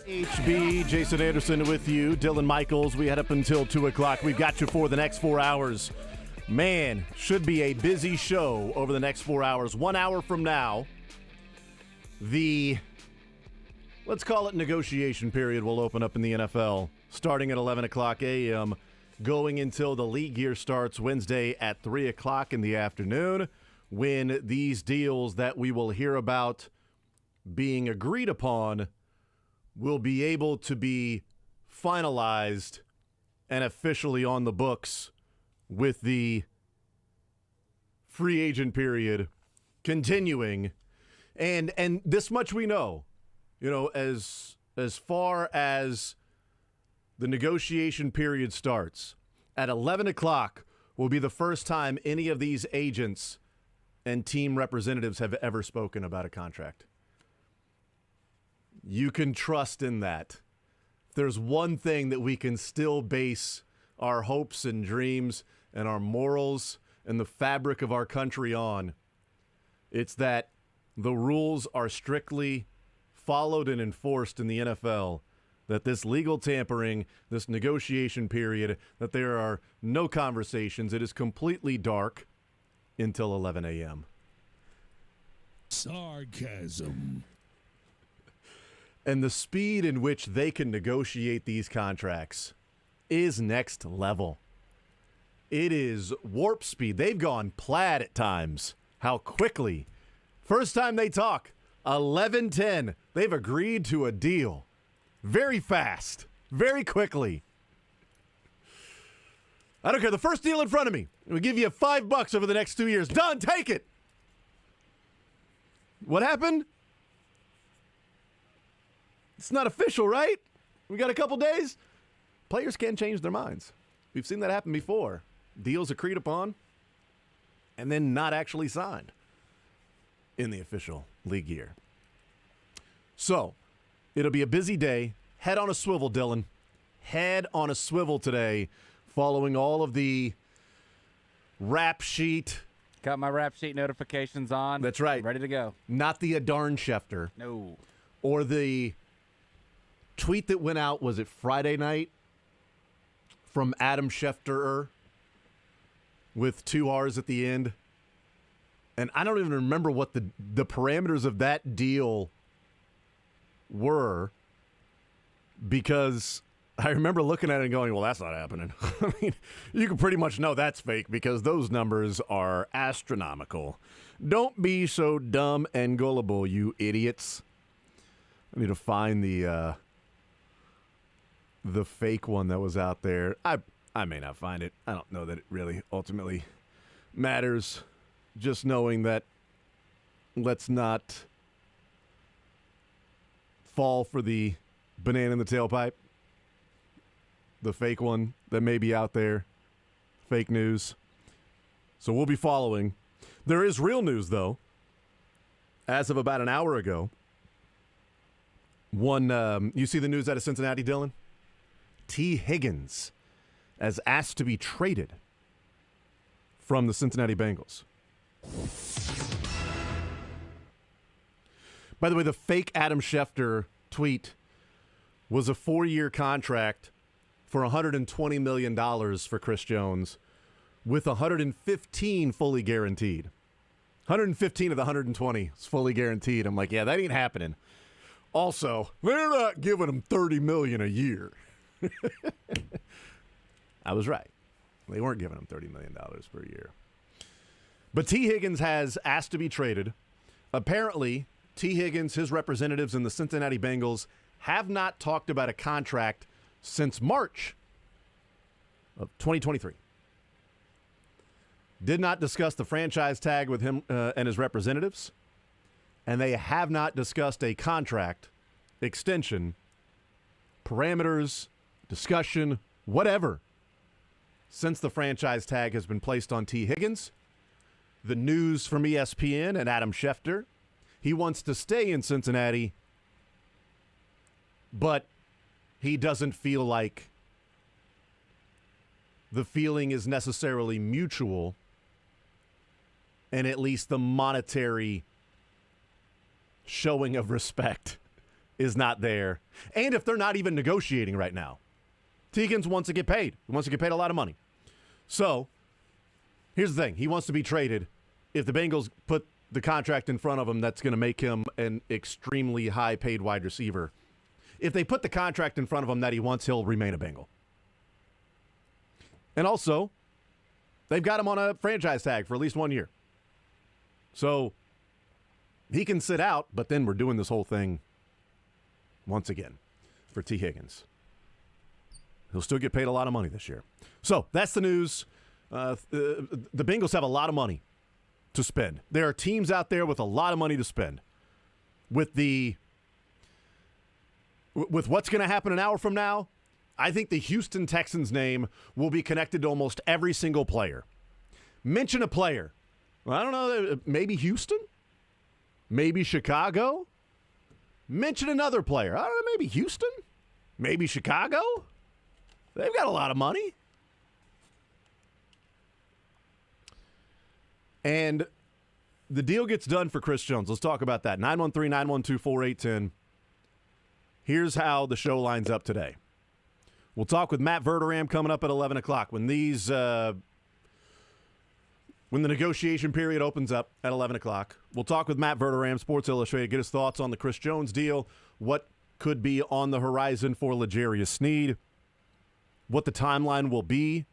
HB, Jason Anderson with you. Dylan Michaels, we head up until 2 o'clock. We've got you for the next 4 hours. Man, should be a busy show over the next 4 hours. 1 hour from now, let's call it negotiation period, will open up in the NFL, starting at 11 o'clock a.m., going until the league year starts Wednesday at 3 o'clock in the afternoon, when these deals that we will hear about being agreed upon will be able to be finalized and officially on the books, with the free agent period continuing. And this much we know, as far as the negotiation period starts, at 11 o'clock will be the first time any of these agents and team representatives have ever spoken about a contract. You can trust in that. If there's one thing that we can still base our hopes and dreams and our morals and the fabric of our country on, it's that the rules are strictly followed and enforced in the NFL, that this legal tampering, this negotiation period, that there are no conversations. It is completely dark until 11 a.m. Sarcasm. And the speed in which they can negotiate these contracts is next level. It is warp speed. They've gone plaid at times. How quickly. First time they talk, 11:10. They've agreed to a deal. Very fast. Very quickly. I don't care. The first deal in front of me. We'll give you $5 over the next 2 years. Done. Take it. What happened? It's not official, right? We got a couple days. Players can change their minds. We've seen that happen before. Deals agreed upon and then not actually signed in the official league year. So, it'll be a busy day. Head on a swivel, Dylan. Head on a swivel today, following all of the rap sheet. Got my rap sheet notifications on. That's right. Ready to go. Not the Adarn Schefter. No. Or the tweet that went out, was it Friday night, from Adam Schefter with 2 R's at the end? And I don't even remember what the parameters of that deal were, because I remember looking at it and going, well, that's not happening. I mean, you can pretty much know that's fake because those numbers are astronomical. Don't be so dumb and gullible, you idiots. I need to find the fake one that was out there. I may not find it. I don't know that it really ultimately matters. Just knowing that, let's not fall for the banana in the tailpipe. The fake one that may be out there. Fake news. So we'll be following. There is real news, though. As of about an hour ago, you see the news out of Cincinnati, Dylan? T. Higgins as asked to be traded from the Cincinnati Bengals. By the way, the fake Adam Schefter tweet was a 4-year contract for $120 million for Chris Jones, with 115 fully guaranteed. 115 of the 120 is fully guaranteed. I'm like, yeah, that ain't happening. Also, they're not giving him $30 million a year. I was right. They weren't giving him $30 million per year. But T. Higgins has asked to be traded. Apparently, T. Higgins, his representatives in the Cincinnati Bengals, have not talked about a contract since March of 2023. Did not discuss the franchise tag with him and his representatives. And they have not discussed a contract extension, parameters, discussion, whatever, since the franchise tag has been placed on T. Higgins. The news from ESPN and Adam Schefter, he wants to stay in Cincinnati, but he doesn't feel like the feeling is necessarily mutual, and at least the monetary showing of respect is not there, and if they're not even negotiating right now. Tee Higgins wants to get paid. He wants to get paid a lot of money. So, here's the thing. He wants to be traded if the Bengals put the contract in front of him that's going to make him an extremely high-paid wide receiver. If they put the contract in front of him that he wants, he'll remain a Bengal. And also, they've got him on a franchise tag for at least 1 year. So, he can sit out, but then we're doing this whole thing once again for Tee Higgins. He'll still get paid a lot of money this year. So, that's the news. The Bengals have a lot of money to spend. There are teams out there with a lot of money to spend. With what's going to happen an hour from now, I think the Houston Texans name will be connected to almost every single player. Mention a player. Well, I don't know, maybe Houston? Maybe Chicago? Mention another player. I don't know, maybe Houston? Maybe Chicago? They've got a lot of money. And the deal gets done for Chris Jones. Let's talk about that. 913-912-4810. Here's how the show lines up today. We'll talk with Matt Verderame coming up at 11 o'clock. When the negotiation period opens up at 11 o'clock, we'll talk with Matt Verderame, Sports Illustrated, get his thoughts on the Chris Jones deal, what could be on the horizon for L'Jarius Sneed, what the timeline will be,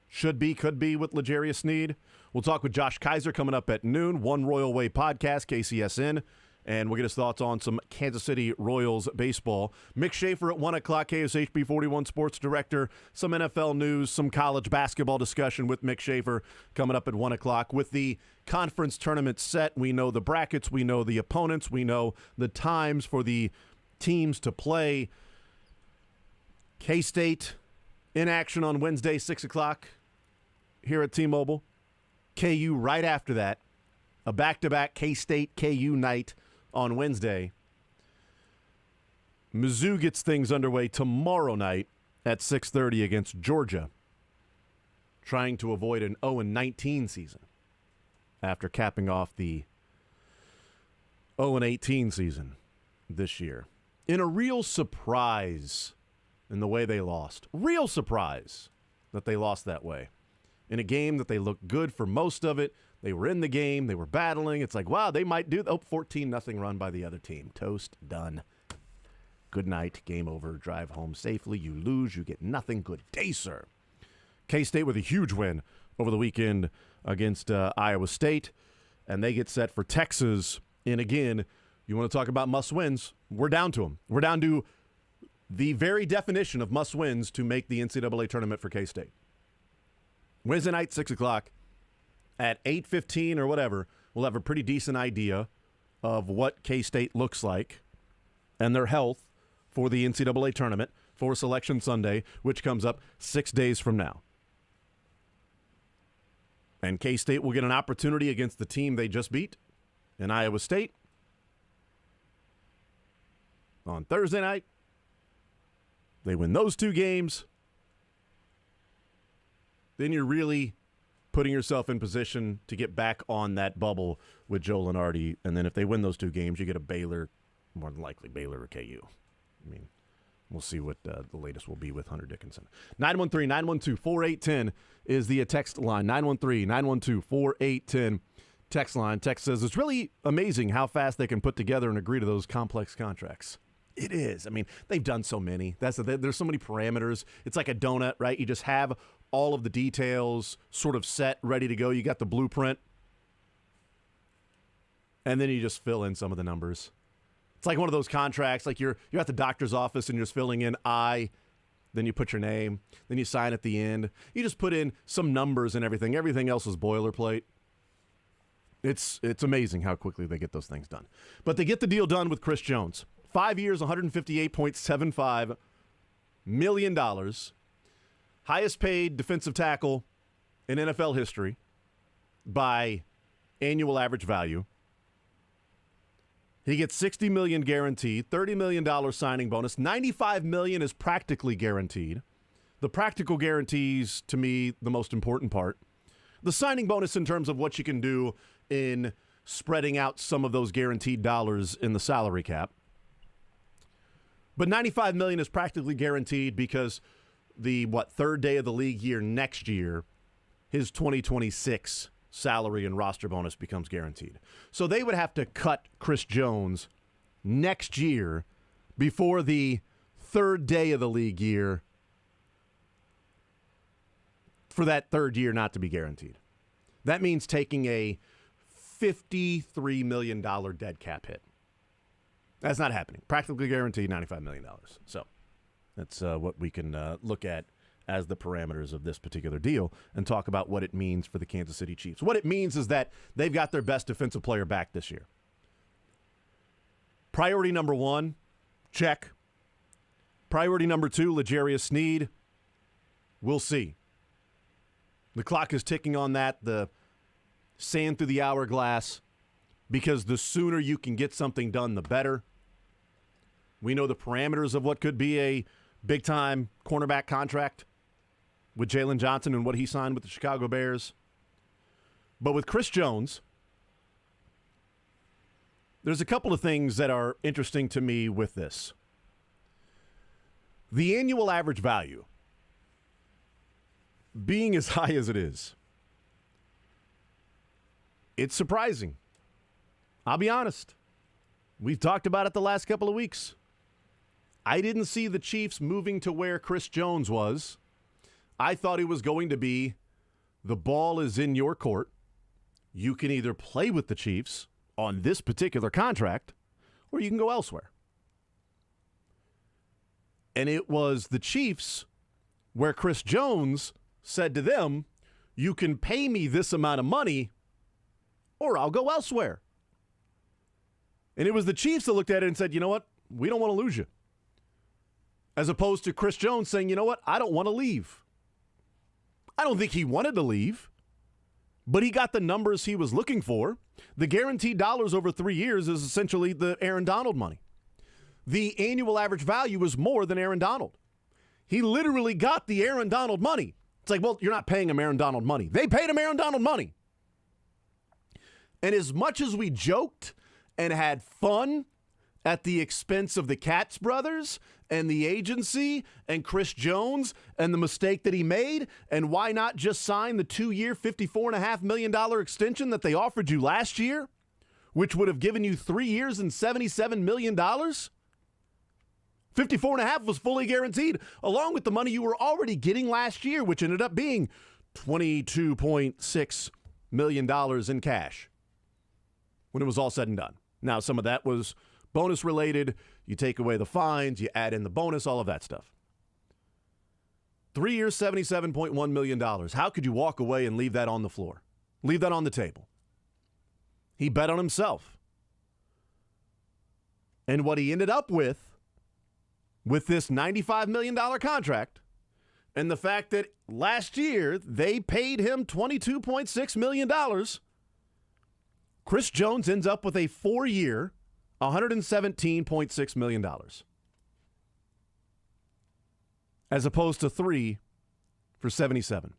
should be, could be with L'Jarius Sneed. We'll talk with Josh Kaiser coming up at noon, One Royal Way Podcast, KCSN, and we'll get his thoughts on some Kansas City Royals baseball. Mick Schaefer at 1 o'clock, KSHB 41 Sports Director, some NFL news, some college basketball discussion with Mick Schaefer coming up at 1 o'clock. With the conference tournament set, we know the brackets, we know the opponents, we know the times for the teams to play. K-State in action on Wednesday, 6 o'clock here at T-Mobile. KU right after that, a back-to-back K-State KU night on Wednesday. Mizzou gets things underway tomorrow night at 6:30 against Georgia, trying to avoid an 0-19 season after capping off the 0-18 season this year. In a real surprise in the way they lost. Real surprise that they lost that way. In a game that they looked good for most of it. They were in the game. They were battling. It's like, wow, they might do. 14-0 run by the other team. Toast, done. Good night. Game over. Drive home safely. You lose. You get nothing. Good day, sir. K-State with a huge win over the weekend against Iowa State. And they get set for Texas. And again, you want to talk about must-wins. We're down to them. We're down to the very definition of must-wins to make the NCAA tournament for K-State. Wednesday night, 6 o'clock, at 8:15 or whatever, we'll have a pretty decent idea of what K-State looks like and their health for the NCAA tournament for Selection Sunday, which comes up 6 days from now. And K-State will get an opportunity against the team they just beat in Iowa State on Thursday night. They win those two games. Then you're really putting yourself in position to get back on that bubble with Joe Lunardi. And then if they win those two games, you get a Baylor, more than likely Baylor or KU. I mean, we'll see what the latest will be with Hunter Dickinson. 913-912-4810 is the text line. 913-912-4810 text line. Text says, it's really amazing how fast they can put together and agree to those complex contracts. It is. I mean, they've done so many. There's so many parameters. It's like a donut, right? You just have all of the details sort of set, ready to go. You got the blueprint. And then you just fill in some of the numbers. It's like one of those contracts, like you're at the doctor's office and you're just filling in I, then you put your name, then you sign at the end. You just put in some numbers and everything. Everything else is boilerplate. It's amazing how quickly they get those things done. But they get the deal done with Chris Jones. 5 years, $158.75 million. Highest paid defensive tackle in NFL history by annual average value. He gets $60 million guaranteed, $30 million signing bonus. $95 million is practically guaranteed. The practical guarantees, to me, the most important part. The signing bonus in terms of what you can do in spreading out some of those guaranteed dollars in the salary cap. But $95 million is practically guaranteed because the third day of the league year next year, his 2026 salary and roster bonus becomes guaranteed. So they would have to cut Chris Jones next year before the third day of the league year for that third year not to be guaranteed. That means taking a $53 million dead cap hit. That's not happening. Practically guaranteed $95 million. So that's what we can look at as the parameters of this particular deal and talk about what it means for the Kansas City Chiefs. What it means is that they've got their best defensive player back this year. Priority number one, check. Priority number two, L'Jarius Sneed. We'll see. The clock is ticking on that, the sand through the hourglass, because the sooner you can get something done, the better. We know the parameters of what could be a big-time cornerback contract with Jalen Johnson and what he signed with the Chicago Bears. But with Chris Jones, there's a couple of things that are interesting to me with this. The annual average value being as high as it is, it's surprising. I'll be honest. We've talked about it the last couple of weeks. I didn't see the Chiefs moving to where Chris Jones was. I thought it was going to be the ball is in your court. You can either play with the Chiefs on this particular contract or you can go elsewhere. And it was the Chiefs where Chris Jones said to them, you can pay me this amount of money or I'll go elsewhere. And it was the Chiefs that looked at it and said, you know what? We don't want to lose you. As opposed to Chris Jones saying, you know what? I don't want to leave. I don't think he wanted to leave, but he got the numbers he was looking for. The guaranteed dollars over 3 years is essentially the Aaron Donald money. The annual average value is more than Aaron Donald. He literally got the Aaron Donald money. It's like, well, you're not paying him Aaron Donald money. They paid him Aaron Donald money. And as much as we joked and had fun at the expense of the Katz brothers and the agency and Chris Jones and the mistake that he made, and why not just sign the 2-year, $54.5 million extension that they offered you last year, which would have given you 3 years and $77 million? 54.5 was fully guaranteed, along with the money you were already getting last year, which ended up being $22.6 million in cash when it was all said and done. Now, some of that was bonus related. You take away the fines, you add in the bonus, all of that stuff. 3 years, $77.1 million. How could you walk away and leave that on the floor? Leave that on the table? He bet on himself. And what he ended up with this $95 million contract, and the fact that last year they paid him $22.6 million, Chris Jones ends up with a 4-year, $117.6 million, as opposed to 3 for $77.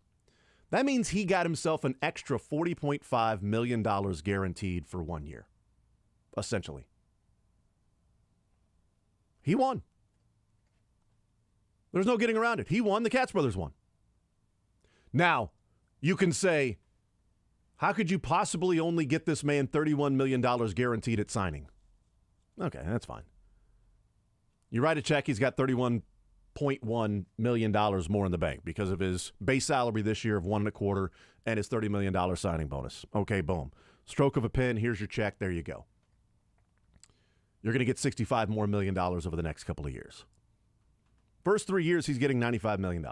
That means he got himself an extra $40.5 million guaranteed for 1 year, essentially. He won. There's no getting around it. He won. The Katz brothers won. Now, you can say, how could you possibly only get this man $31 million guaranteed at signing? Okay, that's fine. You write a check, he's got $31.1 million more in the bank because of his base salary this year of $1.25 and his $30 million signing bonus. Okay, boom. Stroke of a pen, here's your check, there you go. You're going to get $65 more million over the next couple of years. First 3 years, he's getting $95 million.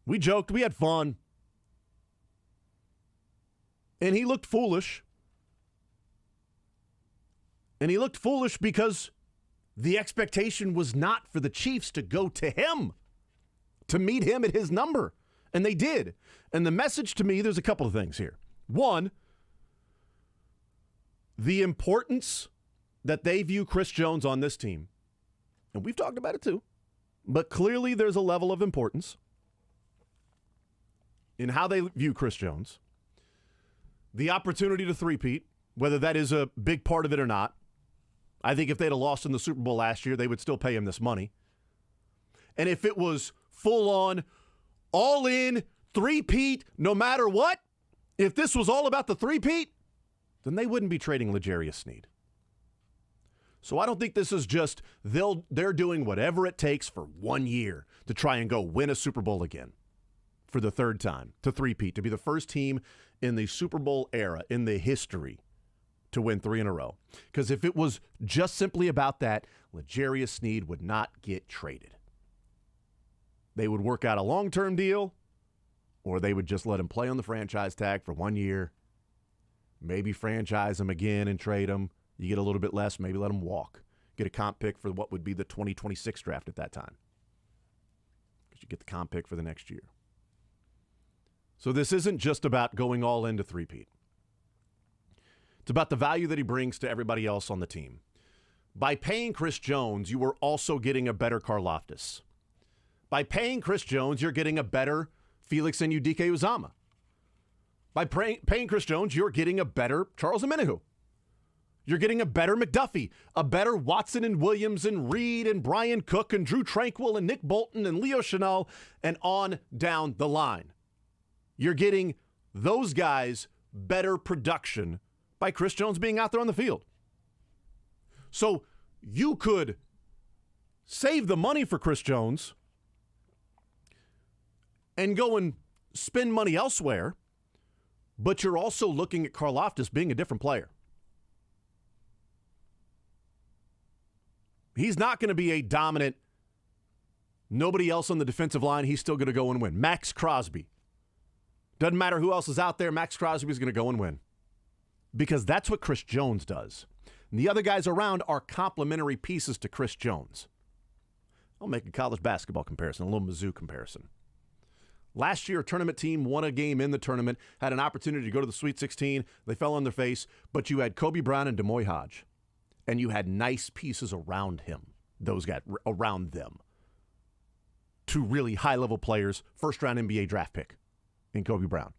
We joked, we had fun. And he looked foolish. And he looked foolish because the expectation was not for the Chiefs to go to him, to meet him at his number. And they did. And the message to me, there's a couple of things here. One, the importance that they view Chris Jones on this team, and we've talked about it too, but clearly there's a level of importance in how they view Chris Jones. The opportunity to three-peat, whether that is a big part of it or not, I think if they'd have lost in the Super Bowl last year, they would still pay him this money. And if it was full on, all in, three-peat, no matter what, if this was all about the three-peat, then they wouldn't be trading L'Jarius Sneed. So I don't think this is just they're doing whatever it takes for 1 year to try and go win a Super Bowl again for the third time, to three-peat, to be the first team in the Super Bowl era, in the history, to win 3 in a row. Because if it was just simply about that, L'Jarius Sneed would not get traded. They would work out a long-term deal, or they would just let him play on the franchise tag for 1 year, maybe franchise him again and trade him. You get a little bit less, maybe let him walk. Get a comp pick for what would be the 2026 draft at that time. Because you get the comp pick for the next year. So this isn't just about going all into three-peat. It's about the value that he brings to everybody else on the team. By paying Chris Jones, you were also getting a better Karlaftis. By paying Chris Jones, you're getting a better Felix Anudike-Uzomah. By paying Chris Jones, you're getting a better Charles Omenihu. You're getting a better McDuffie, a better Watson and Williams and Reed and Brian Cook and Drew Tranquill and Nick Bolton and Leo Chenal and on down the line. You're getting those guys better production by Chris Jones being out there on the field. So you could save the money for Chris Jones and go and spend money elsewhere, but you're also looking at Karlaftis being a different player. He's not going to be a dominant, nobody else on the defensive line, he's still going to go and win. Max Crosby. Doesn't matter who else is out there, Max Crosby is going to go and win. Because that's what Chris Jones does. And the other guys around are complementary pieces to Chris Jones. I'll make a college basketball comparison, a little Mizzou comparison. Last year, a tournament team won a game in the tournament, had an opportunity to go to the Sweet 16. They fell on their face, but you had Kobe Brown and Demoy Hodge. And you had nice pieces around him, those guys, around them. 2 really high-level players, first-round NBA draft pick in Kobe Brown.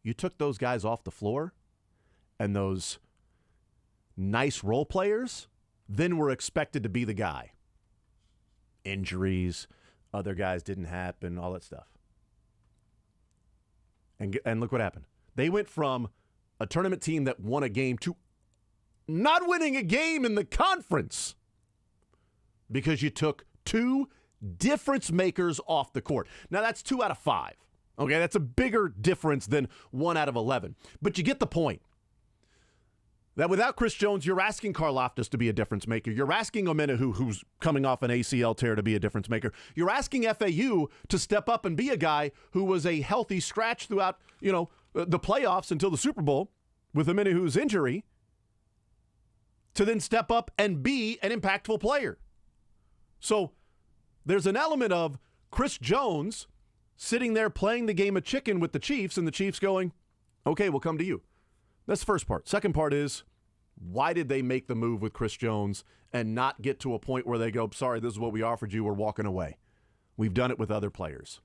You took those guys off the floor, and those nice role players then were expected to be the guy. Injuries, other guys didn't happen, all that stuff. And look what happened. They went from a tournament team that won a game to not winning a game in the conference because you took 2 difference makers off the court. Now, that's 2 out of 5. Okay, that's a bigger difference than 1 out of 11. But you get the point. That without Chris Jones, you're asking Karlaftis to be a difference maker. You're asking Omenihu, who's coming off an ACL tear, to be a difference maker. You're asking FAU to step up and be a guy who was a healthy scratch throughout, the playoffs until the Super Bowl with Omenihu's injury, to then step up and be an impactful player. So there's an element of Chris Jones sitting there playing the game of chicken with the Chiefs, and the Chiefs going, okay, we'll come to you. That's the first part. Second part is, why did they make the move with Chris Jones and not get to a point where they go, sorry, this is what we offered you, we're walking away. We've done it with other players.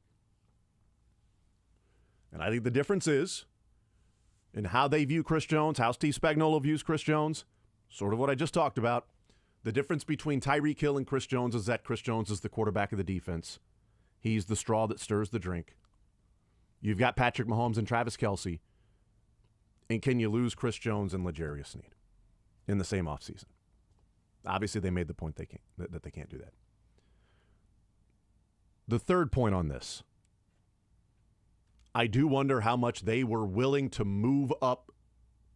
And I think the difference is in how they view Chris Jones, how Steve Spagnuolo views Chris Jones, sort of what I just talked about. The difference between Tyreek Hill and Chris Jones is that Chris Jones is the quarterback of the defense. He's the straw that stirs the drink. You've got Patrick Mahomes and Travis Kelce. And can you lose Chris Jones and L'Jarius Sneed in the same offseason? Obviously, they made the point that they can't do that. The third point on this, I do wonder how much they were willing to move up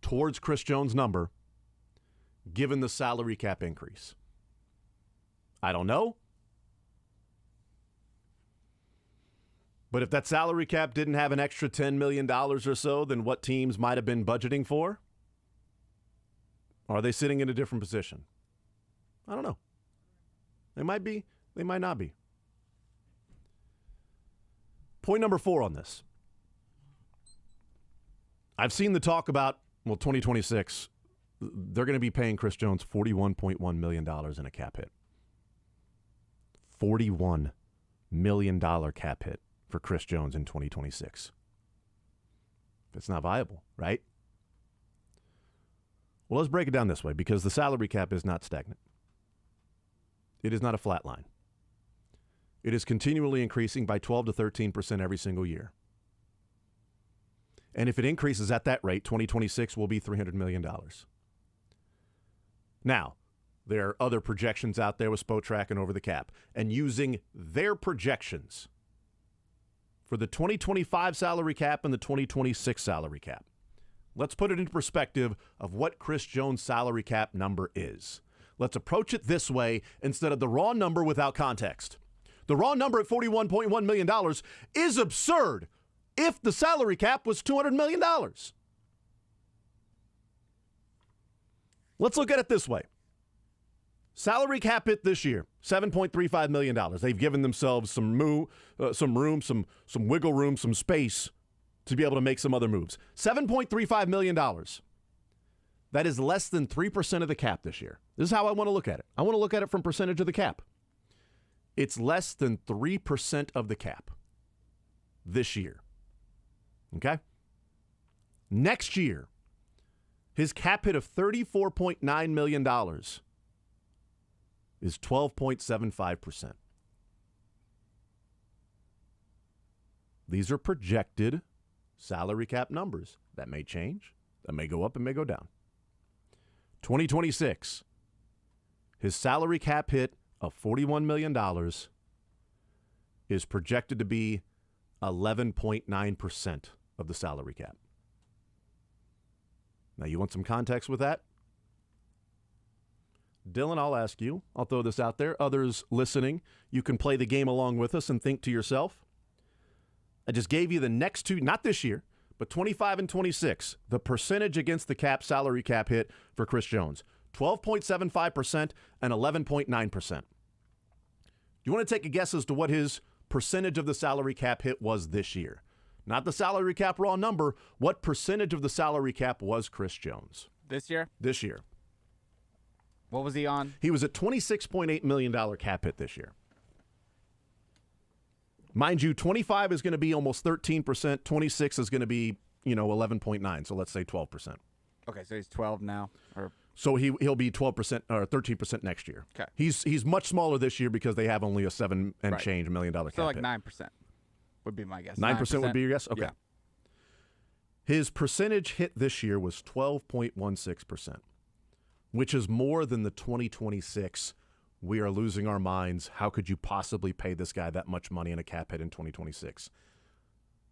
towards Chris Jones' number given the salary cap increase. I don't know. But if that salary cap didn't have an extra $10 million or so than what teams might have been budgeting for, are they sitting in a different position? I don't know. They might be. They might not be. Point number 4 on this. I've seen the talk about, 2026, they're going to be paying Chris Jones $41.1 million in a cap hit. $41 million cap hit for Chris Jones in 2026. It's not viable, right? Well, let's break it down this way because the salary cap is not stagnant. It is not a flat line. It is continually increasing by 12 to 13% every single year. And if it increases at that rate, 2026 will be $300 million. Now, there are other projections out there with Spotrac and Over the Cap. And using their projections for the 2025 salary cap and the 2026 salary cap, let's put it into perspective of what Chris Jones' salary cap number is. Let's approach it this way instead of the raw number without context. The raw number at $41.1 million is absurd if the salary cap was $200 million. Let's look at it this way. Salary cap hit this year, $7.35 million. They've given themselves some room, some wiggle room, some space to be able to make some other moves. $7.35 million. That is less than 3% of the cap this year. This is how I want to look at it. I want to look at it from percentage of the cap. It's less than 3% of the cap this year. Okay? Next year, his cap hit of $34.9 million is 12.75%. These are projected salary cap numbers. That may change. That may go up and may go down. 2026, his salary cap hit of $41 million is projected to be 11.9% of the salary cap. Now, you want some context with that? Dylan, I'll ask you. I'll throw this out there. Others listening, you can play the game along with us and think to yourself. I just gave you the next two, not this year, but 25 and 26, the percentage against the cap salary cap hit for Chris Jones. 12.75% and 11.9%. You want to take a guess as to what his percentage of the salary cap hit was this year? Not the salary cap raw number. What percentage of the salary cap was Chris Jones? This year? This year. What was he on? He was at $26.8 million cap hit this year. Mind you, 25 is going to be almost 13%. 26 is going to be, 11.9. So let's say 12%. Okay, so he's 12 now. So he'll be 12% or 13% next year. Okay. He's much smaller this year because they have only a $7 and change $1 million cap so like hit. 9% would be my guess. 9% would be your guess? Okay. Yeah. His percentage hit this year was 12.16%, which is more than the 2026. We are losing our minds. How could you possibly pay this guy that much money in a cap hit in 2026?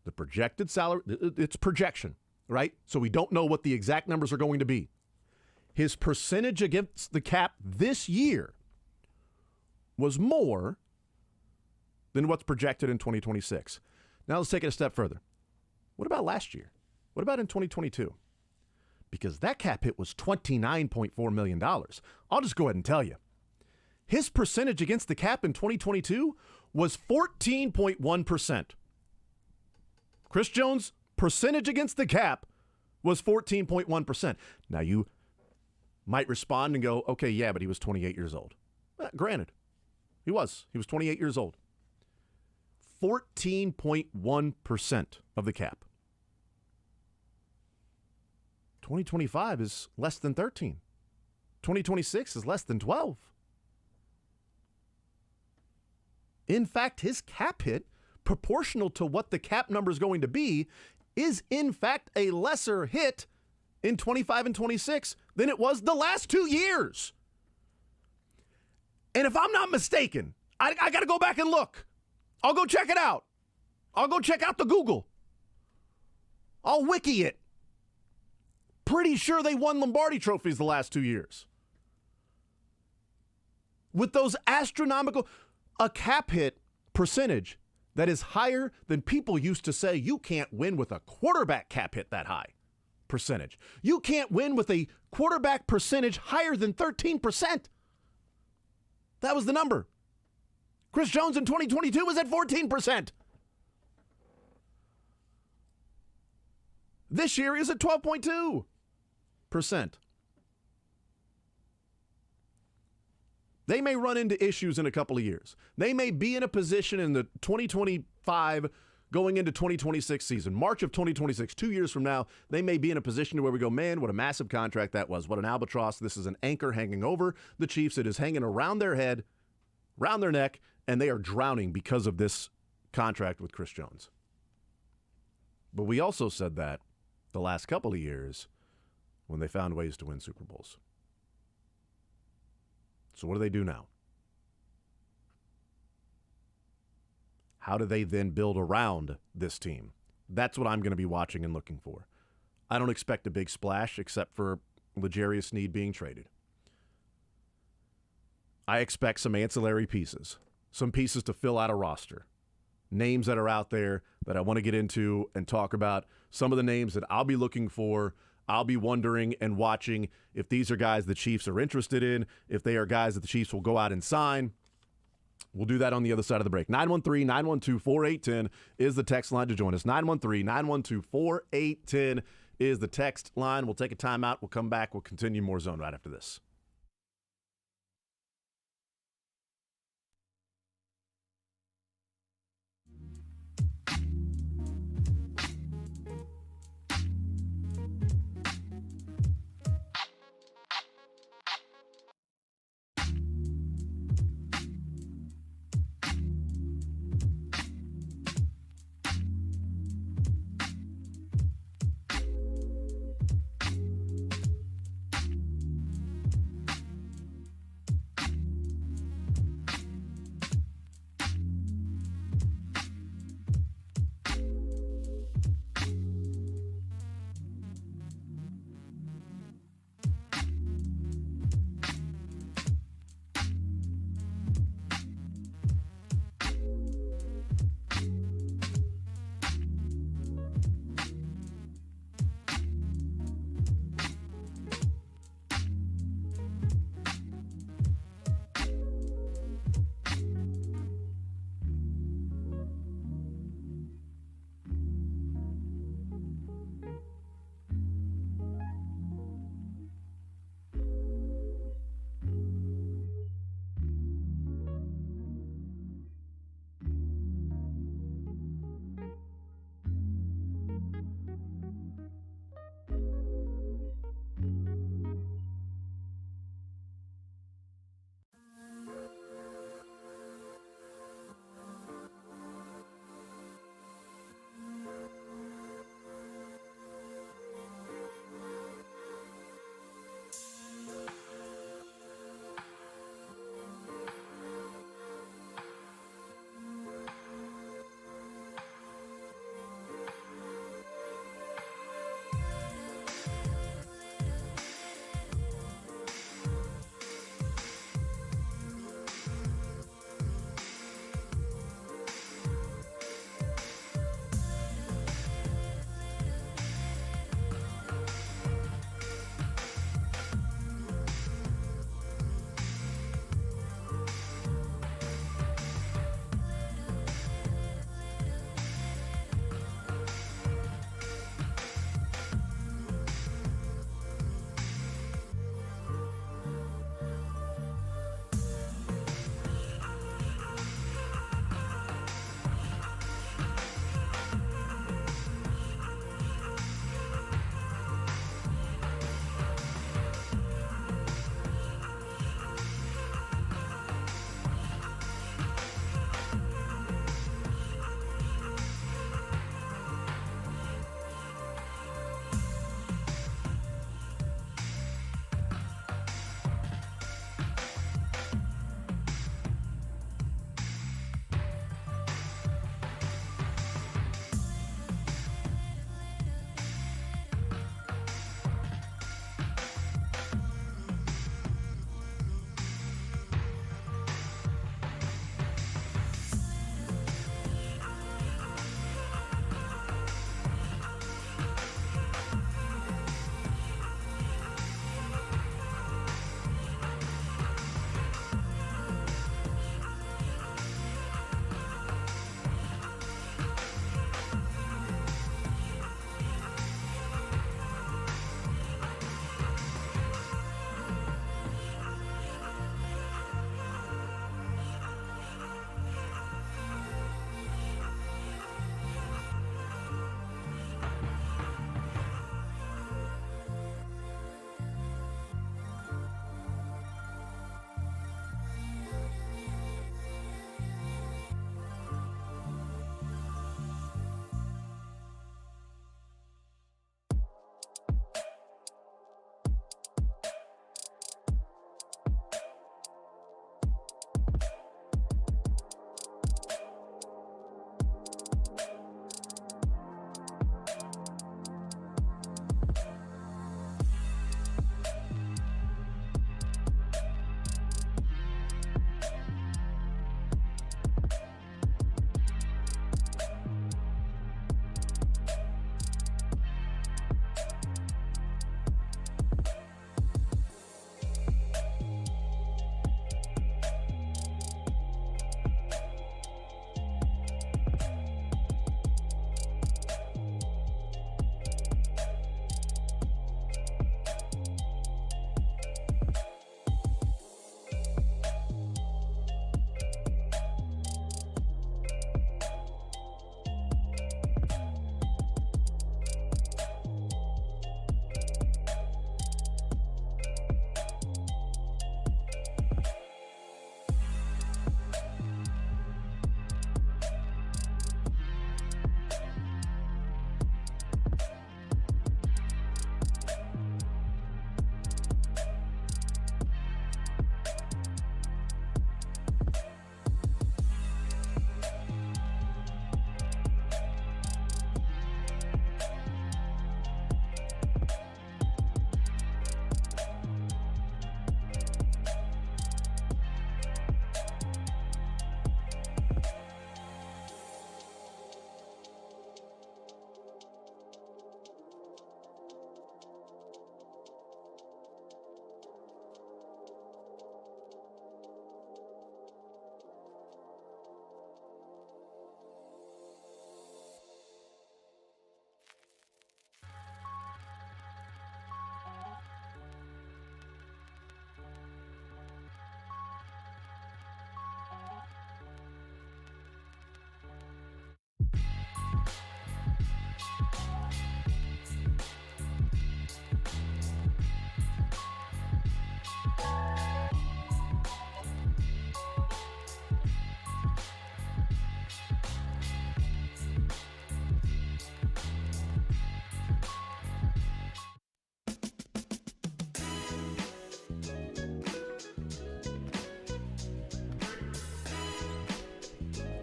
The projected salary, it's projection, right? So we don't know what the exact numbers are going to be. His percentage against the cap this year was more than what's projected in 2026. Now let's take it a step further. What about last year? What about in 2022? Because that cap hit was $29.4 million. I'll just go ahead and tell you. His percentage against the cap in 2022 was 14.1%. Chris Jones' percentage against the cap was 14.1%. Now you might respond and go, okay, yeah, but he was 28 years old. Granted, he was. He was 28 years old. 14.1% of the cap. 2025 is less than 13. 2026 is less than 12. In fact, his cap hit, proportional to what the cap number is going to be, is in fact a lesser hit in 25 and 26 than it was the last 2 years. And if I'm not mistaken, I got to go back and look. I'll go check it out. I'll go check out the Google. I'll wiki it. Pretty sure they won Lombardi trophies the last 2 years. With those astronomical, a cap hit percentage that is higher than people used to say you can't win with a quarterback cap hit that high percentage. You can't win with a quarterback percentage higher than 13%. That was the number. Chris Jones in 2022 was at 14%. This year is at 12.2%. They may run into issues in a couple of years. They may be in a position in the 2025 going into 2026 season, March of 2026, 2 years from now, they may be in a position to where we go, man, what a massive contract that was. What an albatross. This is an anchor hanging over the Chiefs. It is hanging around their head, around their neck, and they are drowning because of this contract with Chris Jones. But we also said that the last couple of years when they found ways to win Super Bowls. So what do they do now? How do they then build around this team? That's what I'm going to be watching and looking for. I don't expect a big splash except for L'Jarius Sneed being traded. I expect some ancillary pieces, some pieces to fill out a roster, names that are out there that I want to get into and talk about, some of the names that I'll be looking for. I'll be wondering and watching if these are guys the Chiefs are interested in, if they are guys that the Chiefs will go out and sign. We'll do that on the other side of the break. 913-912-4810 is the text line to join us. 913-912-4810 is the text line. We'll take a timeout. We'll come back. We'll continue more Zone right after this.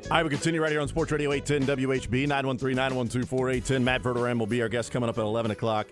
All right, we continue right here on Sports Radio 810 WHB, 913-912-4810. Matt Verderame will be our guest coming up at 11 o'clock.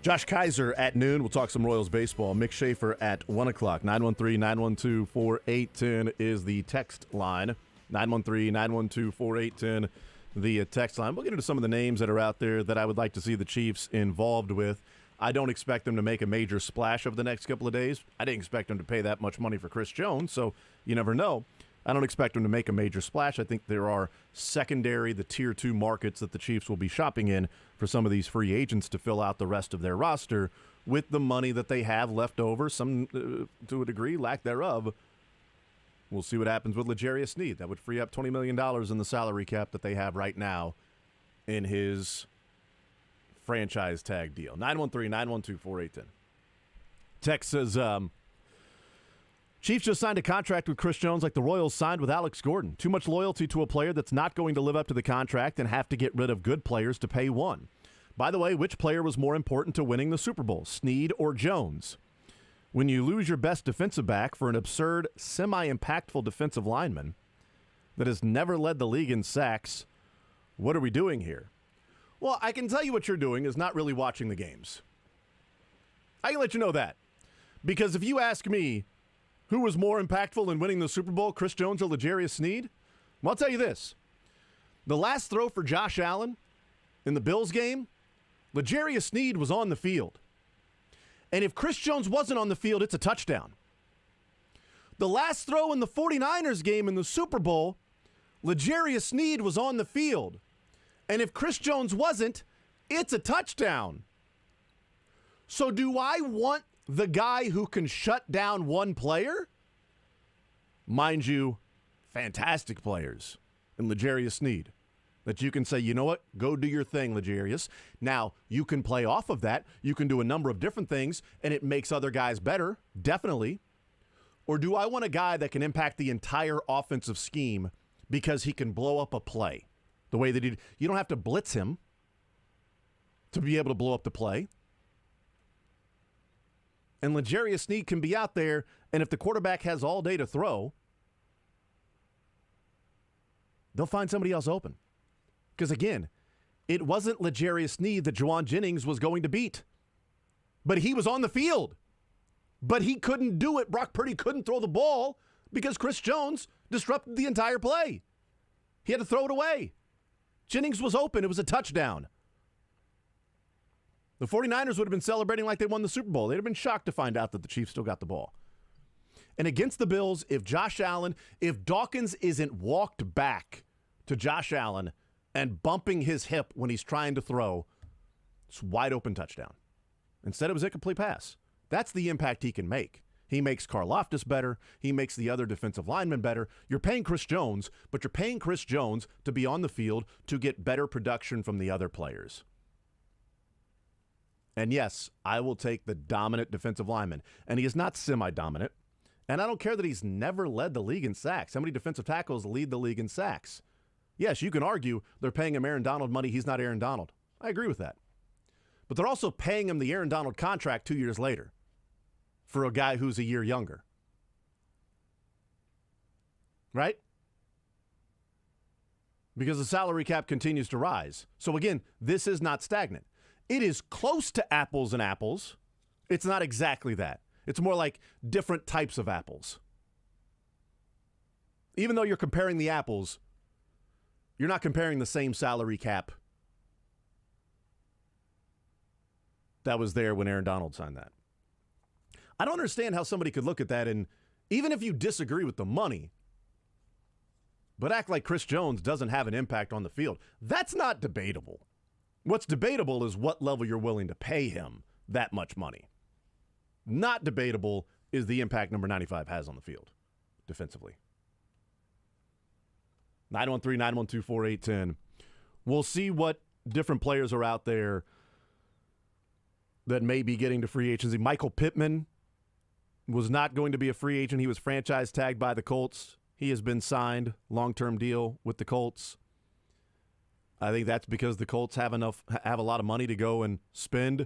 Josh Kaiser at noon. We'll talk some Royals baseball. Mick Schaefer at 1 o'clock. 913-912-4810 is the text line. 913-912-4810, the text line. We'll get into some of the names that are out there that I would like to see the Chiefs involved with. I don't expect them to make a major splash over the next couple of days. I didn't expect them to pay that much money for Chris Jones, so you never know. I don't expect them to make a major splash. I think there are secondary, the Tier 2 markets that the Chiefs will be shopping in for some of these free agents to fill out the rest of their roster with the money that they have left over, some to a degree, lack thereof. We'll see what happens with L'Jarius Sneed. That would free up $20 million in the salary cap that they have right now in his franchise tag deal. 913-912-4810. Text says, Chiefs just signed a contract with Chris Jones like the Royals signed with Alex Gordon. Too much loyalty to a player that's not going to live up to the contract and have to get rid of good players to pay one. By the way, which player was more important to winning the Super Bowl, Sneed or Jones? When you lose your best defensive back for an absurd, semi-impactful defensive lineman that has never led the league in sacks, what are we doing here? Well, I can tell you what you're doing is not really watching the games. I can let you know that. Because if you ask me, who was more impactful in winning the Super Bowl, Chris Jones or L'Jarius Sneed? Well, I'll tell you this. The last throw for Josh Allen in the Bills game, L'Jarius Sneed was on the field. And if Chris Jones wasn't on the field, it's a touchdown. The last throw in the 49ers game in the Super Bowl, L'Jarius Sneed was on the field. And if Chris Jones wasn't, it's a touchdown. So do I want the guy who can shut down one player? Mind you, fantastic players in L'Jarius Sneed that you can say, you know what, go do your thing, L'Jarius. Now, you can play off of that. You can do a number of different things, and it makes other guys better, definitely. Or do I want a guy that can impact the entire offensive scheme because he can blow up a play the way that he did? You don't have to blitz him to be able to blow up the play. And L'Jarius Sneed can be out there, and if the quarterback has all day to throw, they'll find somebody else open. Because, again, it wasn't L'Jarius Sneed that Juwan Jennings was going to beat. But he was on the field. But he couldn't do it. Brock Purdy couldn't throw the ball because Chris Jones disrupted the entire play. He had to throw it away. Jennings was open. It was a touchdown. The 49ers would have been celebrating like they won the Super Bowl. They'd have been shocked to find out that the Chiefs still got the ball. And against the Bills, if Dawkins isn't walked back to Josh Allen and bumping his hip when he's trying to throw, it's wide open touchdown. Instead, it was a complete pass. That's the impact he can make. He makes Karlaftis better. He makes the other defensive linemen better. You're paying Chris Jones, but you're paying Chris Jones to be on the field to get better production from the other players. And yes, I will take the dominant defensive lineman. And he is not semi-dominant. And I don't care that he's never led the league in sacks. How many defensive tackles lead the league in sacks? Yes, you can argue they're paying him Aaron Donald money. He's not Aaron Donald. I agree with that. But they're also paying him the Aaron Donald contract 2 years later for a guy who's a year younger. Right? Because the salary cap continues to rise. So again, this is not stagnant. It is close to apples and apples. It's not exactly that. It's more like different types of apples. Even though you're comparing the apples, you're not comparing the same salary cap that was there when Aaron Donald signed that. I don't understand how somebody could look at that and, even if you disagree with the money, but act like Chris Jones doesn't have an impact on the field. That's not debatable. What's debatable is what level you're willing to pay him that much money. Not debatable is the impact number 95 has on the field defensively. 913-912-4810. We'll see what different players are out there that may be getting to free agency. Michael Pittman was not going to be a free agent. He was franchise tagged by the Colts. He has been signed, long-term deal with the Colts. I think that's because the Colts have a lot of money to go and spend,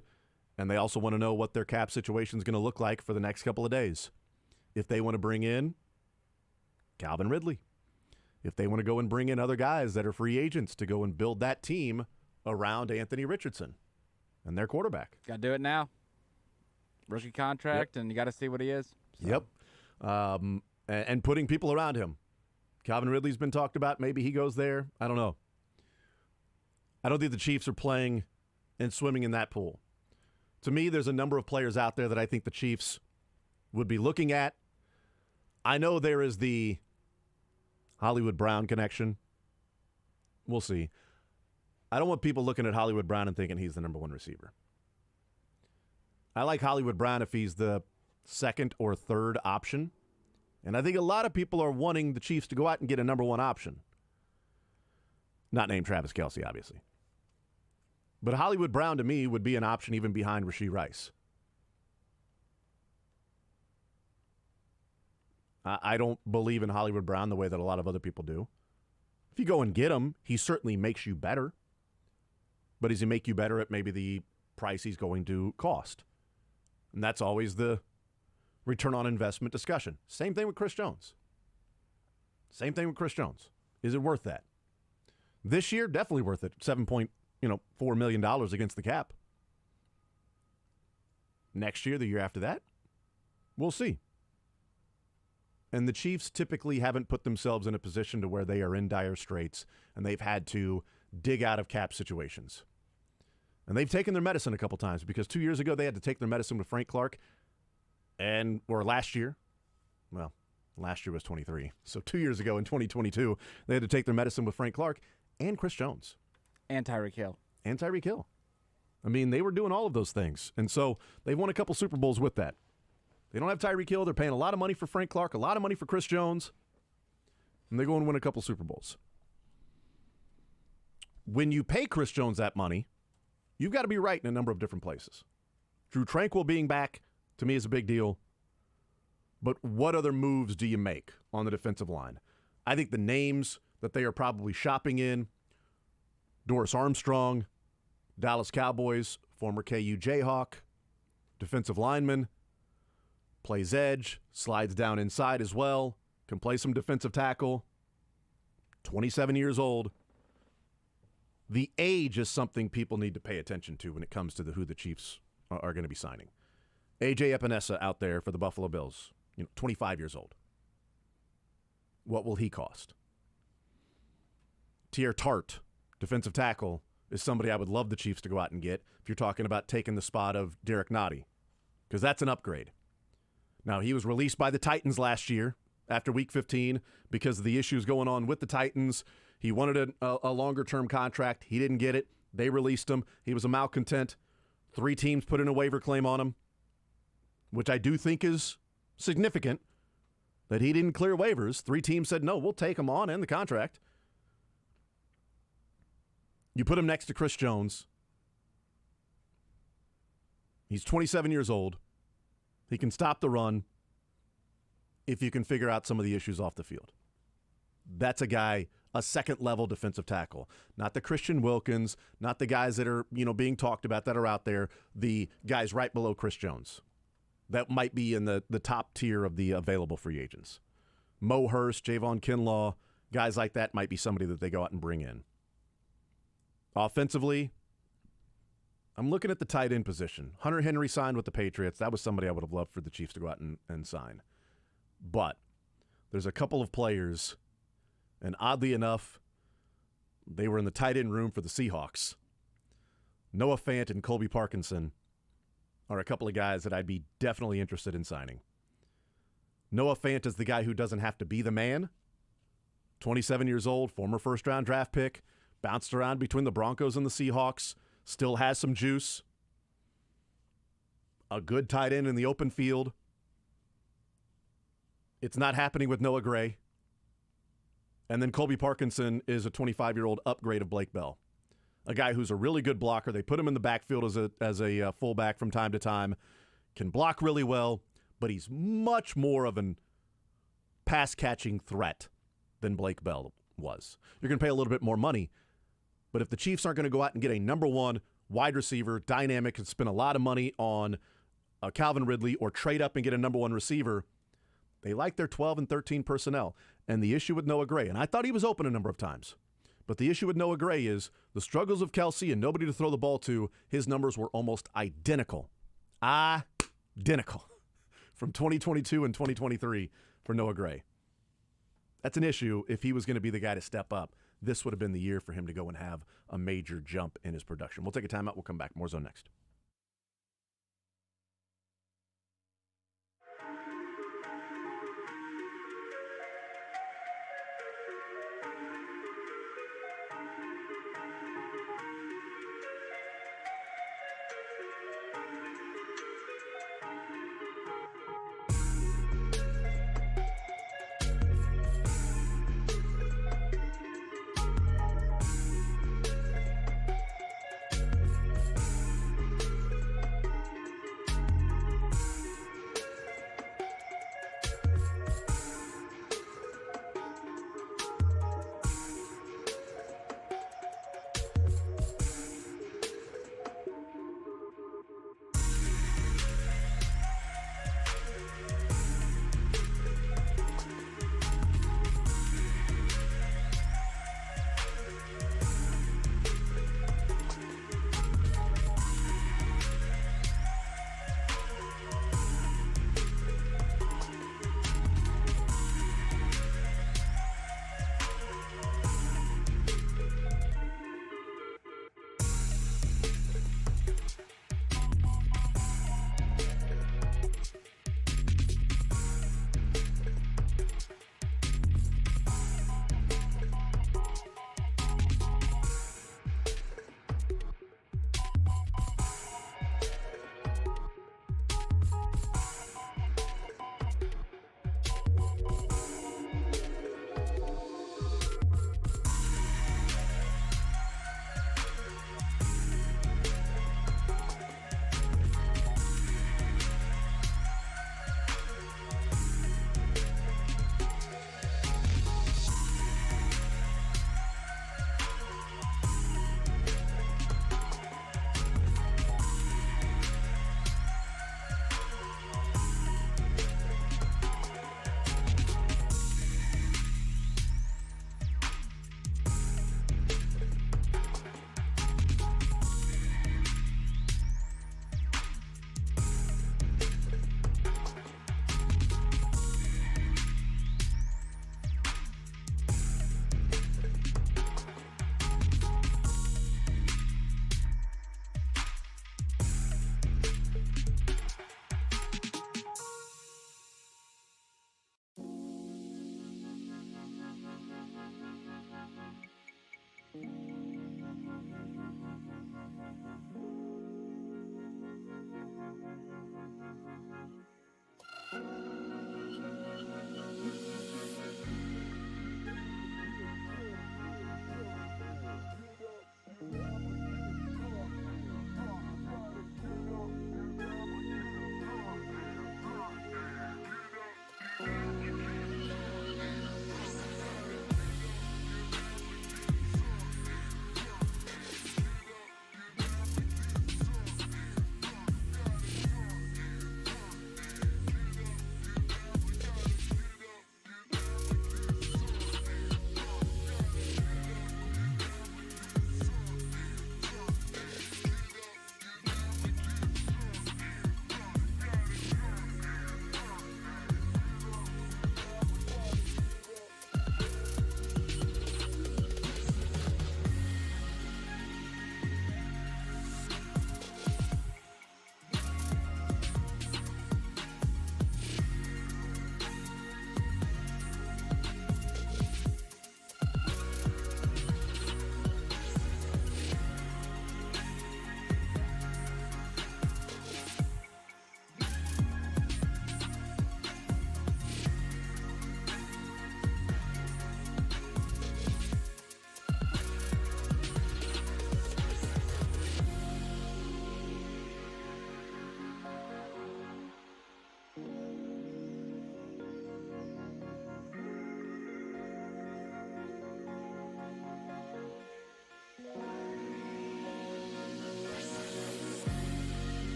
and they also want to know what their cap situation is going to look like for the next couple of days. If they want to bring in Calvin Ridley, if they want to go and bring in other guys that are free agents to go and build that team around Anthony Richardson and their quarterback. Got to do it now. Rookie contract, and you got to see what he is. So. Yep. And putting people around him. Calvin Ridley's been talked about. Maybe he goes there. I don't know. I don't think the Chiefs are playing and swimming in that pool. To me, there's a number of players out there that I think the Chiefs would be looking at. I know there is the Hollywood Brown connection. We'll see. I don't want people looking at Hollywood Brown and thinking he's the number one receiver. I like Hollywood Brown if he's the second or third option. And I think a lot of people are wanting the Chiefs to go out and get a number one option. Not named Travis Kelce, obviously. But Hollywood Brown, to me, would be an option even behind Rashee Rice. I don't believe in Hollywood Brown the way that a lot of other people do. If you go and get him, he certainly makes you better. But does he make you better at maybe the price he's going to cost? And that's always the return on investment discussion. Same thing with Chris Jones. Is it worth that? This year, definitely worth it. $7.4 million against the cap. Next year, the year after that, we'll see. And the Chiefs typically haven't put themselves in a position to where they are in dire straits and they've had to dig out of cap situations. And they've taken their medicine a couple times because 2 years ago they had to take their medicine with Frank Clark. Or last year. Well, last year was 23. So 2 years ago in 2022, they had to take their medicine with Frank Clark and Chris Jones. And Tyreek Hill. I mean, they were doing all of those things. And so they've won a couple Super Bowls with that. They don't have Tyreek Hill. They're paying a lot of money for Frank Clark, a lot of money for Chris Jones. And they go and win a couple Super Bowls. When you pay Chris Jones that money, you've got to be right in a number of different places. Drew Tranquill being back, to me, is a big deal. But what other moves do you make on the defensive line? I think the names that they are probably shopping in, Doris Armstrong, Dallas Cowboys, former KU Jayhawk, defensive lineman, plays edge, slides down inside as well, can play some defensive tackle, 27 years old. The age is something people need to pay attention to when it comes to who the Chiefs are going to be signing. A.J. Epinesa out there for the Buffalo Bills, 25 years old. What will he cost? Tier Tart, defensive tackle, is somebody I would love the Chiefs to go out and get if you're talking about taking the spot of Derek Nottie, because that's an upgrade. Now, he was released by the Titans last year after Week 15 because of the issues going on with the Titans. He wanted a longer-term contract. He didn't get it. They released him. He was a malcontent. 3 teams put in a waiver claim on him, which I do think is significant that he didn't clear waivers. 3 teams said, no, we'll take him on and the contract. You put him next to Chris Jones. He's 27 years old. He can stop the run if you can figure out some of the issues off the field. That's a guy, a second-level defensive tackle. Not the Christian Wilkins, not the guys that are, being talked about that are out there, the guys right below Chris Jones. That might be in the top tier of the available free agents. Mo Hurst, Javon Kinlaw, guys like that might be somebody that they go out and bring in. Offensively, I'm looking at the tight end position. Hunter Henry signed with the Patriots. That was somebody I would have loved for the Chiefs to go out and sign. But there's a couple of players, and oddly enough, they were in the tight end room for the Seahawks. Noah Fant and Colby Parkinson are a couple of guys that I'd be definitely interested in signing. Noah Fant is the guy who doesn't have to be the man. 27 years old, former first-round draft pick, bounced around between the Broncos and the Seahawks, still has some juice. A good tight end in the open field. It's not happening with Noah Gray. And then Colby Parkinson is a 25-year-old upgrade of Blake Bell. A guy who's a really good blocker. They put him in the backfield as a fullback from time to time. Can block really well, but he's much more of an pass-catching threat than Blake Bell was. You're going to pay a little bit more money, but if the Chiefs aren't going to go out and get a number one wide receiver, dynamic, and spend a lot of money on Calvin Ridley or trade up and get a number one receiver, they like their 12 and 13 personnel. And the issue with Noah Gray, and I thought he was open a number of times, but the issue with Noah Gray is the struggles of Kelsey and nobody to throw the ball to, his numbers were almost identical. Identical from 2022 and 2023 for Noah Gray. That's an issue. If he was going to be the guy to step up, this would have been the year for him to go and have a major jump in his production. We'll take a timeout. We'll come back. More Zone next.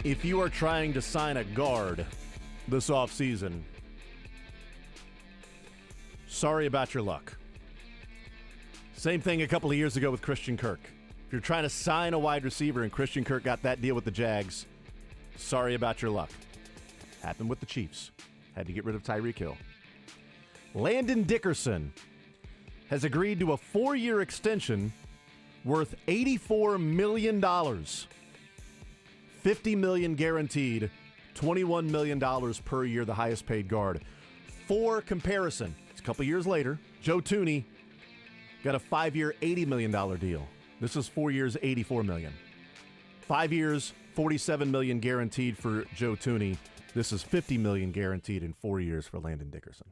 if you are trying to sign a guard this offseason, sorry about your luck. Same thing a couple of years ago with Christian Kirk. If you're trying to sign a wide receiver and Christian Kirk got that deal with the Jags, sorry about your luck. Happened with the Chiefs. Had to get rid of Tyreek Hill. Landon Dickerson has agreed to a 4-year extension worth $84 million. $50 million guaranteed, $21 million per year, the highest paid guard. For comparison, it's a couple years later, Joe Thuney got a 5-year, $80 million deal. This is 4 years, $84 million. 5 years, $47 million guaranteed for Joe Thuney. This is $50 million guaranteed in 4 years for Landon Dickerson.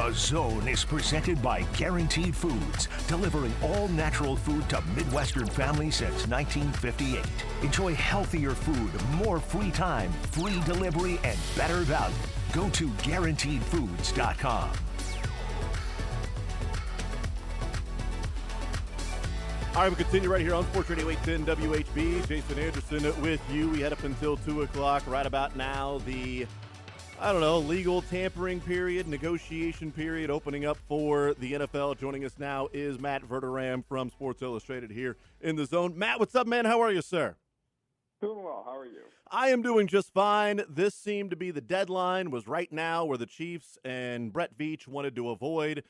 The Zone is presented by Guaranteed Foods, delivering all natural food to Midwestern families since 1958. Enjoy healthier food, more free time, free delivery, and better value. Go to GuaranteedFoods.com. All right, we continue right here on Sports Radio 810 WHB. Jason Anderson with you. We head up until 2 o'clock. Right about now, the legal tampering period, negotiation period opening up for the NFL. Joining us now is Matt Verderame from Sports Illustrated here in the Zone. Matt, what's up, man? How are you, sir? Doing well. How are you? I am doing just fine. This seemed to be the deadline, was right now where the Chiefs and Brett Veach wanted to avoid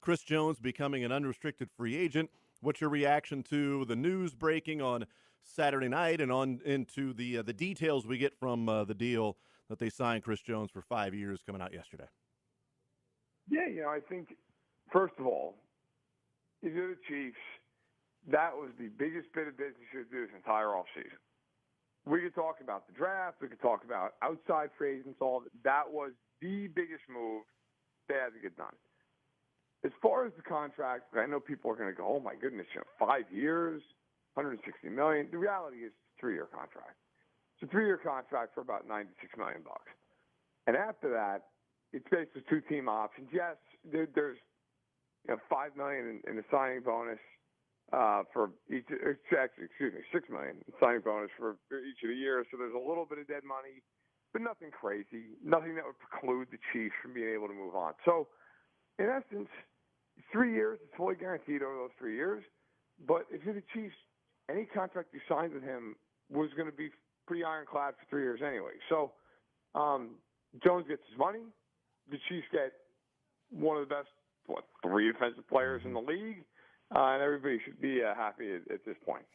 Chris Jones becoming an unrestricted free agent. What's your reaction to the news breaking on Saturday night and on into the details we get from the deal that they signed Chris Jones for 5 years coming out yesterday? Yeah, I think, first of all, if you're the Chiefs, that was the biggest bit of business you could do this entire offseason. We could talk about the draft. We could talk about outside free agents, all of it. That was the biggest move they had to get done. As far as the contract, I know people are going to go, oh, my goodness, 5 years, $160 million. The reality is it's a 3-year contract. It's a 3-year contract for about $96 million. And after that, it's basically 2 team options. Yes, there's $5 million in the signing bonus for each. Actually, $6 million in signing bonus for each of the years. So there's a little bit of dead money, but nothing crazy, nothing that would preclude the Chiefs from being able to move on. So, in essence, 3 years. It's fully guaranteed over those 3 years. But if you're the Chiefs, any contract you signed with him was going to be pretty ironclad for 3 years anyway. So Jones gets his money. The Chiefs get one of the best, 3 defensive players in the league, and everybody should be happy at this point.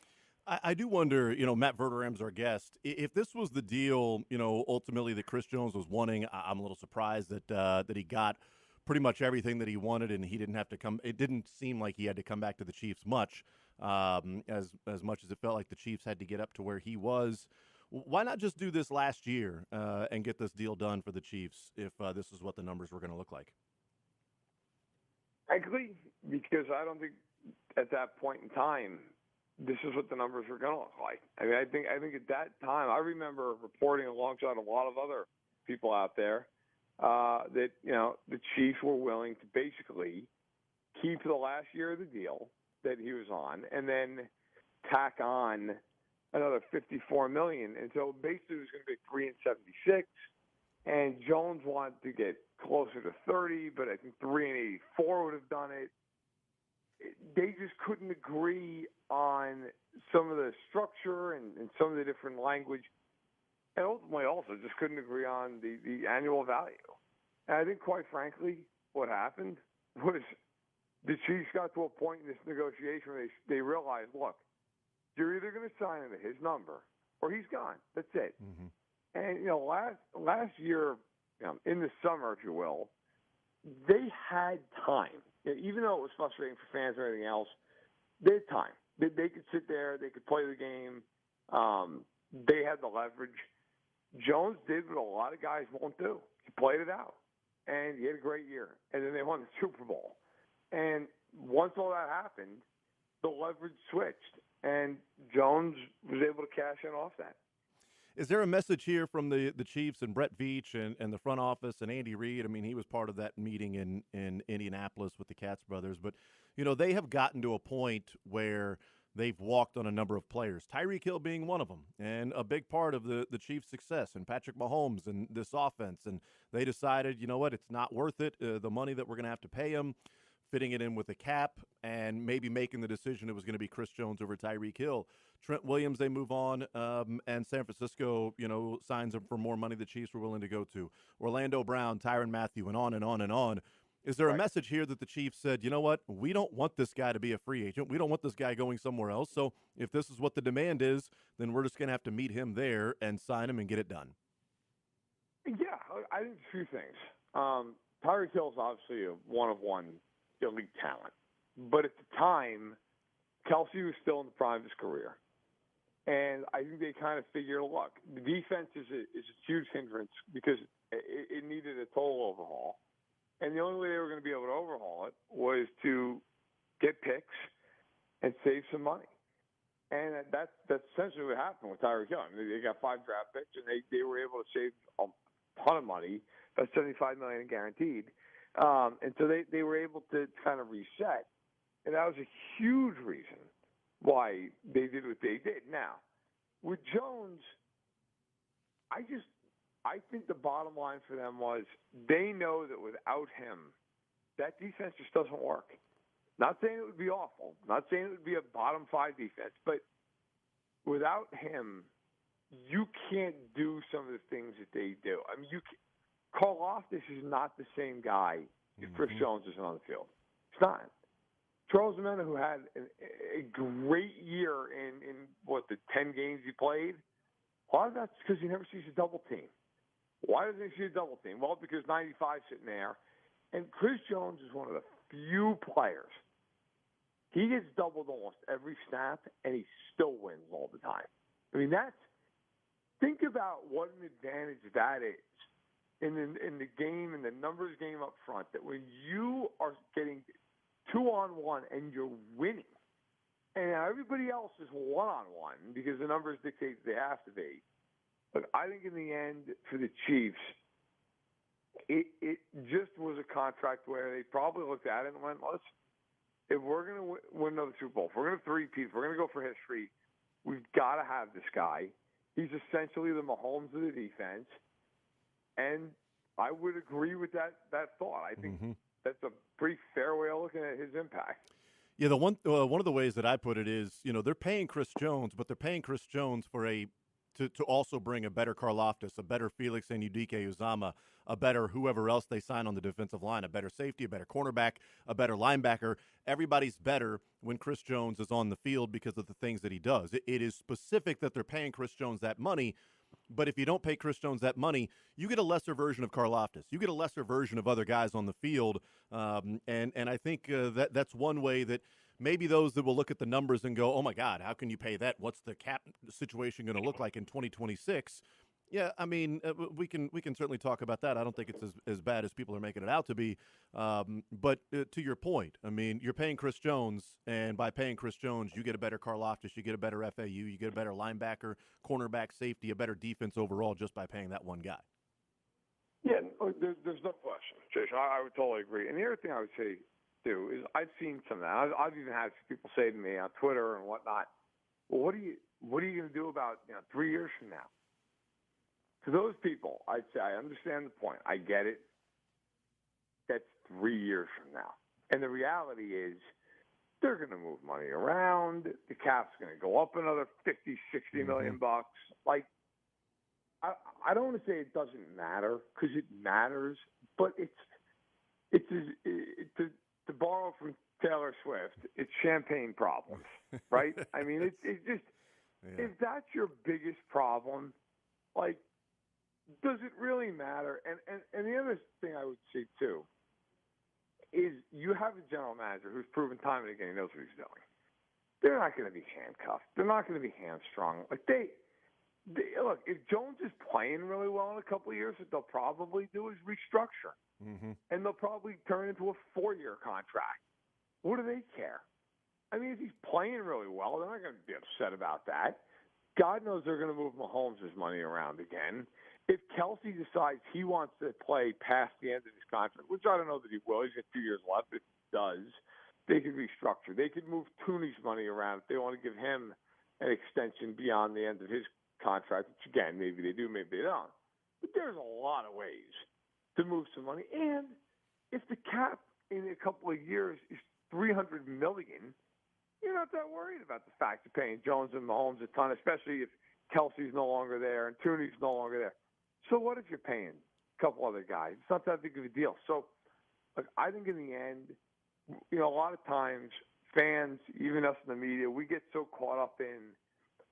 I do wonder, Matt Verderam's our guest. If this was the deal, ultimately that Chris Jones was wanting, I'm a little surprised that he got pretty much everything that he wanted, and he didn't have to come. It didn't seem like he had to come back to the Chiefs much, as much as it felt like the Chiefs had to get up to where he was. Why not just do this last year and get this deal done for the Chiefs if this is what the numbers were going to look like? Frankly, because I don't think at that point in time this is what the numbers were going to look like. I mean, I think at that time, I remember reporting alongside a lot of other people out there that the Chiefs were willing to basically keep the last year of the deal that he was on, and then tack on another $54 million. And so basically it was going to be $3 and $76, and Jones wanted to get closer to 30, but I think $3 and $84 would have done it. They just couldn't agree on some of the structure and some of the different language, and ultimately also just couldn't agree on the annual value. And I think, quite frankly, what happened was the Chiefs got to a point in this negotiation where they realized, look, you're either going to sign him at his number or he's gone. That's it. Mm-hmm. And, last year, in the summer, if you will, they had time. Even though it was frustrating for fans or anything else, they had time. They could sit there. They could play the game. They had the leverage. Jones did what a lot of guys won't do. He played it out, and he had a great year. And then they won the Super Bowl. And once all that happened, the leverage switched, and Jones was able to cash in off that. Is there a message here from the Chiefs and Brett Veach and the front office and Andy Reid? I mean, he was part of that meeting in Indianapolis with the Katz brothers. But, they have gotten to a point where they've walked on a number of players, Tyreek Hill being one of them, and a big part of the Chiefs' success, and Patrick Mahomes and this offense. And they decided, you know what, it's not worth it, the money that we're going to have to pay him, fitting it in with a cap, and maybe making the decision it was going to be Chris Jones over Tyreek Hill. Trent Williams, they move on, and San Francisco, signs him for more money the Chiefs were willing to go to. Orlando Brown, Tyrann Mathieu, and on and on and on. Is there a message here that the Chiefs said, you know what, we don't want this guy to be a free agent. We don't want this guy going somewhere else. So if this is what the demand is, then we're just going to have to meet him there and sign him and get it done. Yeah, I think a few things. Tyreek Hill is obviously a one-of-one elite talent. But at the time, Kelsey was still in the prime of his career. And I think they kind of figured, look, the defense is a huge hindrance because it needed a total overhaul. And the only way they were going to be able to overhaul it was to get picks and save some money. And that's essentially what happened with Tyreek Hill. I mean, they got 5 draft picks, and they were able to save a ton of money. That's $75 million guaranteed. And so they were able to kind of reset. And that was a huge reason why they did what they did. Now, with Jones, I think the bottom line for them was they know that without him, that defense just doesn't work. Not saying it would be awful. Not saying it would be a bottom 5 defense. But without him, you can't do some of the things that they do. I mean, Karlaftis is not the same guy if Chris Jones isn't on the field. It's not. Charles Omenihu, who had a great year in the 10 games he played, a lot of that's because he never sees a double team. Why doesn't he see a double team? Well, because 95's sitting there. And Chris Jones is one of the few players. He gets doubled almost every snap, and he still wins all the time. I mean, think about what an advantage that is in the game, in the numbers game up front, that when you are getting 2-on-1 and you're winning, and everybody else is 1-on-1 because the numbers dictate they have to be. But I think in the end, for the Chiefs, it just was a contract where they probably looked at it and went, listen, if we're going to win another Super Bowl, if we're going to three-peat, if we're going to go for history, we've got to have this guy. He's essentially the Mahomes of the defense. And I would agree with that thought. I think that's a pretty fair way of looking at his impact. Yeah, the one of the ways that I put it is, they're paying Chris Jones, but they're paying Chris Jones for to also bring a better Karlaftis, a better Felix Anudike-Uzomah, a better whoever else they sign on the defensive line, a better safety, a better cornerback, a better linebacker. Everybody's better when Chris Jones is on the field because of the things that he does. It is specific that they're paying Chris Jones that money, but if you don't pay Chris Jones that money, you get a lesser version of Karlaftis. You get a lesser version of other guys on the field, and I think that's one way that maybe those that will look at the numbers and go, oh, my God, how can you pay that? What's the cap situation going to look like in 2026? Yeah, I mean, we can certainly talk about that. I don't think it's as bad as people are making it out to be. But to your point, I mean, you're paying Chris Jones, and by paying Chris Jones, you get a better Karlaftis, you get a better FAU, you get a better linebacker, cornerback, safety, a better defense overall just by paying that one guy. Yeah, there's no question, Jason. I would totally agree. And the other thing I would say, too, is I've seen some of that. I've even had people say to me on Twitter and whatnot, well, what are you going to do about 3 years from now? To those people, I'd say I understand the point. I get it. That's 3 years from now. And the reality is they're going to move money around. The cap's going to go up another $50-60 million bucks. Like, I don't want to say it doesn't matter, because it matters, but it's to borrow from Taylor Swift, it's champagne problems, right? I mean, it's just, if that's your biggest problem, like, does it really matter? And the other thing I would say, too, is you have a general manager who's proven time and again he knows what he's doing. They're not going to be handcuffed. They're not going to be hamstrung. Like, they look, if Jones is playing really well in a couple of years, what they'll probably do is restructure. And they'll probably turn into a 4-year contract. What do they care? I mean, if he's playing really well, they're not going to be upset about that. God knows they're going to move Mahomes' money around again. If Kelsey decides he wants to play past the end of his contract, which I don't know that he will, he's got 2 years left. If he does, they could restructure. They could move Tooney's money around if they want to give him an extension beyond the end of his contract, which, again, maybe they do, maybe they don't. But there's a lot of ways to move some money. And if the cap in a couple of years is $300 million, you're not that worried about the fact of paying Jones and Mahomes a ton, especially if Kelsey's no longer there and Tooney's no longer there. So what if you're paying a couple other guys? It's not that big of a deal. So look, I think in the end, a lot of times fans, even us in the media, we get so caught up in,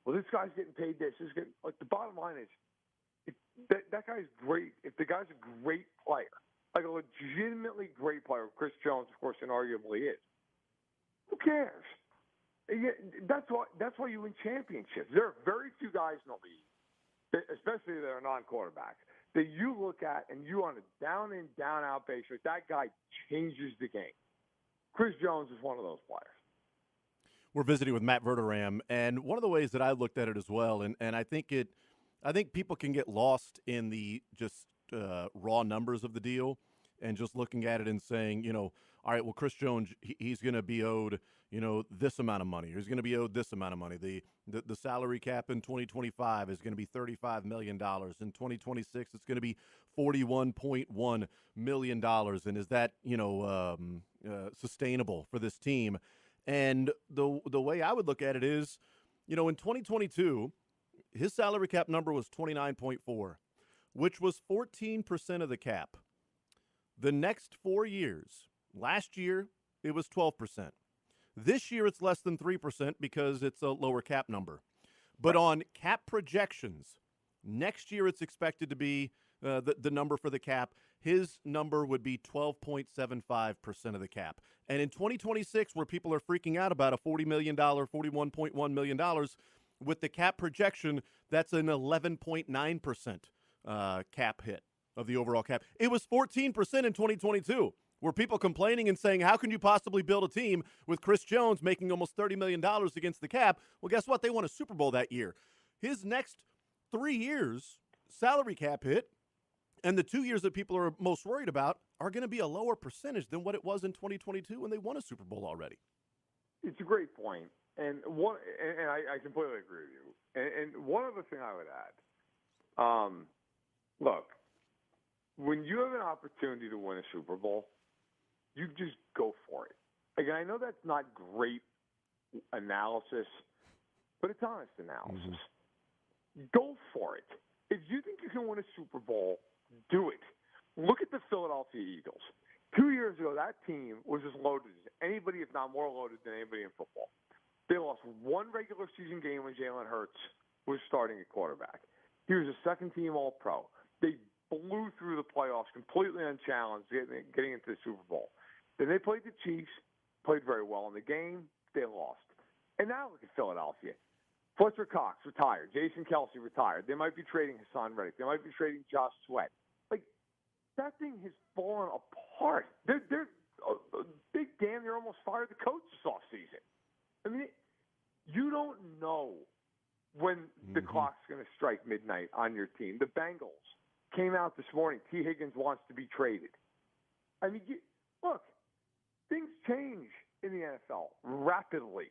well, this guy's getting paid this. Like, the bottom line is, if that guy's great. If the guy's a great player, like a legitimately great player, Chris Jones, of course, inarguably is, who cares? That's why you win championships. There are very few guys in the league, especially that are non-quarterbacks, that you look at and you on a down in, down out basis, that guy changes the game. Chris Jones is one of those players. We're visiting with Matt Verderam, and one of the ways that I looked at it as well, and I think people can get lost in the just raw numbers of the deal and just looking at it and saying, all right, well, Chris Jones, he's going to be owed, this amount of money. He's going to be owed this amount of money. The salary cap in 2025 is going to be $35 million. In 2026, it's going to be $41.1 million. And is that, sustainable for this team? And the way I would look at it is, in 2022, his salary cap number was 29.4, which was 14% of the cap. The next 4 years, last year, it was 12%. This year, it's less than 3% because it's a lower cap number. But on cap projections, next year it's expected to be the number for the cap. His number would be 12.75% of the cap. And in 2026, where people are freaking out about a $40 million, $41.1 million, with the cap projection, that's an 11.9% cap hit of the overall cap. It was 14% in 2022. Were people complaining and saying, how can you possibly build a team with Chris Jones making almost $30 million against the cap? Well, guess what? They won a Super Bowl that year. His next 3 years, salary cap hit, and the 2 years that people are most worried about are going to be a lower percentage than what it was in 2022 when they won a Super Bowl already. It's a great point. And I completely agree with you. And one other thing I would add, look, when you have an opportunity to win a Super Bowl, you just go for it. Again, I know that's not great analysis, but it's honest analysis. Go for it. If you think you can win a Super Bowl, do it. Look at the Philadelphia Eagles. 2 years ago, that team was as loaded as anybody, if not more loaded than anybody in football. They lost one regular season game when Jalen Hurts was starting at quarterback. He was a second-team All-Pro. They blew through the playoffs completely unchallenged, getting into the Super Bowl. Then they played the Chiefs, played very well in the game. They lost. And now look at Philadelphia. Fletcher Cox retired. Jason Kelsey retired. They might be trading Hassan Reddick. They might be trading Josh Sweat. Like, that thing has fallen apart. They're big damn, they're almost fired the coach this offseason. I mean, you don't know when the clock's going to strike midnight on your team. The Bengals came out this morning. T. Higgins wants to be traded. I mean, look, things change in the NFL rapidly.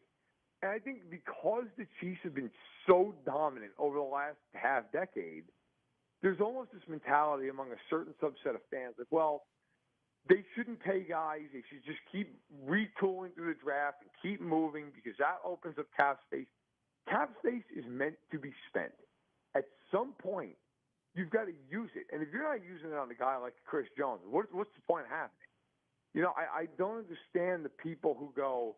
And I think because the Chiefs have been so dominant over the last half decade, there's almost this mentality among a certain subset of fans that, well, they shouldn't pay guys. They should just keep retooling through the draft and keep moving because that opens up cap space. Cap space is meant to be spent. At some point, you've got to use it. And if you're not using it on a guy like Chris Jones, what's the point of having it? I don't understand the people who go,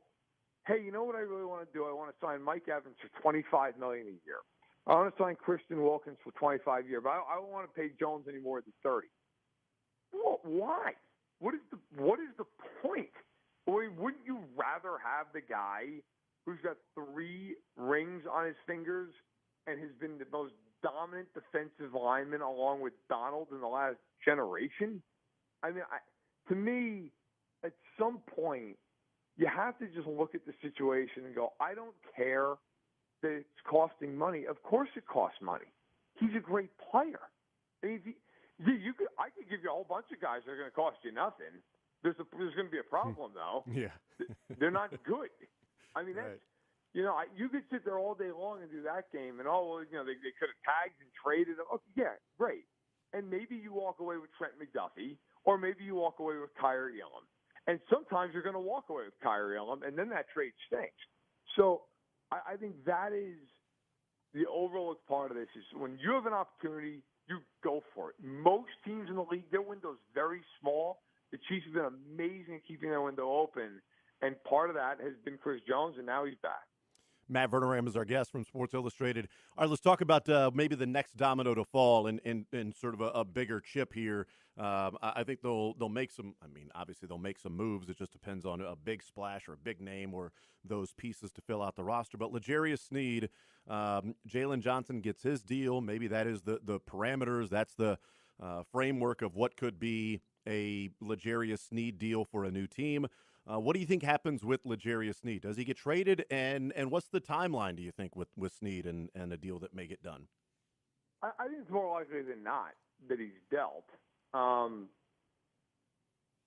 hey, you know what I really want to do? I want to sign Mike Evans for $25 million a year. I want to sign Christian Wilkins for $25 a year, but I don't want to pay Jones any more than $30. Well, why? What is the point? I mean, wouldn't you rather have the guy who's got 3 rings on his fingers and has been the most dominant defensive lineman along with Donald in the last generation? I mean, to me, at some point, you have to just look at the situation and go, I don't care that it's costing money. Of course it costs money. He's a great player. I mean, I could give you a whole bunch of guys that are going to cost you nothing. There's going to be a problem, though. Yeah. They're not good. I mean, that's, right. You could sit there all day long and do that game, and they could have tagged and traded them. Okay, yeah, great. And maybe you walk away with Trent McDuffie, or maybe you walk away with Kyrie Elam. And sometimes you're going to walk away with Kyrie Elam, and then that trade stinks. So I think that is the overlooked part of this is when you have an opportunity, you go for it. Most teams in the league, their window's very small. The Chiefs have been amazing at keeping their window open, and part of that has been Chris Jones, and now he's back. Matt Verderam is our guest from Sports Illustrated. All right, let's talk about maybe the next domino to fall and sort of a bigger chip here. I think they'll make some. I mean, obviously they'll make some moves. It just depends on a big splash or a big name or those pieces to fill out the roster. But L'Jarius Sneed, Jalen Johnson gets his deal. Maybe that is the parameters. That's the framework of what could be a L'Jarius Sneed deal for a new team. What do you think happens with L'Jarius Sneed? Does he get traded? And what's the timeline, do you think, with Sneed and a deal that may get done? I think it's more likely than not that he's dealt.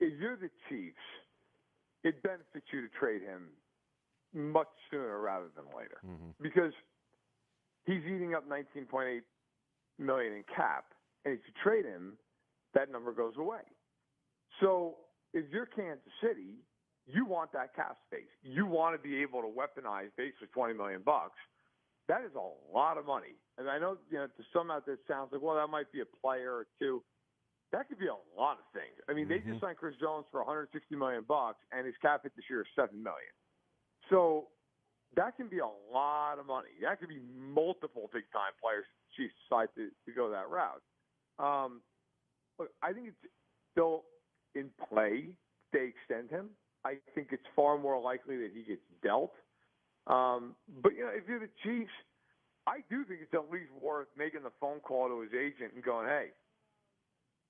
If you're the Chiefs, it benefits you to trade him much sooner rather than later because he's eating up $19.8 million in cap, and if you trade him, that number goes away. So if you're Kansas City, you want that cap space. You want to be able to weaponize basically $20 million. That is a lot of money. And I know, to some out there it sounds like, well, that might be a player or two. That could be a lot of things. I mean, they just signed Chris Jones for $160 million, and his cap hit this year is $7 million. So that can be a lot of money. That could be multiple big-time players if Chiefs decide to go that route. Look, I think it's still in play if they extend him. I think it's far more likely that he gets dealt. But, if you're the Chiefs, I do think it's at least worth making the phone call to his agent and going, hey,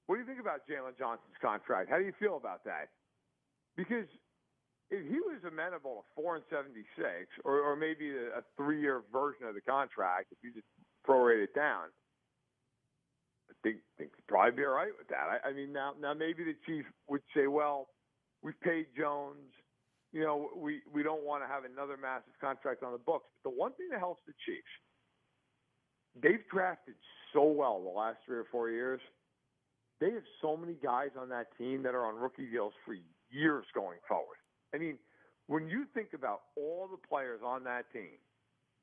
what do you think about Jalen Johnson's contract? How do you feel about that? Because if he was amenable to $4.76 or maybe a 3-year version of the contract, if you just prorate it down, I think he'd probably be all right with that. I mean, now maybe the Chiefs would say, well, we've paid Jones. We don't want to have another massive contract on the books. But the one thing that helps the Chiefs, they've drafted so well the last 3 or 4 years. They have so many guys on that team that are on rookie deals for years going forward. I mean, when you think about all the players on that team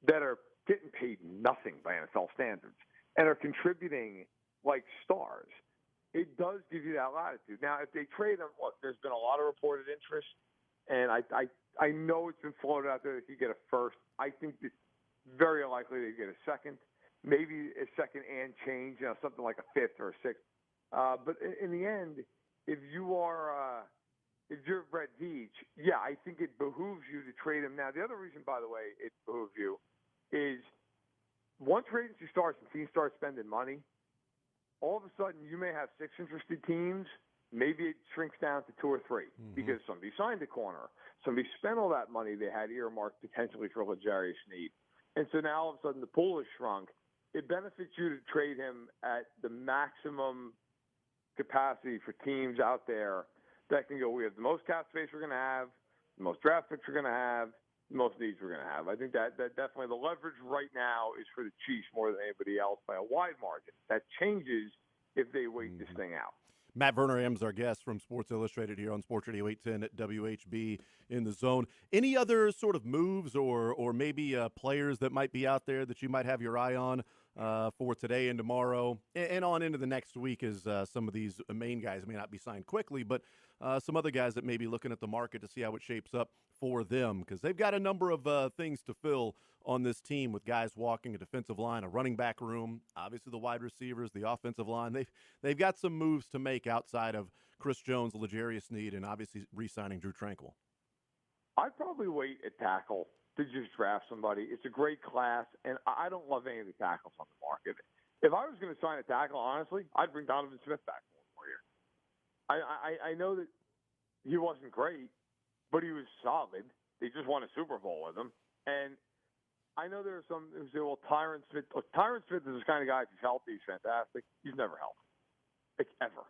that are getting paid nothing by NFL standards and are contributing like stars, it does give you that latitude. Now, if they trade him, look, there's been a lot of reported interest, and I know it's been floated out there that he get a first. I think it's very likely they get a second, maybe a second and change, something like a fifth or a sixth. But in the end, if you're Brett Veach, yeah, I think it behooves you to trade him. Now, the other reason, by the way, it behooves you is once free agency starts and teams start spending money, all of a sudden you may have 6 interested teams. Maybe it shrinks down to 2 or 3 because somebody signed a corner. Somebody spent all that money they had earmarked potentially for L'Jarius Sneed. And so now all of a sudden the pool has shrunk. It benefits you to trade him at the maximum capacity for teams out there that can go, we have the most cap space we're going to have, the most draft picks we're going to have, the most needs we're going to have. I think that definitely the leverage right now is for the Chiefs more than anybody else by a wide margin. That changes if they wait this thing out. Matt Verner-M's our guest from Sports Illustrated here on Sports Radio 810 at WHB in the Zone. Any other sort of moves or maybe players that might be out there that you might have your eye on for today and tomorrow and on into the next week as some of these main guys may not be signed quickly, but some other guys that may be looking at the market to see how it shapes up for them because they've got a number of things to fill on this team with guys walking, a defensive line, a running back room, obviously the wide receivers, the offensive line. They've got some moves to make outside of Chris Jones, L'Jarius Sneed, and obviously re-signing Drew Tranquill. I'd probably wait at tackle to just draft somebody. It's a great class, and I don't love any of the tackles on the market. If I was going to sign a tackle, honestly, I'd bring Donovan Smith back for 1 more year. I know that he wasn't great, but he was solid. They just won a Super Bowl with him. And I know there are some who say, well, Tyron Smith. Look, Tyron Smith is this kind of guy. If he's healthy, he's fantastic. He's never healthy, like ever.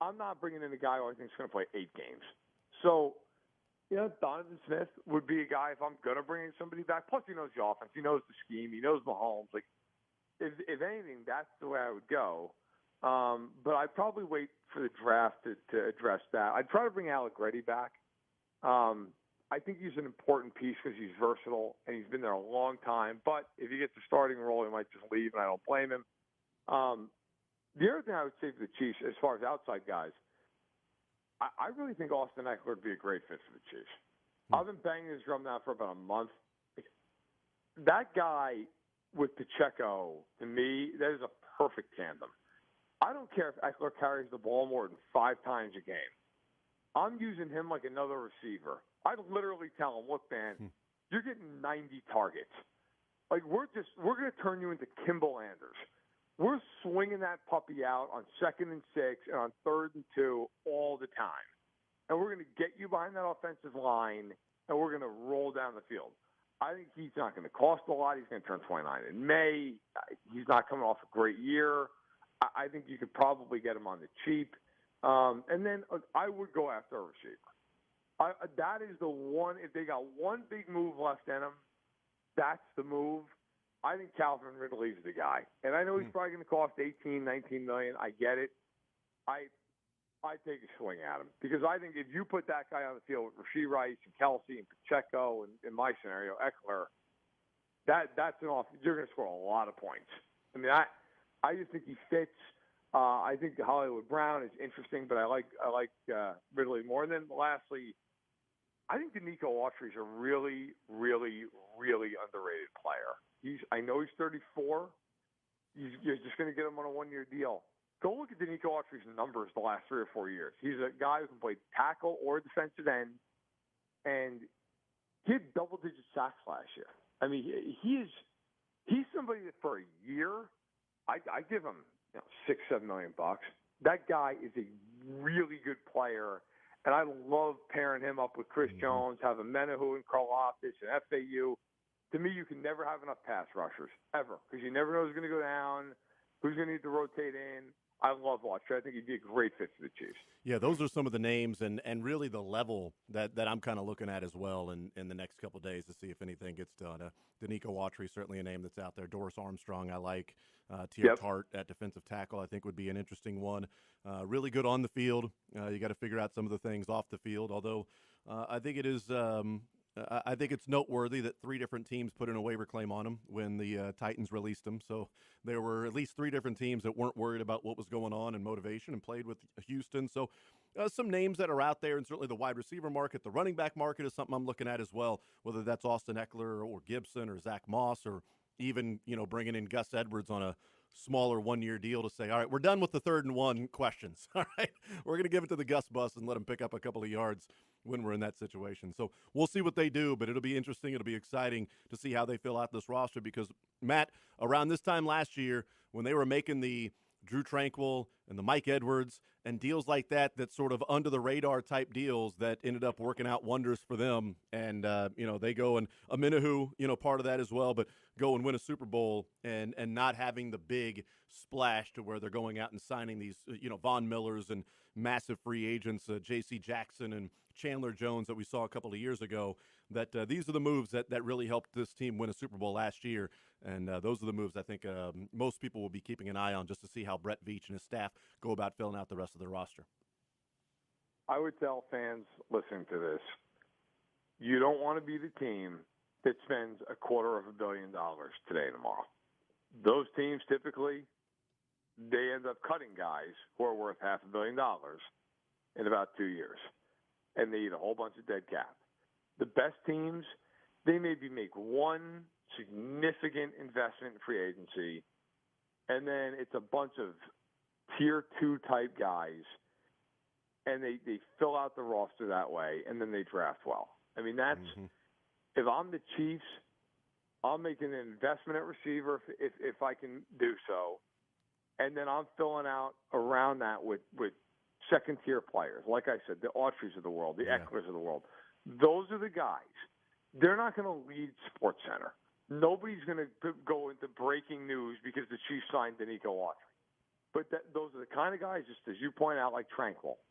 I'm not bringing in a guy who I think is going to play 8 games. So, Donovan Smith would be a guy if I'm going to bring somebody back. Plus, he knows the offense. He knows the scheme. He knows Mahomes. Like, if anything, that's the way I would go. But I'd probably wait for the draft to address that. I'd try to bring Allegretti back. I think he's an important piece because he's versatile and he's been there a long time. But if he gets the starting role, he might just leave, and I don't blame him. The other thing I would say for the Chiefs, as far as outside guys, I really think Austin Eckler would be a great fit for the Chiefs. I've been banging his drum now for about a month. That guy with Pacheco, to me, that is a perfect tandem. I don't care if Eckler carries the ball more than 5 times a game. I'm using him like another receiver. I'd literally tell him, look, man, you're getting 90 targets. Like, we're going to turn you into Kimball Anders. we're swinging that puppy out on 2nd and 6 and on 3rd and 2 all the time. And we're going to get you behind that offensive line, and we're going to roll down the field. I think he's not going to cost a lot. He's going to turn 29 in May. He's not coming off a great year. I think you could probably get him on the cheap. And then I would go after a receiver. That is the one. If they got one big move left in him, that's the move. I think Calvin Ridley's the guy. And I know he's probably going to cost $18, $19 million. I get it. I take a swing at him because I think if you put that guy on the field with Rashee Rice and Kelsey and Pacheco and in my scenario Eckler, that's an off. You're going to score a lot of points. I mean, I just think he fits. I think Hollywood Brown is interesting, but I like Ridley more. And then lastly, I think Danico Autry's a really, really, really underrated player. I know he's 34. You're just going to get him on a one-year deal. Go look at Danico Autry's numbers the last 3 or 4 years. He's a guy who can play tackle or defensive end, and he had double-digit sacks last year. I mean, he's somebody that for a year, I give him $6-7 million bucks. That guy is a really good player, and I love pairing him up with Chris Jones, having Menahu and Karlaftis and FAU. To me, you can never have enough pass rushers, ever, because you never know who's going to go down, who's going to need to rotate in. I love Autry. I think he'd be a great fit for the Chiefs. Yeah, those are some of the names and really the level that I'm kind of looking at as well in the next couple of days to see if anything gets done. Danico Autry, certainly a name that's out there. Doris Armstrong, I like. Tier Tart at defensive tackle, I think would be an interesting one. Really good on the field. You got to figure out some of the things off the field, although I think it is I think it's noteworthy that 3 different teams put in a waiver claim on him when the Titans released him. So there were at least 3 different teams that weren't worried about what was going on and motivation and played with Houston. So some names that are out there, and certainly the wide receiver market, the running back market is something I'm looking at as well, whether that's Austin Eckler or Gibson or Zach Moss or even, bringing in Gus Edwards on a smaller one-year deal to say, all right, we're done with the 3rd and 1 questions. All right, we're going to give it to the Gus bus and let him pick up a couple of yards when we're in that situation. So we'll see what they do, but it'll be interesting. It'll be exciting to see how they fill out this roster because, Matt, around this time last year when they were making the Drew Tranquill and the Mike Edwards and deals like that sort of under-the-radar type deals that ended up working out wonders for them. And, they go and Minahu, part of that as well, but go and win a Super Bowl and not having the big splash to where they're going out and signing these, Von Millers and massive free agents, J.C. Jackson and Chandler Jones that we saw a couple of years ago, that these are the moves that really helped this team win a Super Bowl last year. And those are the moves I think most people will be keeping an eye on just to see how Brett Veach and his staff go about filling out the rest of their roster. I would tell fans listening to this, you don't want to be the team that spends $250 million today and tomorrow. Those teams typically, they end up cutting guys who are worth $500 million in about 2 years. And they eat a whole bunch of dead cap. The best teams, they maybe make one significant investment in free agency, and then it's a bunch of tier 2 type guys, and they fill out the roster that way, and then they draft well. I mean, that's if I'm the Chiefs, I'm making an investment at receiver if I can do so, and then I'm filling out around that with second-tier players. Like I said, the Autrys of the world, the Ecklers of the world. Those are the guys. They're not going to lead SportsCenter. Nobody's going to go into breaking news because the Chiefs signed Danico Autry. But those are the kind of guys, just as you point out, like Tranquill.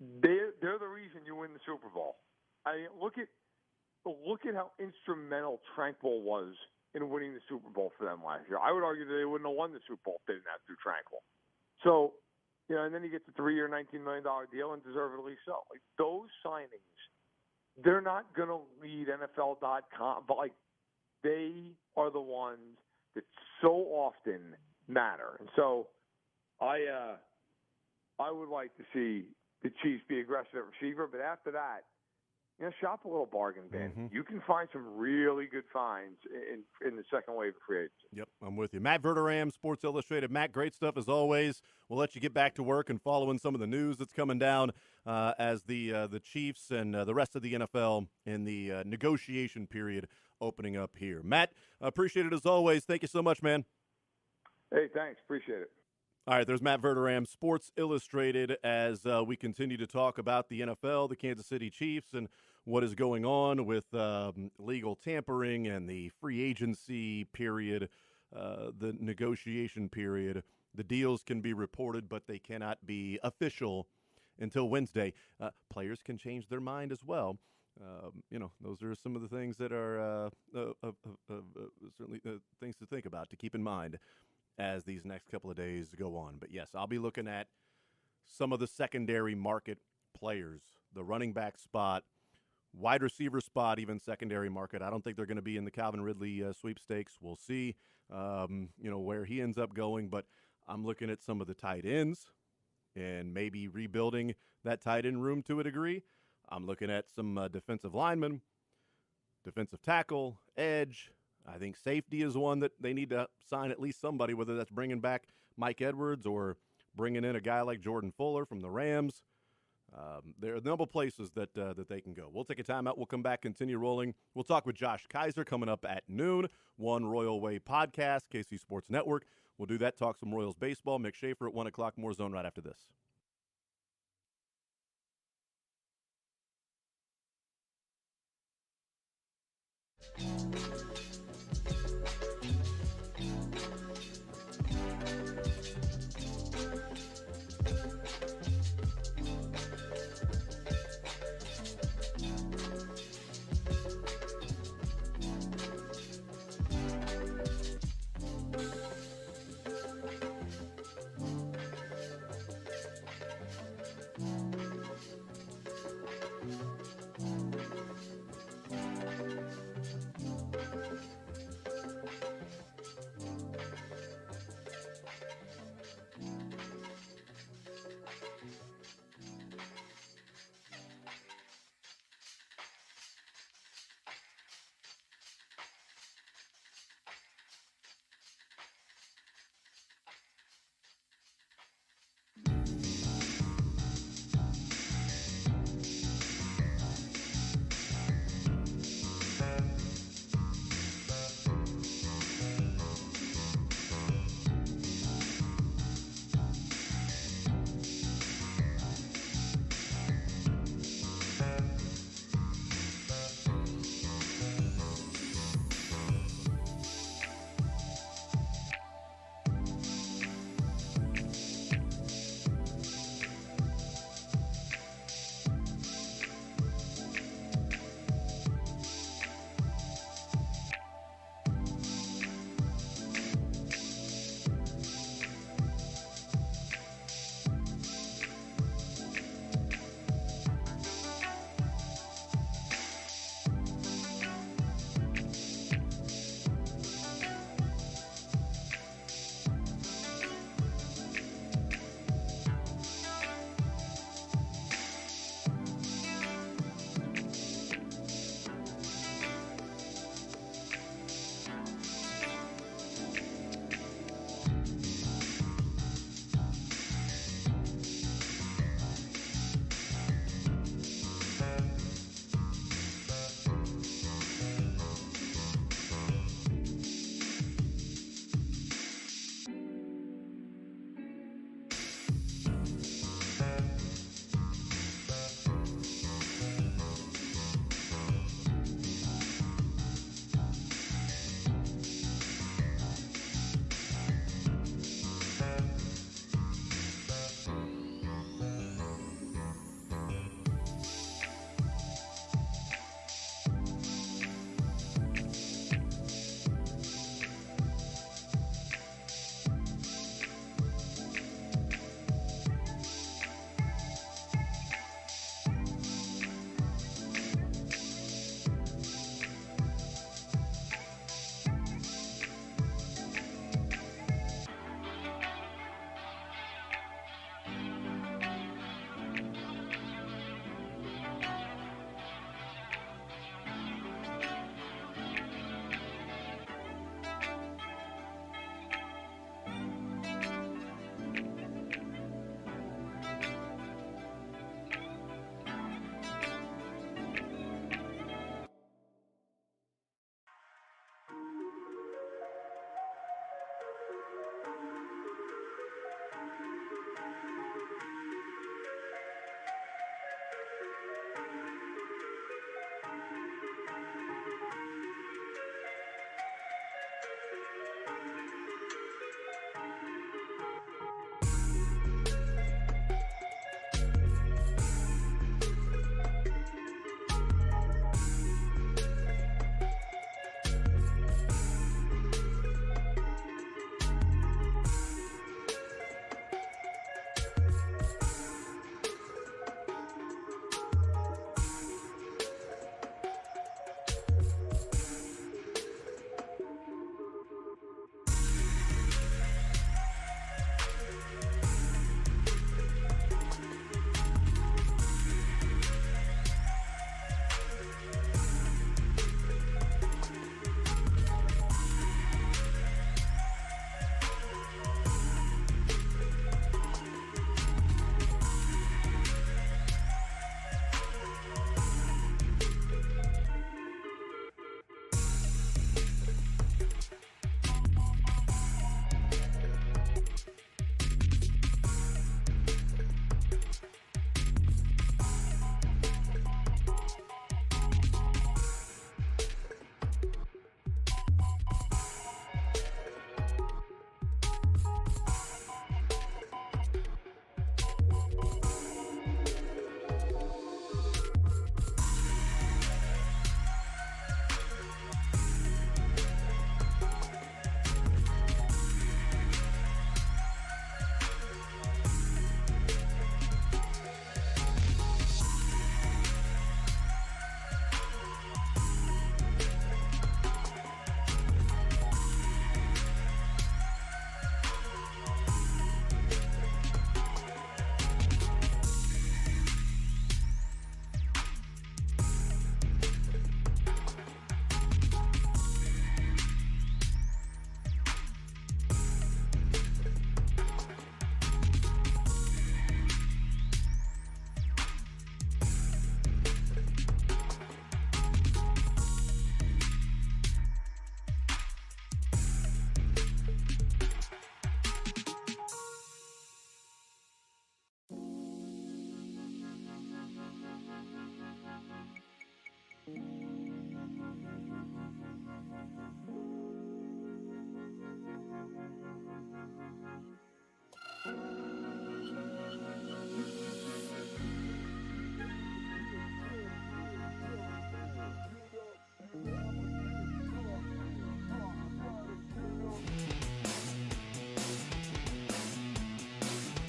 They're the reason you win the Super Bowl. I mean, look at how instrumental Tranquill was in winning the Super Bowl for them last year. I would argue that they wouldn't have won the Super Bowl if they didn't have through Tranquill. So, and then he gets a 3-year, $19 million deal, and deservedly so. Like, those signings, they're not going to lead NFL.com, but, they are the ones that so often matter. And so I would like to see the Chiefs be aggressive at receiver, but after that, shop a little bargain bin. You can find some really good finds in the second wave of free agency. Yep, I'm with you. Matt Verderam, Sports Illustrated. Matt, great stuff as always. We'll let you get back to work and following some of the news that's coming down as the Chiefs and the rest of the NFL in the negotiation period opening up here. Matt, appreciate it as always. Thank you so much, man. Hey, thanks. Appreciate it. All right, there's Matt Verderam, Sports Illustrated, as we continue to talk about the NFL, the Kansas City Chiefs, and what is going on with legal tampering and the free agency period, the negotiation period. The deals can be reported, but they cannot be official until Wednesday. Players can change their mind as well. Those are some of the things that are certainly things to think about, to keep in mind as these next couple of days go on. But yes, I'll be looking at some of the secondary market players, the running back spot, wide receiver spot, even secondary market. I don't think they're going to be in the Calvin Ridley sweepstakes. We'll see, where he ends up going. But I'm looking at some of the tight ends and maybe rebuilding that tight end room to a degree. I'm looking at some defensive linemen, defensive tackle, edge. I think safety is one that they need to sign at least somebody, whether that's bringing back Mike Edwards or bringing in a guy like Jordan Fuller from the Rams. There are a number of places that they can go. We'll take a timeout. We'll come back, continue rolling. We'll talk with Josh Kaiser coming up at noon. One Royal Way podcast, KC Sports Network. We'll do that, talk some Royals baseball. Mick Schaefer at 1 o'clock. More Zone right after this.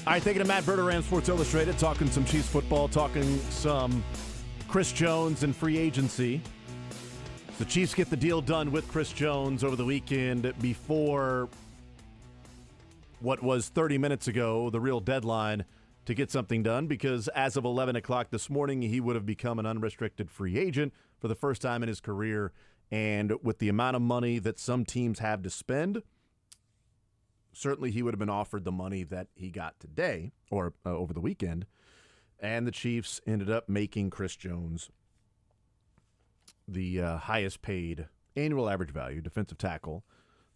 All right, taking a Matt Verderame, Sports Illustrated, talking some Chiefs football, talking some Chris Jones and free agency. The Chiefs get the deal done with Chris Jones over the weekend before what was 30 minutes ago, the real deadline to get something done, because as of 11 o'clock this morning, he would have become an unrestricted free agent for the first time in his career. And with the amount of money that some teams have to spend, certainly he would have been offered the money that he got today or over the weekend. And the Chiefs ended up making Chris Jones the highest paid annual average value defensive tackle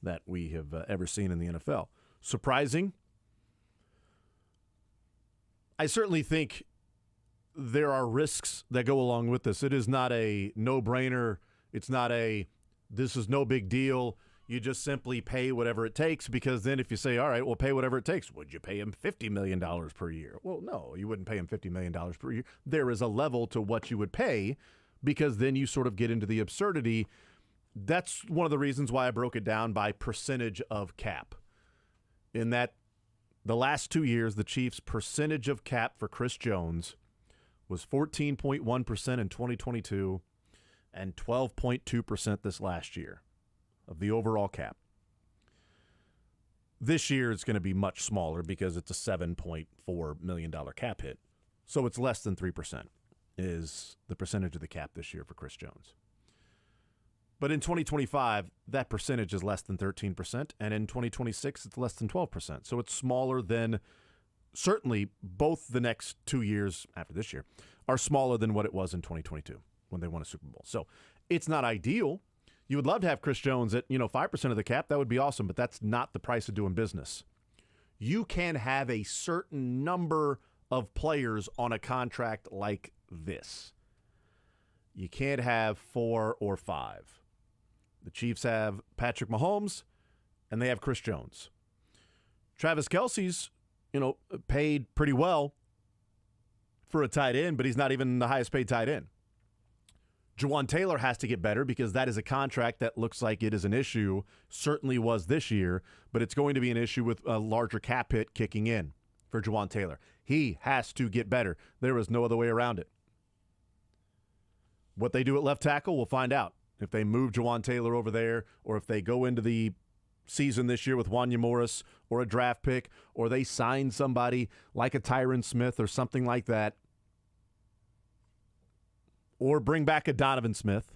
that we have ever seen in the NFL. Surprising? I certainly think there are risks that go along with this. It is not a no-brainer. It's not this is no big deal. You just simply pay whatever it takes, because then if you say, all right, we'll pay whatever it takes, would you pay him $50 million per year? Well, no, you wouldn't pay him $50 million per year. There is a level to what you would pay, because then you sort of get into the absurdity. That's one of the reasons why I broke it down by percentage of cap. In that the last 2 years, the Chiefs' percentage of cap for Chris Jones was 14.1% in 2022 and 12.2% this last year of the overall cap. This year it's going to be much smaller because it's a $7.4 million cap hit. So it's less than 3% is the percentage of the cap this year for Chris Jones. But in 2025, that percentage is less than 13%, and in 2026, it's less than 12%. So it's smaller than, certainly, both the next 2 years after this year are smaller than what it was in 2022 when they won a Super Bowl. So it's not ideal. You would love to have Chris Jones at 5% of the cap. That would be awesome, but that's not the price of doing business. You can have a certain number of players on a contract like this. You can't have 4 or 5. The Chiefs have Patrick Mahomes, and they have Chris Jones. Travis Kelce's, paid pretty well for a tight end, but he's not even the highest paid tight end. Jawaan Taylor has to get better, because that is a contract that looks like it is an issue, certainly was this year, but it's going to be an issue with a larger cap hit kicking in for Jawaan Taylor. He has to get better. There is no other way around it. What they do at left tackle, we'll find out. If they move Jawaan Taylor over there, or if they go into the season this year with Wanya Morris or a draft pick, or they sign somebody like a Tyron Smith or something like that, or bring back a Donovan Smith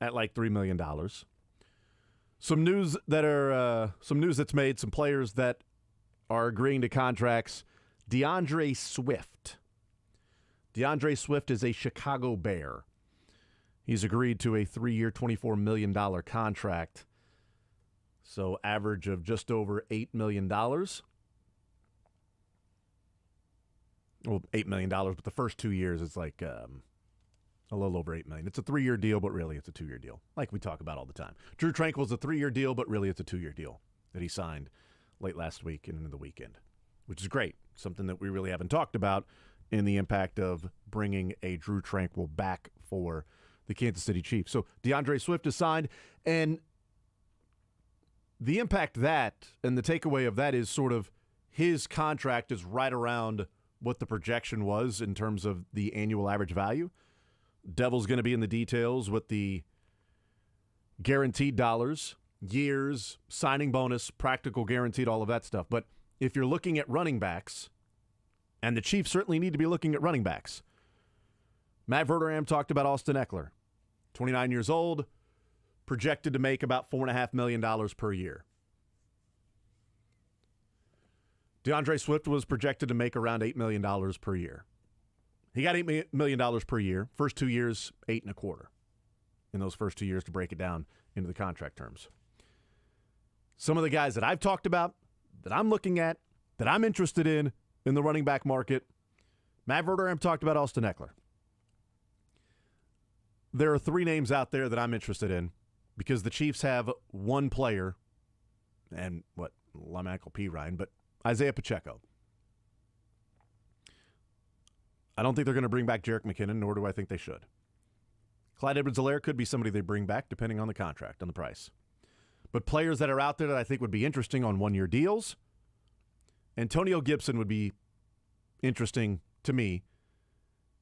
at like $3 million. Some news that's made, some players that are agreeing to contracts. DeAndre Swift. DeAndre Swift is a Chicago Bear. He's agreed to a 3-year, $24 million contract. So average of just over $8 million. Well, $8 million, but the first 2 years it's like a little over $8 million. It's a 3-year deal, but really it's a 2-year deal, like we talk about all the time. Drew Tranquill's a 3-year deal, but really it's a 2-year deal that he signed late last week and into the weekend, which is great. Something that we really haven't talked about in the impact of bringing a Drew Tranquill back for the Kansas City Chiefs. So DeAndre Swift is signed, and the impact that and the takeaway of that is sort of his contract is right around what the projection was in terms of the annual average value. Devil's going to be in the details with the guaranteed dollars, years, signing bonus, practical guaranteed, all of that stuff. But if you're looking at running backs, and the Chiefs certainly need to be looking at running backs, Matt Verderame talked about Austin Eckler, 29 years old, projected to make about $4.5 million per year. DeAndre Swift was projected to make around $8 million per year. He got $8 million per year. First 2 years, $8.25 million in those first 2 years to break it down into the contract terms. Some of the guys that I've talked about, that I'm looking at, that I'm interested in the running back market, Matt Verderame talked about Austin Eckler. There are 3 names out there that I'm interested in because the Chiefs have one player, and Lamichael Pirine, but Isaiah Pacheco. I don't think they're going to bring back Jerick McKinnon, nor do I think they should. Clyde Edwards-Helaire could be somebody they bring back, depending on the contract, on the price. But players that are out there that I think would be interesting on 1-year deals, Antonio Gibson would be interesting to me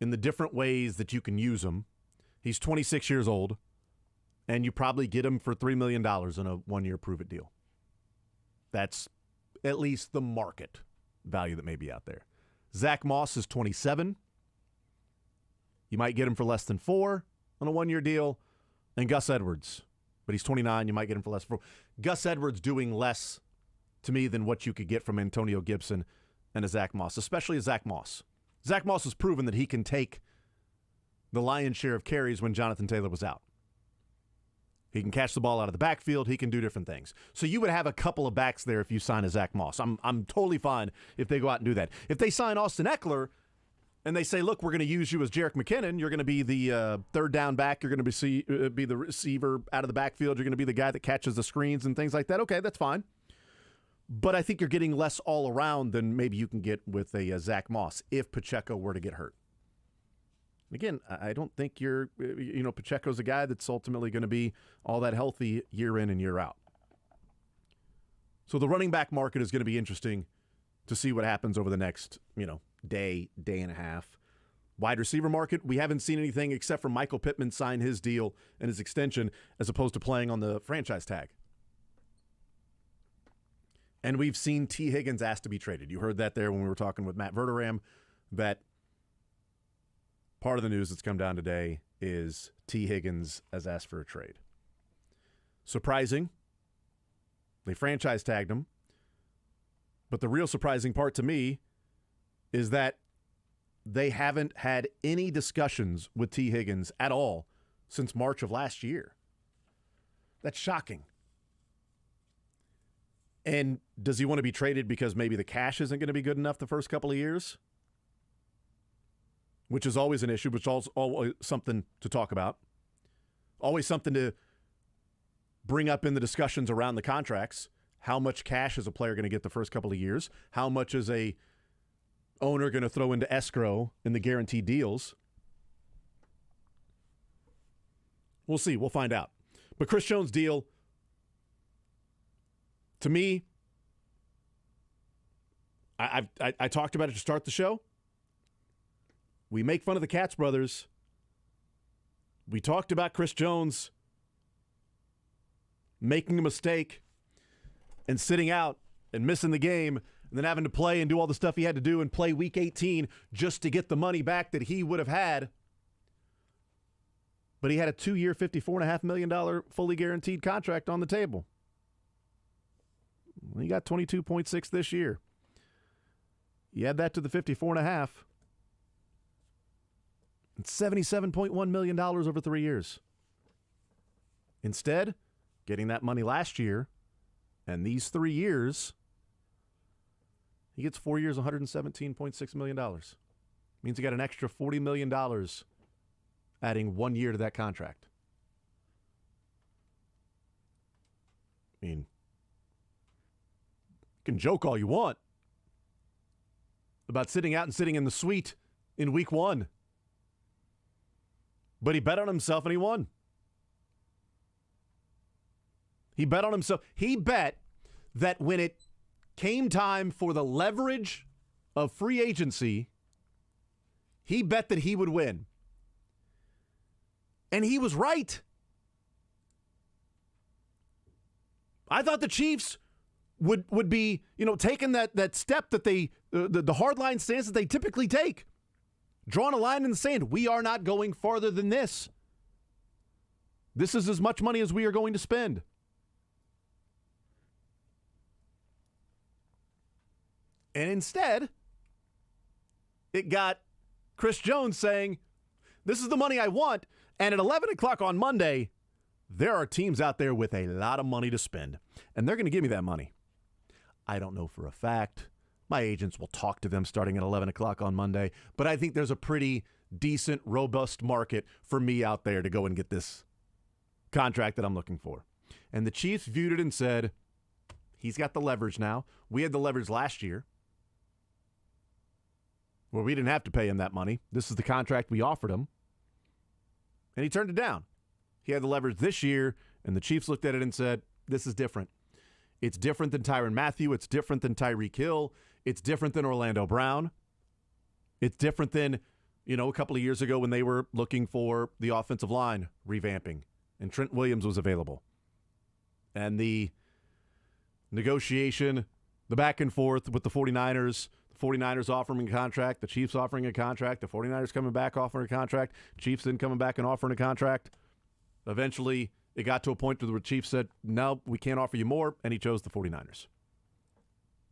in the different ways that you can use him. He's 26 years old, and you probably get him for $3 million in a one-year prove-it deal. That's at least the market value that may be out there. Zach Moss is 27. You might get him for less than $4 million on a one-year deal. And Gus Edwards, but he's 29. You might get him for less than $4 million. Gus Edwards doing less to me than what you could get from Antonio Gibson and a Zach Moss, especially a Zach Moss. Zach Moss has proven that he can take the lion's share of carries when Jonathan Taylor was out. He can catch the ball out of the backfield. He can do different things. So you would have a couple of backs there if you sign a Zach Moss. I'm totally fine if they go out and do that. If they sign Austin Eckler and they say, look, we're going to use you as Jerick McKinnon, you're going to be the third down back, you're going to be the receiver out of the backfield, you're going to be the guy that catches the screens and things like that, okay, that's fine. But I think you're getting less all around than maybe you can get with a Zach Moss if Pacheco were to get hurt. Again, I don't think Pacheco's a guy that's ultimately going to be all that healthy year in and year out. So the running back market is going to be interesting to see what happens over the next, day and a half. Wide receiver market, we haven't seen anything except for Michael Pittman sign his deal and his extension as opposed to playing on the franchise tag. And we've seen T. Higgins asked to be traded. You heard that there when we were talking with Matt Verderam, that part of the news that's come down today is T. Higgins has asked for a trade. Surprising. They franchise tagged him. But the real surprising part to me is that they haven't had any discussions with T. Higgins at all since March of last year. That's shocking. And does he want to be traded because maybe the cash isn't going to be good enough the first couple of years? Which is always an issue, which is always something to talk about. Always something to bring up in the discussions around the contracts. How much cash is a player going to get the first couple of years? How much is a owner going to throw into escrow in the guaranteed deals? We'll see. We'll find out. But Chris Jones' deal, to me, I talked about it to start the show. We make fun of the Katz brothers. We talked about Chris Jones making a mistake and sitting out and missing the game and then having to play and do all the stuff he had to do and play Week 18 just to get the money back that he would have had. But he had a 2-year, $54.5 million fully guaranteed contract on the table. He got 22.6 this year. You add that to the 54.5. It's $77.1 million over 3 years. Instead, getting that money last year and these 3 years, he gets 4 years, $117.6 million. Means he got an extra $40 million adding 1 year to that contract. I mean, you can joke all you want about sitting out and sitting in the suite in week 1. But he bet on himself and he won. He bet on himself. He bet that when it came time for the leverage of free agency, he bet that he would win. And he was right. I thought the Chiefs would be, taking that step that they, the hardline stance that they typically take. Drawing a line in the sand. We are not going farther than this. This is as much money as we are going to spend. And instead, it got Chris Jones saying, this is the money I want. And at 11 o'clock on Monday, there are teams out there with a lot of money to spend. And they're going to give me that money. I don't know for a fact. My agents will talk to them starting at 11 o'clock on Monday. But I think there's a pretty decent, robust market for me out there to go and get this contract that I'm looking for. And the Chiefs viewed it and said, he's got the leverage now. We had the leverage last year where we didn't have to pay him that money. This is the contract we offered him. And he turned it down. He had the leverage this year, and the Chiefs looked at it and said, this is different. It's different than Tyrann Mathieu. It's different than Tyreek Hill. It's different than Orlando Brown. It's different than, a couple of years ago when they were looking for the offensive line revamping and Trent Williams was available. And the negotiation, the back and forth with the 49ers, the 49ers offering a contract, the Chiefs offering a contract, the 49ers coming back offering a contract, Chiefs then coming back and offering a contract. Eventually, it got to a point where the Chiefs said, no, we can't offer you more, and he chose the 49ers.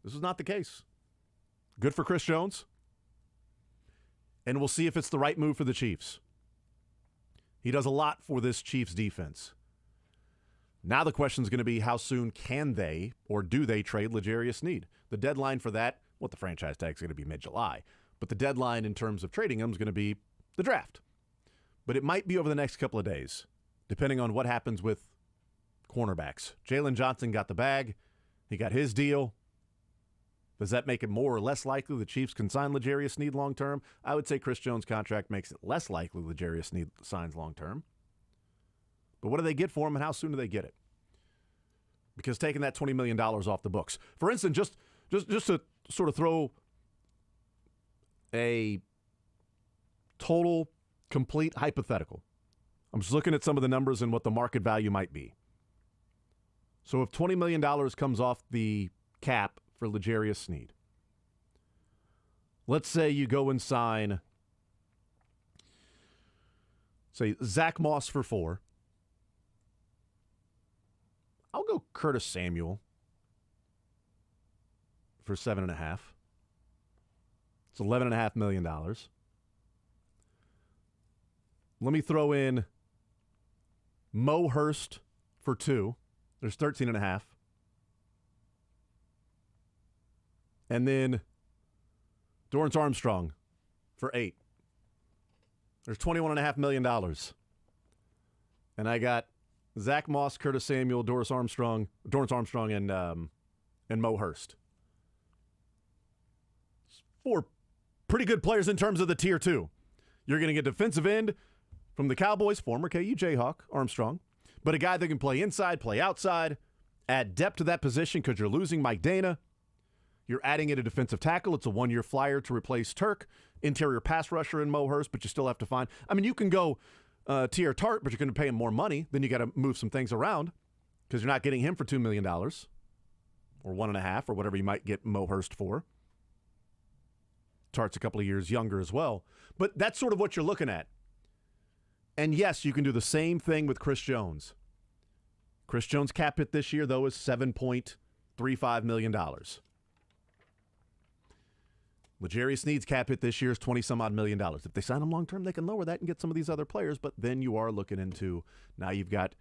This was not the case. Good for Chris Jones. And we'll see if it's the right move for the Chiefs. He does a lot for this Chiefs defense. Now the question is going to be how soon can they or do they trade L'Jarius Sneed? The deadline for that, the franchise tag is going to be mid-July. But the deadline in terms of trading him is going to be the draft. But it might be over the next couple of days, depending on what happens with cornerbacks. Jalen Johnson got the bag. He got his deal. Does that make it more or less likely the Chiefs can sign L'Jarius Sneed long-term? I would say Chris Jones' contract makes it less likely L'Jarius Sneed signs long-term. But what do they get for him, and how soon do they get it? Because taking that $20 million off the books. For instance, just to sort of throw a total, complete hypothetical. I'm just looking at some of the numbers and what the market value might be. So if $20 million comes off the cap for L'Jarius Sneed, let's say you go and sign, say, Zach Moss for $4 million. I'll go Curtis Samuel for $7.5 million. It's $11.5 million. Let me throw in Mo Hurst for $2 million. There's $13.5 million. And then Dorrance Armstrong for $8 million. There's $21.5 million. And I got Zach Moss, Curtis Samuel, Dorrance Armstrong, and Mo Hurst. 4 pretty good players in terms of the tier 2. You're going to get defensive end from the Cowboys, former KU Jayhawk, Armstrong, but a guy that can play inside, play outside, add depth to that position because you're losing Mike Dana. You're adding in a defensive tackle. It's a 1-year flyer to replace Turk, interior pass rusher in Mo Hurst, but you still have to find. I mean, you can go Tier Tart, but you're going to pay him more money. Then you got to move some things around because you're not getting him for $2 million or $1.5 million or whatever you might get Mo Hurst for. Tart's a couple of years younger as well. But that's sort of what you're looking at. And yes, you can do the same thing with Chris Jones. Chris Jones' cap hit this year, though, is $7.35 million. L'Jarius Sneed's cap hit this year is $20-some-odd million. If they sign him long-term, they can lower that and get some of these other players, but then you are looking into, now you've got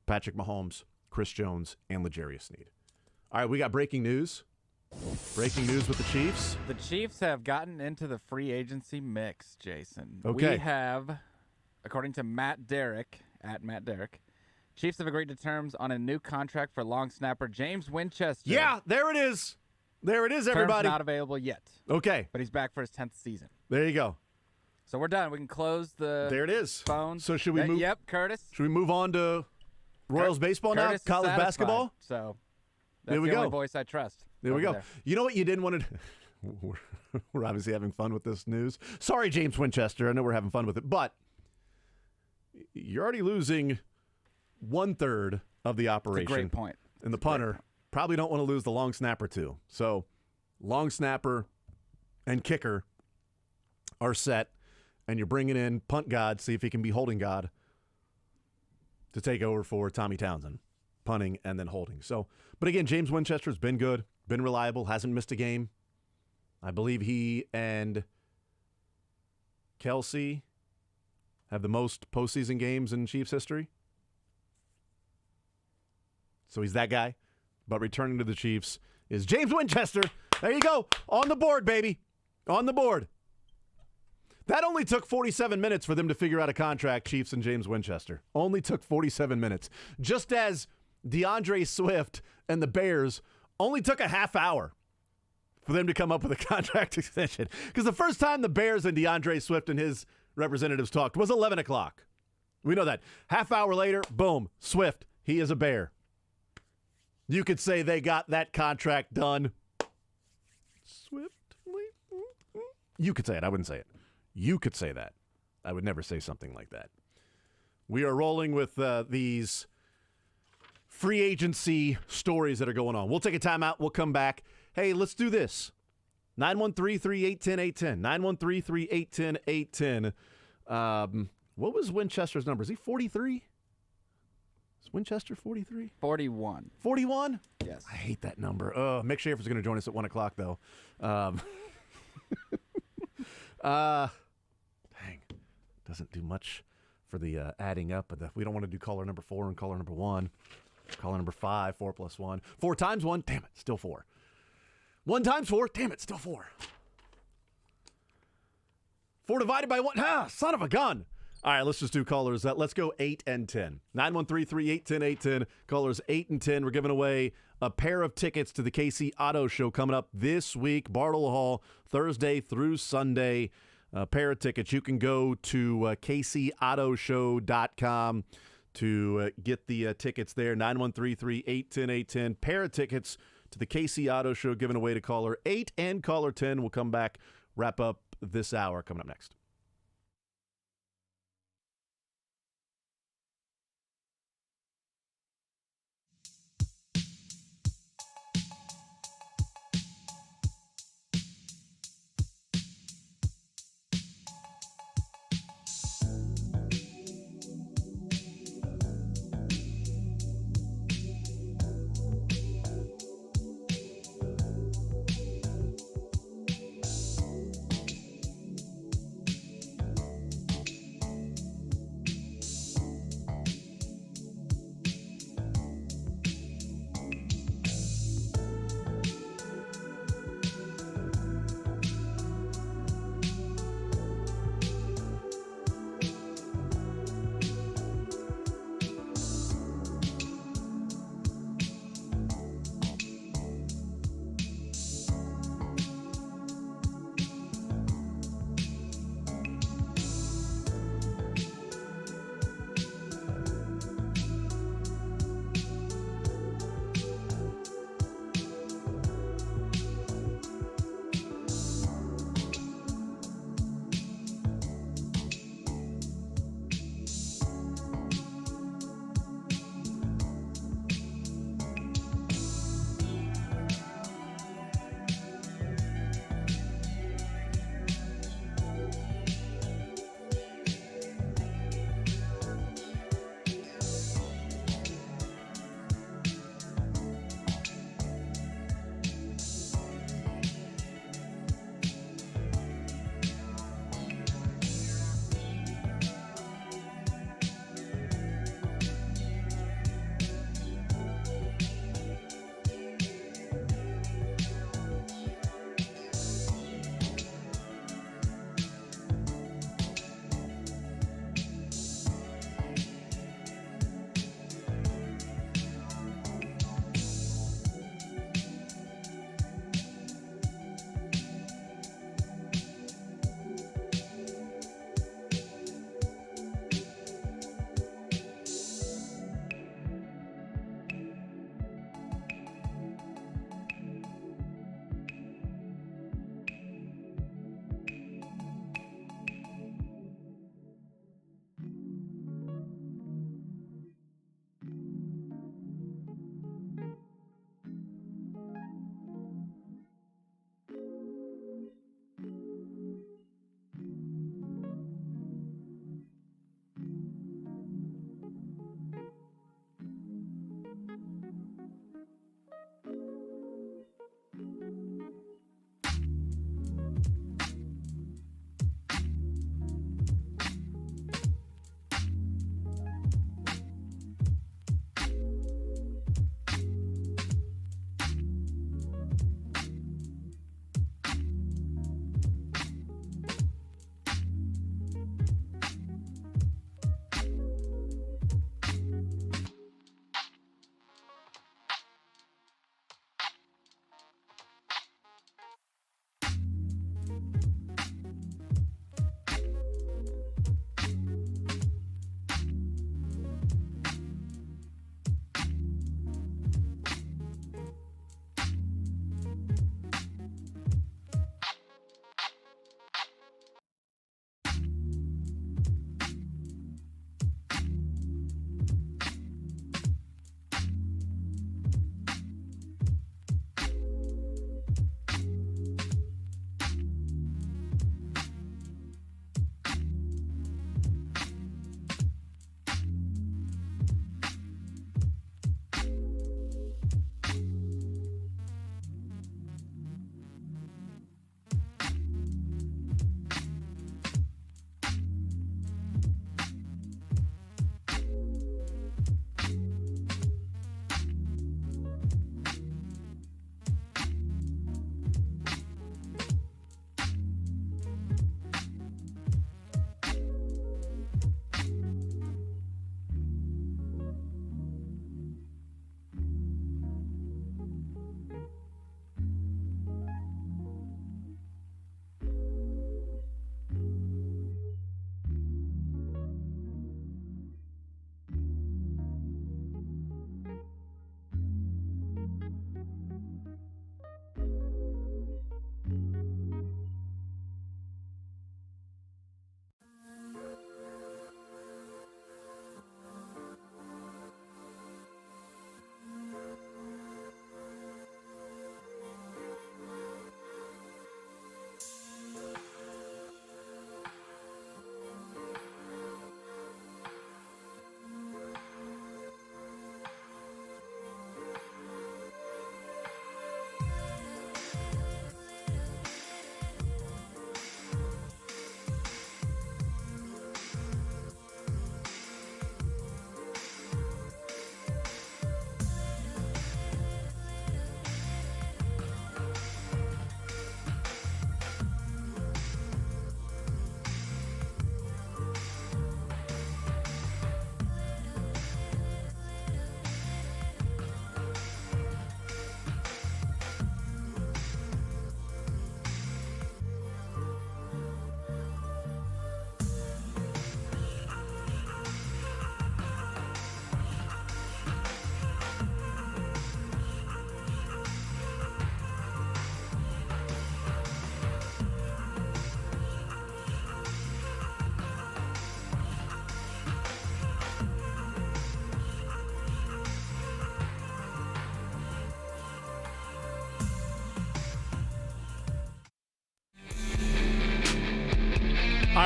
Patrick Mahomes, Chris Jones, and L'Jarius Sneed. All right, we got breaking news. Breaking news with the Chiefs. The Chiefs have gotten into the free agency mix, Jason. Okay. We have, according to Matt Derrick, Chiefs have agreed to terms on a new contract for long snapper James Winchester. Yeah, there it is. There it is, everybody. Terms not available yet. Okay. But he's back for his 10th season. There you go. So we're done. We can close the There it is. phone. So should we move? Yep, Curtis. Should we move on to Royals baseball now? Curtis is College satisfied. basketball? So that's There we the only go. voice I trust. There we over go. there. You know what you didn't want to We're obviously having fun with this news. Sorry, James Winchester. I know we're having fun with it, but you're already losing 1/3 of the operation. It's a great point. And the punter probably don't want to lose the long snapper too. So long snapper and kicker are set, and you're bringing in punt god, see if he can be holding god to take over for Tommy Townsend, punting and then holding. So, but again, James Winchester's been good, been reliable, hasn't missed a game. I believe he and Kelsey have the most postseason games in Chiefs history. So he's that guy. But returning to the Chiefs is James Winchester. There you go. On the board, baby. On the board. That only took 47 minutes for them to figure out a contract, Chiefs and James Winchester. Only took 47 minutes. Just as DeAndre Swift and the Bears only took a half hour for them to come up with a contract extension. Because the first time the Bears and DeAndre Swift and his representatives talked was 11 o'clock. We know that. Half hour later, boom, Swift, he is a Bear. You could say they got that contract done swiftly. You could say it. I wouldn't say it. You could say that. I would never say something like that. We are rolling with these free agency stories that are going on. We'll take a timeout. We'll come back. Hey, let's do this. 913-381-0810. 913-381-0810. What was Winchester's number? Is he 43? Is Winchester 43? 41. 41? Yes. I hate that number. Mick Schaefer's going to join us at 1 o'clock, though. Dang. Doesn't do much for the adding up. We don't want to do caller number 4 and caller number 1. Caller number 5, 4 plus 1. 4 times 1, damn it, still 4. 1 times 4, damn it, still 4. 4 divided by 1, son of a gun. All right, let's just do callers. Let's go 8 and 10. 913-381-0810. Callers 8 and 10. We're giving away a pair of tickets to the KC Auto Show coming up this week. Bartle Hall, Thursday through Sunday. A pair of tickets. You can go to kcautoshow.com to get the tickets there. 913-381-0810. Pair of tickets to the KC Auto Show given away to caller 8 and caller 10. We'll come back, wrap up this hour coming up next.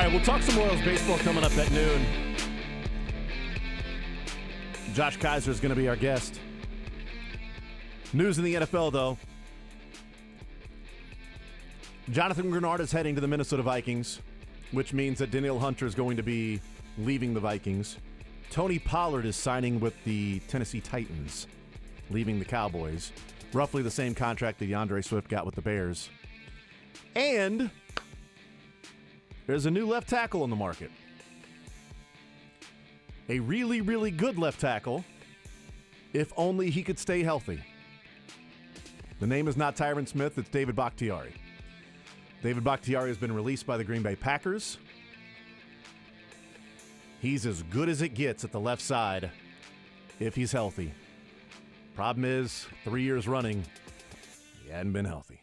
right, we'll talk some Royals baseball coming up at noon. Josh Kaiser is going to be our guest. News in the NFL, though. Jonathan Grenard is heading to the Minnesota Vikings, which means that Danielle Hunter is going to be leaving the Vikings. Tony Pollard is signing with the Tennessee Titans, leaving the Cowboys. Roughly the same contract that DeAndre Swift got with the Bears. And there's a new left tackle on the market. A really, really good left tackle, if only he could stay healthy. The name is not Tyron Smith, it's David Bakhtiari. David Bakhtiari has been released by the Green Bay Packers. He's as good as it gets at the left side if he's healthy. Problem is, 3 years running, he hadn't been healthy.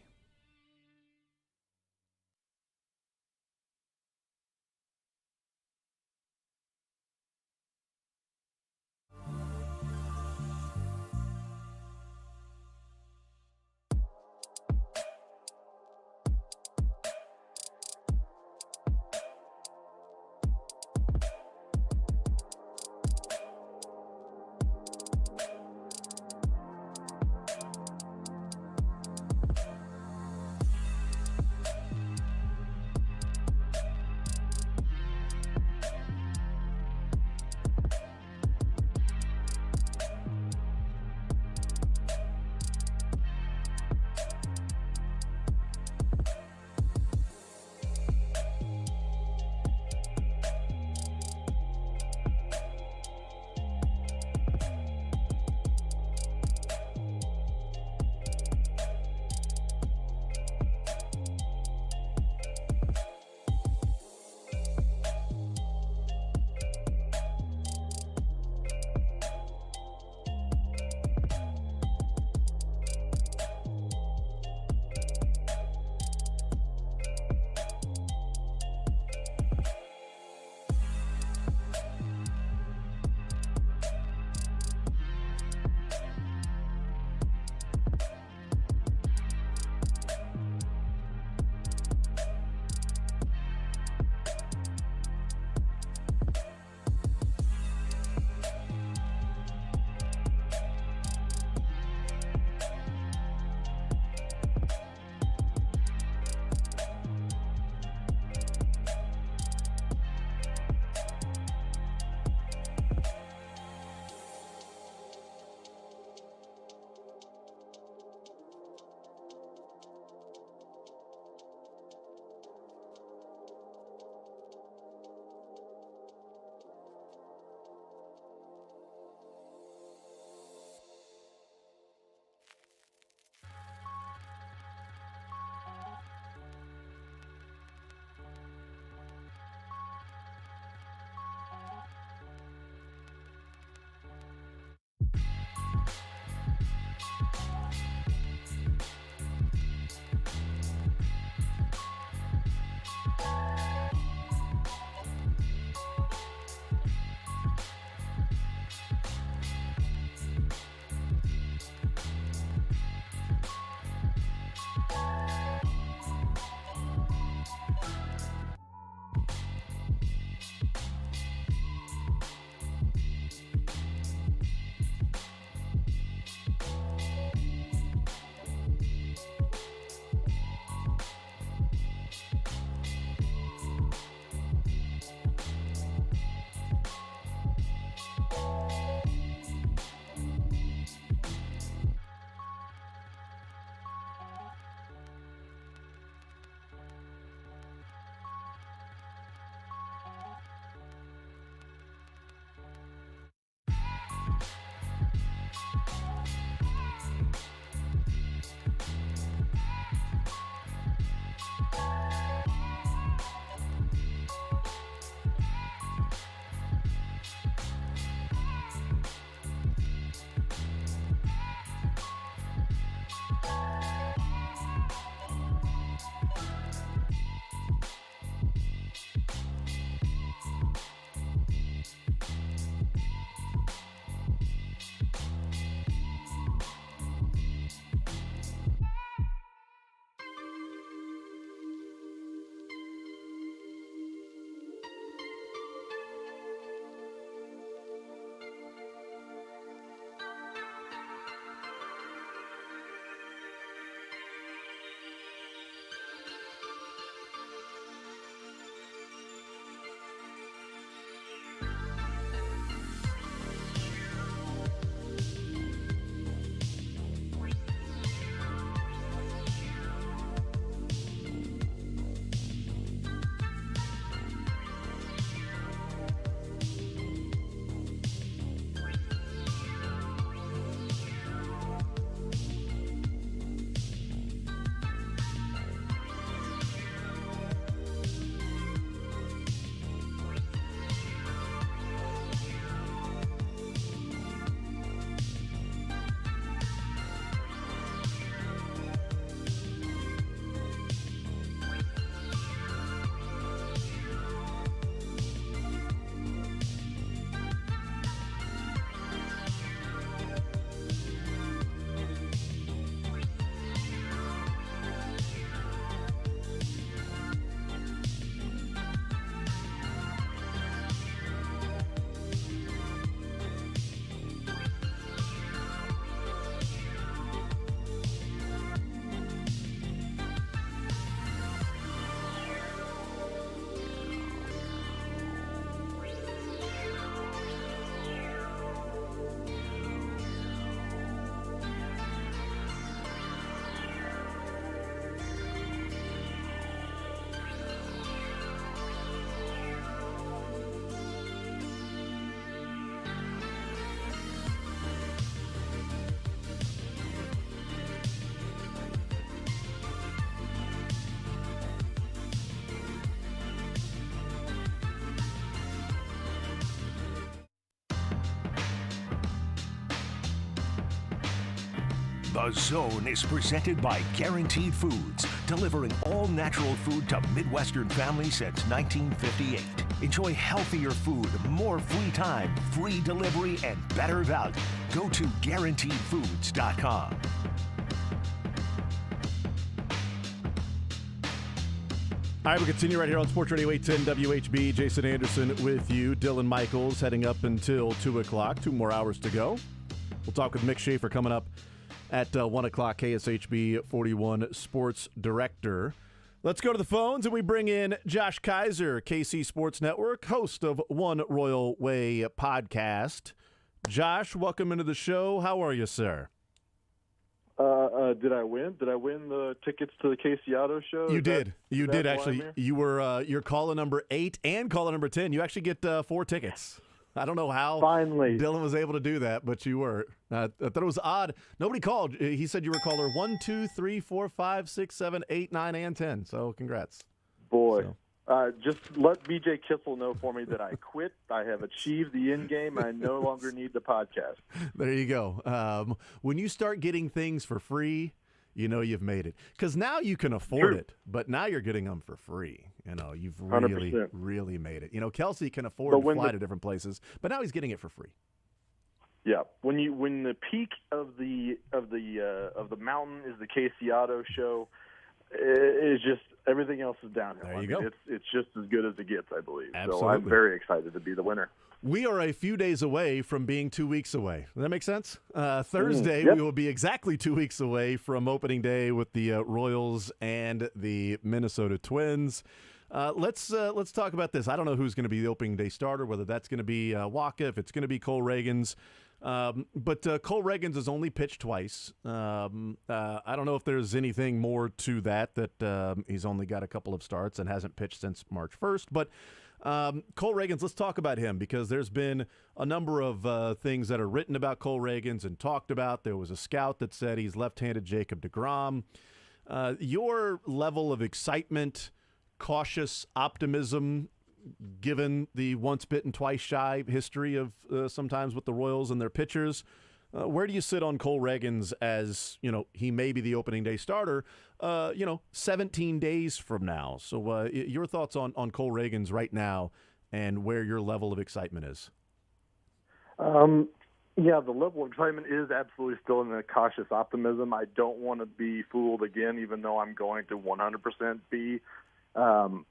The Zone is presented by Guaranteed Foods, delivering all natural food to Midwestern families since 1958. Enjoy healthier food, more free time, free delivery, and better value. Go to GuaranteedFoods.com. All right, we'll continue right here on Sports Radio 810 WHB. Jason Anderson with you. Dylan Michaels heading up until 2 o'clock. 2 more hours to go. We'll talk with Mick Schaefer coming up at 1 o'clock, KSHB 41 Sports Director. Let's go to the phones, and we bring in Josh Kaiser, KC Sports Network, host of One Royal Way podcast. Josh, welcome into the show. How are you, sir? Did I win? Did I win the tickets to the Casey Auto Show? You did. You is did, that why actually. I'm here? You were you're caller number 8 and caller number 10. You actually get 4 tickets. I don't know how Finally. Dylan was able to do that, but you were. I thought it was odd. Nobody called. He said you were caller 1, 2, 3, 4, 5, 6, 7, 8, 9, and 10. So congrats. Boy. So. Just let BJ Kissel know for me that I quit. I have achieved the end game. I no longer need the podcast. There you go. When you start getting things for free, you know you've made it. Because now you can afford True. it, but now you're getting them for free. You know, you've really, 100%. really made it. You know, Kelsey can afford But to when fly the- to different places, but now he's getting it for free. Yeah, when the peak of the mountain is the Casey Auto Show, it's just everything else is downhill. There you go. It's just as good as it gets, I believe. So Absolutely. I'm very excited to be the winner. We are a few days away from being 2 weeks away. Does that make sense? Thursday, Yep. we will be exactly 2 weeks away from opening day with the Royals and the Minnesota Twins. Let's talk about this. I don't know who's going to be the opening day starter, whether that's going to be Waka, if it's going to be Cole Reagans. But Cole Reagans has only pitched twice. I don't know if there's anything more to that he's only got a couple of starts and hasn't pitched since March 1st. But Cole Reagans, let's talk about him because there's been a number of things that are written about Cole Reagans and talked about. There was a scout that said he's left-handed Jacob deGrom. Your level of excitement, cautious optimism, given the once bitten, twice shy history of sometimes with the Royals and their pitchers, where do you sit on Cole Reagans as, you know, he may be the opening day starter, 17 days from now? So your thoughts on Cole Reagans right now and where your level of excitement is? Yeah, the level of excitement is absolutely still in the cautious optimism. I don't want to be fooled again, even though I'm going to 100% be.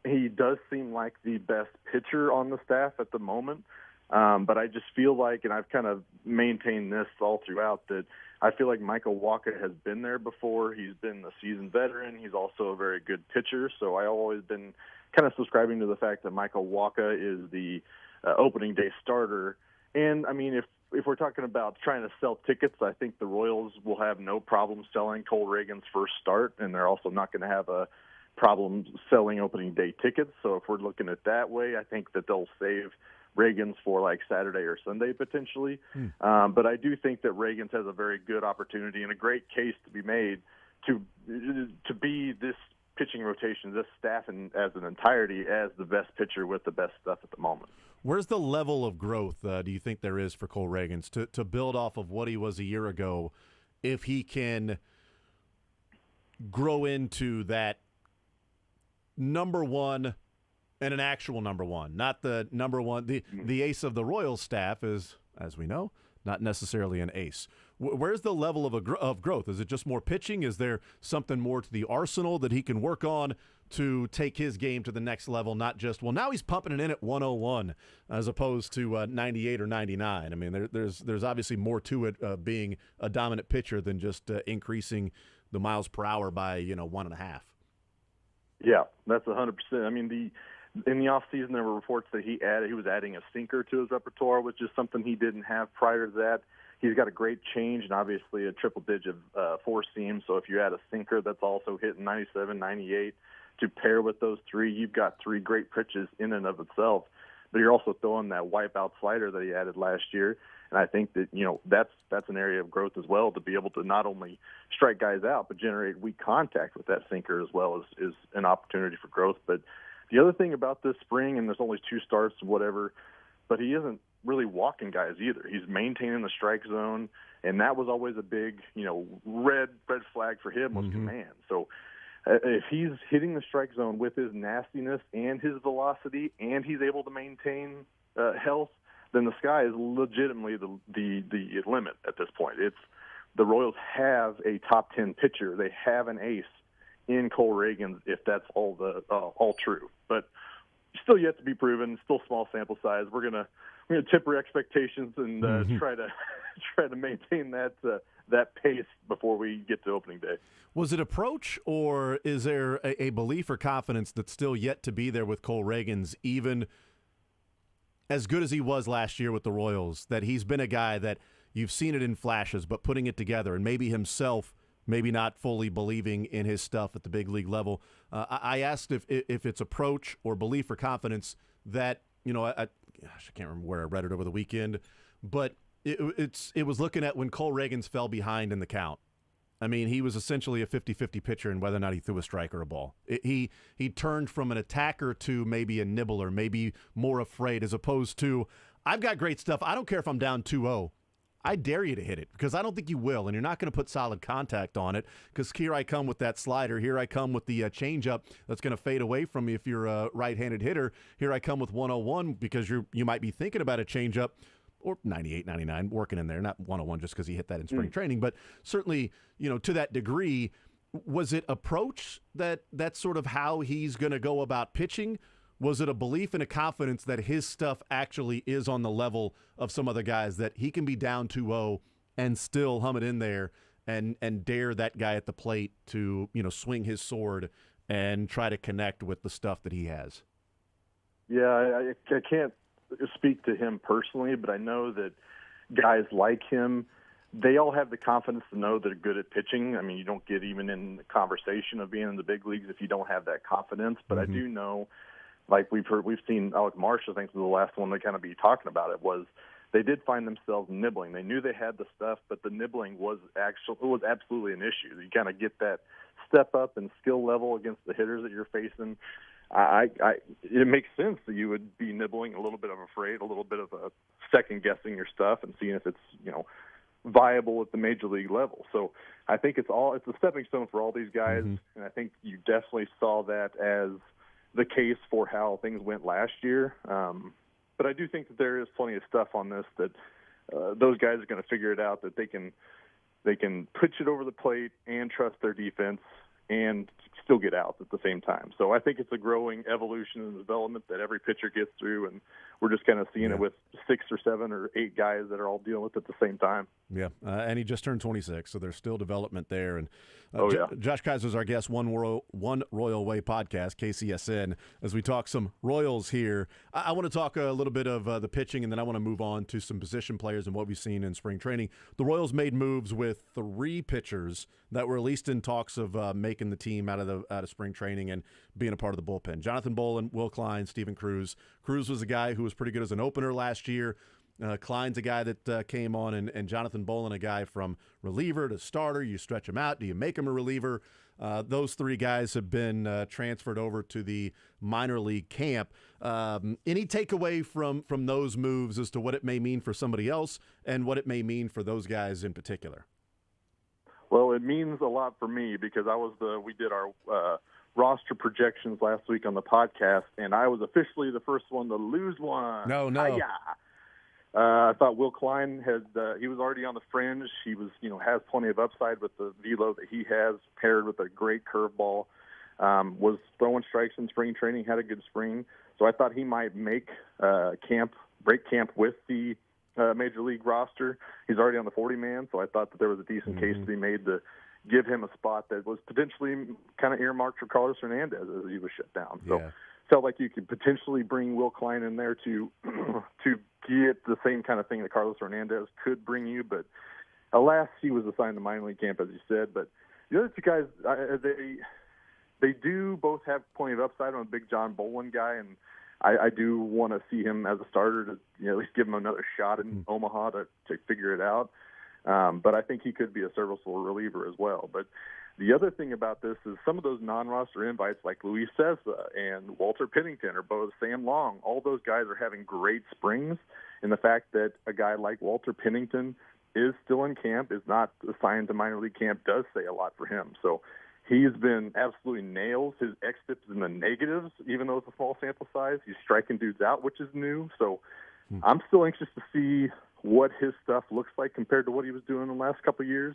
He does seem like the best pitcher on the staff at the moment. But I just feel like, and I've kind of maintained this all throughout, that I feel like Michael Waka has been there before. He's been a seasoned veteran. He's also a very good pitcher. So I've always been kind of subscribing to the fact that Michael Waka is the opening day starter. And, I mean, if we're talking about trying to sell tickets, I think the Royals will have no problem selling Cole Reagans' first start, and they're also not going to have a problem selling opening day tickets. So if we're looking at that way, I think that they'll save Reagans for like Saturday or Sunday potentially. But I do think that Reagans has a very good opportunity and a great case to be made to be this pitching rotation, this staff and as an entirety, as the best pitcher with the best stuff at the moment. Where's the level of growth do you think there is for Cole Reagans to build off of what he was a year ago, if he can grow into that number one and an actual number one, not the number one. The ace of the Royals staff is, as we know, not necessarily an ace. Where's the level of growth? Is it just more pitching? Is there something more to the arsenal that he can work on to take his game to the next level? Not just, well, now he's pumping it in at 101 as opposed to 98 or 99. I mean, there's obviously more to it being a dominant pitcher than just increasing the miles per hour by 1.5. Yeah, that's 100%. I mean, in the offseason, there were reports that he was adding a sinker to his repertoire, which is something he didn't have prior to that. He's got a great change and obviously a triple-digit four-seam. So if you add a sinker that's also hitting 97, 98, to pair with those three, you've got three great pitches in and of itself. But you're also throwing that wipeout slider that he added last year. And I think that, that's an area of growth as well, to be able to not only strike guys out, but generate weak contact with that sinker as well is an opportunity for growth. But the other thing about this spring, and there's only 2 starts or whatever, but he isn't really walking guys either. He's maintaining the strike zone, and that was always a big, red flag for him was command. So if he's hitting the strike zone with his nastiness and his velocity, and he's able to maintain health, then the sky is legitimately the limit at this point. It's the Royals have a top 10 pitcher. They have an ace in Cole Ragans, if that's all true. But still yet to be proven. Still small sample size. We're gonna temper expectations and try to maintain that pace before we get to opening day. Was it approach, or is there a belief or confidence that's still yet to be there with Cole Ragans, even as good as he was last year with the Royals, that he's been a guy that you've seen it in flashes, but putting it together, and maybe himself maybe not fully believing in his stuff at the big league level? I asked if it's approach or belief or confidence that, I can't remember where I read it over the weekend, but it was looking at when Cole Ragans fell behind in the count. I mean, he was essentially a 50-50 pitcher in whether or not he threw a strike or a ball. He turned from an attacker to maybe a nibbler, maybe more afraid, as opposed to, I've got great stuff. I don't care if I'm down 2-0. I dare you to hit it, because I don't think you will, and you're not going to put solid contact on it, because here I come with that slider. Here I come with the changeup that's going to fade away from you if you're a right-handed hitter. Here I come with 101 because you might be thinking about a changeup, or 98, 99, working in there, not 101 just because he hit that in spring training, but certainly, to that degree. Was it approach that's sort of how he's going to go about pitching? Was it a belief and a confidence that his stuff actually is on the level of some other guys, that he can be down 2-0 and still hum it in there and dare that guy at the plate to, swing his sword and try to connect with the stuff that he has? Yeah, I can't speak to him personally, but I know that guys like him, they all have the confidence to know they're good at pitching. I mean, you don't get even in the conversation of being in the big leagues if you don't have that confidence. But I do know, like we've seen Alec Marsh, I think, was the last one to kind of be talking about it, was they did find themselves nibbling. They knew they had the stuff, but the nibbling was absolutely an issue. You kind of get that step up and skill level against the hitters that you're facing. It makes sense that you would be nibbling, a little bit of afraid, a little bit of a second guessing your stuff and seeing if it's, viable at the major league level. So I think it's a stepping stone for all these guys. And I think you definitely saw that as the case for how things went last year. But I do think that there is plenty of stuff on this that those guys are going to figure it out, that they can pitch it over the plate and trust their defense and still get out at the same time. So I think it's a growing evolution and development that every pitcher gets through, and we're just kind of seeing it with 6 or 7 or 8 guys that are all dealing with it at the same time. Yeah, and he just turned 26, so there's still development there. And Josh Kaiser is our guest, One Royal Way podcast, KCSN, as we talk some Royals here. I want to talk a little bit of the pitching, and then I want to move on to some position players and what we've seen in spring training. The Royals made moves with 3 pitchers that were at least in talks of making the team out of spring training and being a part of the bullpen. Jonathan Bolin, Will Klein, Steven Cruz. Cruz was a guy who was pretty good as an opener last year. Klein's a guy that came on, and Jonathan Bolin, a guy from reliever to starter. You stretch him out. Do you make him a reliever? Those 3 guys have been transferred over to the minor league camp. Any takeaway from those moves as to what it may mean for somebody else and what it may mean for those guys in particular? Well, it means a lot for me because we did our roster projections last week on the podcast, and I was officially the first one to lose one. No. I thought Will Klein he was already on the fringe. He was, has plenty of upside with the velo that he has, paired with a great curveball. Was throwing strikes in spring training, had a good spring. So I thought he might make break camp with the major league roster. He's already on the 40-man, so I thought that there was a decent case to be made to give him a spot that was potentially kind of earmarked for Carlos Hernandez as he was shut down. So felt like you could potentially bring Will Klein in there to get the same kind of thing that Carlos Hernandez could bring you. But alas, he was assigned to minor league camp, as you said. But the other 2 guys, they do both have plenty of upside. I'm a big John Bolin guy, and I do want to see him as a starter to at least give him another shot in Omaha to figure it out. But I think he could be a serviceable reliever as well. But the other thing about this is some of those non-roster invites like Luis Cessa and Walter Pennington or both Sam Long, all those guys are having great springs. And the fact that a guy like Walter Pennington is still in camp, is not assigned to minor league camp, does say a lot for him. So he's been absolutely nails. His xFIP's in the negatives, even though it's a small sample size. He's striking dudes out, which is new. So I'm still anxious to see what his stuff looks like compared to what he was doing in the last couple of years.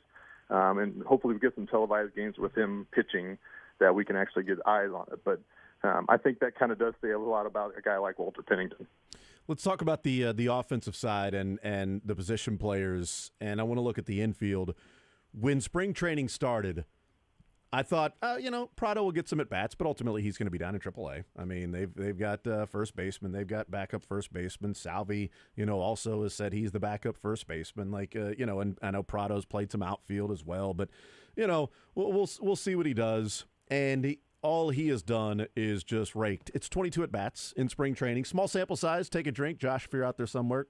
And hopefully we get some televised games with him pitching that we can actually get eyes on it. But I think that kind of does say a lot about a guy like Walter Pennington. Let's talk about the offensive side and the position players, and I want to look at the infield. When spring training started, I thought, Prado will get some at-bats, but ultimately he's going to be down in AAA. I mean, they've got first baseman. They've got backup first baseman. Salvi, also has said he's the backup first baseman. And I know Prado's played some outfield as well. But, we'll see what he does. And all he has done is just raked. It's 22 at-bats in spring training. Small sample size. Take a drink. Josh, if you're out there somewhere,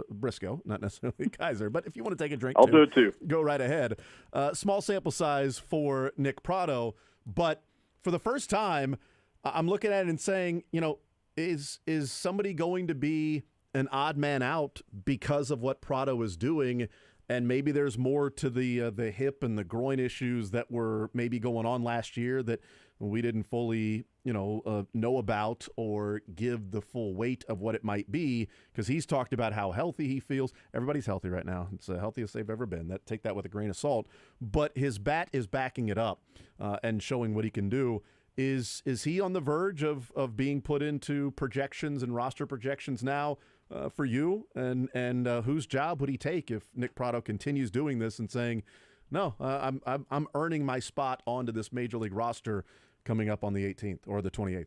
Briscoe, not necessarily Kaiser, but if you want to take a drink, I'll do it too. Go right ahead. Small sample size for Nick Prado, but for the first time, I'm looking at it and saying, is somebody going to be an odd man out because of what Prado is doing? And maybe there's more to the hip and the groin issues that were maybe going on last year that we didn't fully, know about or give the full weight of what it might be, because he's talked about how healthy he feels. Everybody's healthy right now. It's the healthiest they've ever been. Take that with a grain of salt. But his bat is backing it up and showing what he can do. Is he on the verge of being put into projections and roster projections now for you? And whose job would he take if Nick Prado continues doing this and saying, no, I'm earning my spot onto this major league roster coming up on the 18th or the 28th?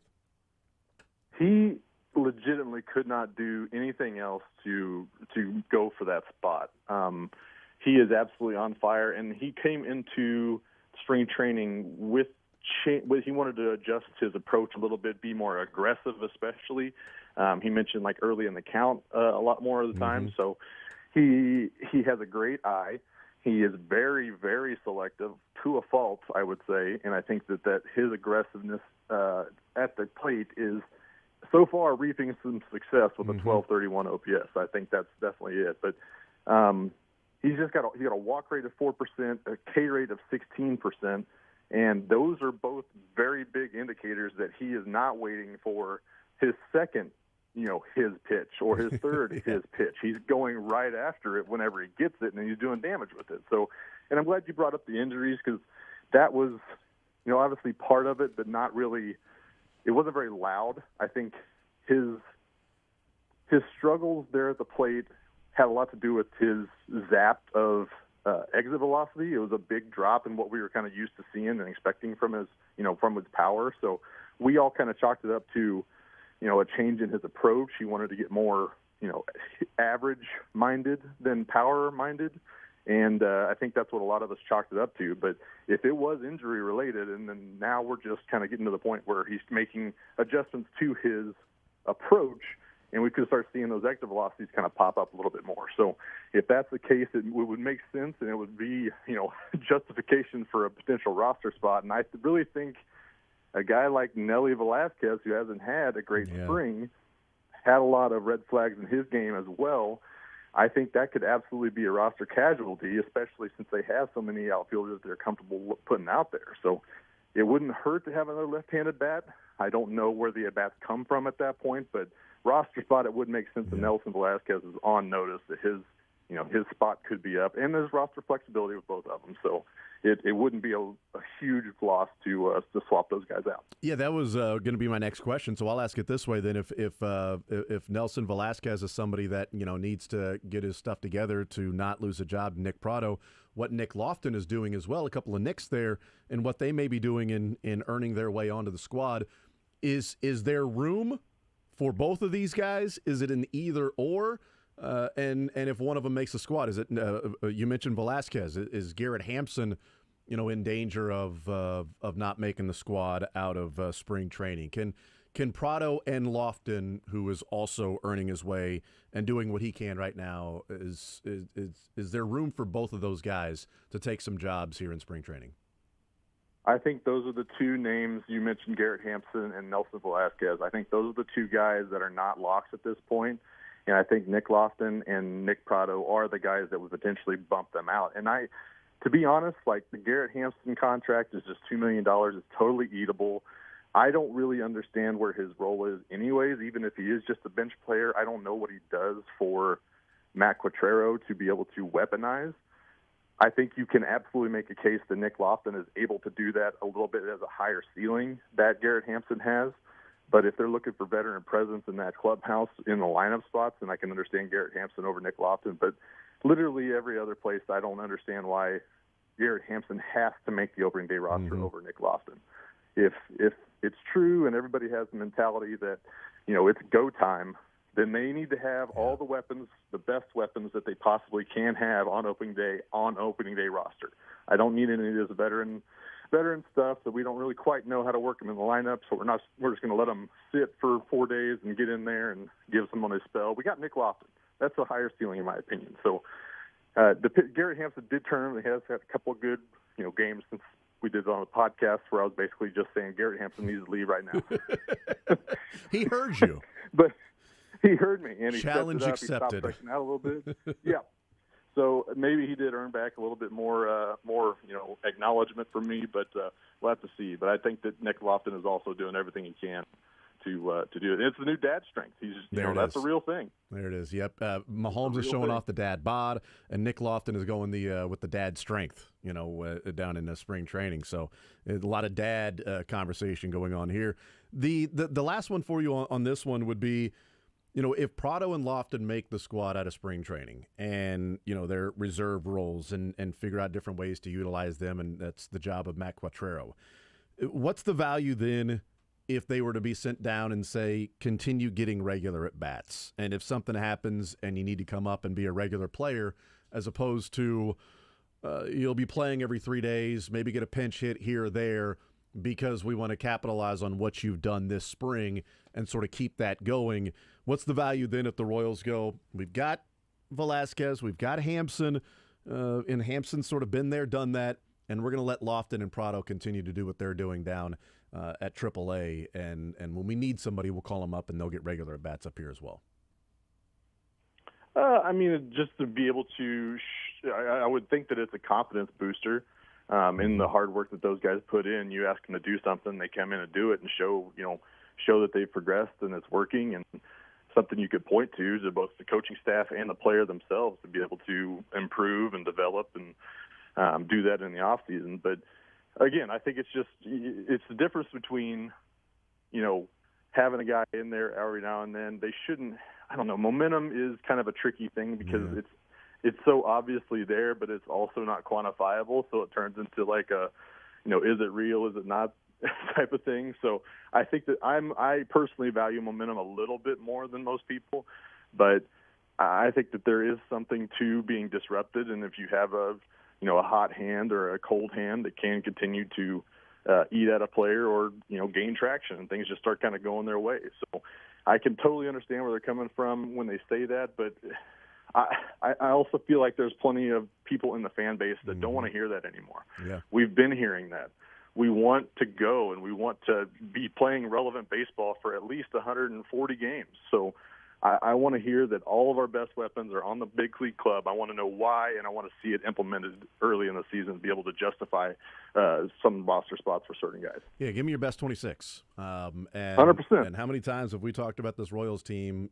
He legitimately could not do anything else to go for that spot. He is absolutely on fire, and he came into spring training with he wanted to adjust his approach a little bit, be more aggressive, especially. He mentioned early in the count a lot more of the time. So he has a great eye. He is very, very selective to a fault, I would say, and I think that his aggressiveness at the plate is so far reaping some success with a 1231 OPS. I think that's definitely it. But he's got a walk rate of 4%, a K rate of 16%, and those are both very big indicators that he is not waiting for his second, his pitch, or his third, his pitch. He's going right after it whenever he gets it, and he's doing damage with it. So, and I'm glad you brought up the injuries, because that was, obviously part of it, but not really. It wasn't very loud. I think his struggles there at the plate had a lot to do with his zap of exit velocity. It was a big drop in what we were kind of used to seeing and expecting from his power. So we all kind of chalked it up to, a change in his approach. He wanted to get more, average-minded than power-minded. And I think that's what a lot of us chalked it up to. But if it was injury-related, and then now we're just kind of getting to the point where he's making adjustments to his approach, and we could start seeing those exit velocities kind of pop up a little bit more. So if that's the case, it would make sense, and it would be, justification for a potential roster spot. And I really think a guy like Nelly Velasquez, who hasn't had a great spring, had a lot of red flags in his game as well. I think that could absolutely be a roster casualty, especially since they have so many outfielders they're comfortable putting out there. So it wouldn't hurt to have another left-handed bat. I don't know where the at-bats come from at that point, but roster spot, it would make sense that Nelson Velasquez is on notice that his spot could be up, and there's roster flexibility with both of them. So it wouldn't be a huge loss to swap those guys out. Yeah, that was going to be my next question. So I'll ask it this way then: if Nelson Velasquez is somebody that needs to get his stuff together to not lose a job to Nick Prado, what Nick Lofton is doing as well, a couple of Nicks there, and what they may be doing in earning their way onto the squad, is there room for both of these guys? Is it an either or? And if one of them makes the squad, is it? You mentioned Velasquez. Is Garrett Hampson, in danger of not making the squad out of spring training? Can Prado and Lofton, who is also earning his way and doing what he can right now, is there room for both of those guys to take some jobs here in spring training? I think those are the two names you mentioned, Garrett Hampson and Nelson Velasquez. I think those are the two guys that are not locks at this point. And I think Nick Lofton and Nick Pratto are the guys that would potentially bump them out. And to be honest, like the Garrett Hampson contract is just $2 million. It's totally eatable. I don't really understand where his role is anyways, even if he is just a bench player. I don't know what he does for Matt Quatraro to be able to weaponize. I think you can absolutely make a case that Nick Lofton is able to do that a little bit as a higher ceiling that Garrett Hampson has. But if they're looking for veteran presence in that clubhouse in the lineup spots, then I can understand Garrett Hampson over Nick Lofton. But literally every other place, I don't understand why Garrett Hampson has to make the opening day roster over Nick Lofton. If it's true and everybody has the mentality that, it's go time, then they need to have all the weapons, the best weapons that they possibly can have on opening day roster. I don't need any of this veteran stuff that we don't really quite know how to work them in the lineup, so we're just going to let them sit for 4 days and get in there and give someone a spell. We got Nick Lofton. That's a higher ceiling in my opinion. So Garrett Hampson did turn. He has had a couple of good games since we did it on the podcast where I was basically just saying Garrett Hampson needs to leave right now. He heard you. But he heard me, and he Challenge stepped it up. accepted. He stopped stressing out a little bit. Yeah. So maybe he did earn back a little bit more acknowledgement from me, but we'll have to see. But I think that Nick Lofton is also doing everything he can to do it. And it's the new dad strength. He's that's a real thing. There it is. Yep. Mahomes is showing off the dad bod, and Nick Lofton is going with the dad strength. Down in the spring training. So a lot of dad conversation going on here. The last one for you on this one would be, if Pratto and Lofton make the squad out of spring training and, their reserve roles and figure out different ways to utilize them, and that's the job of Matt Quatraro, what's the value then if they were to be sent down and say, continue getting regular at bats? And if something happens and you need to come up and be a regular player, as opposed to you'll be playing every 3 days, maybe get a pinch hit here or there, because we want to capitalize on what you've done this spring and sort of keep that going. What's the value then if the Royals go, we've got Velasquez, we've got Hampson, and Hampson's sort of been there, done that, and we're going to let Lofton and Pratto continue to do what they're doing down at AAA, and when we need somebody, we'll call them up and they'll get regular at-bats up here as well? Just to be able to I would think that it's a confidence booster. In the hard work that those guys put in, you ask them to do something, they come in and do it and show that they've progressed and it's working, and something you could point to both the coaching staff and the player themselves to be able to improve and develop and do that in the off season. But again, I think it's the difference between, having a guy in there every now and then. They shouldn't, I don't know, momentum is kind of a tricky thing because it's so obviously there, but it's also not quantifiable. So it turns into like a, is it real? Is it not type of thing? So I think that I personally value momentum a little bit more than most people, but I think that there is something to being disrupted. And if you have a hot hand or a cold hand that can continue to eat at a player or, gain traction, and things just start kind of going their way. So I can totally understand where they're coming from when they say that, but I also feel like there's plenty of people in the fan base that don't want to hear that anymore. Yeah. We've been hearing that. We want to go and we want to be playing relevant baseball for at least 140 games. So I want to hear that all of our best weapons are on the big league club. I want to know why, and I want to see it implemented early in the season to be able to justify some roster spots for certain guys. Yeah, give me your best 26. And 100%. And how many times have we talked about this Royals team,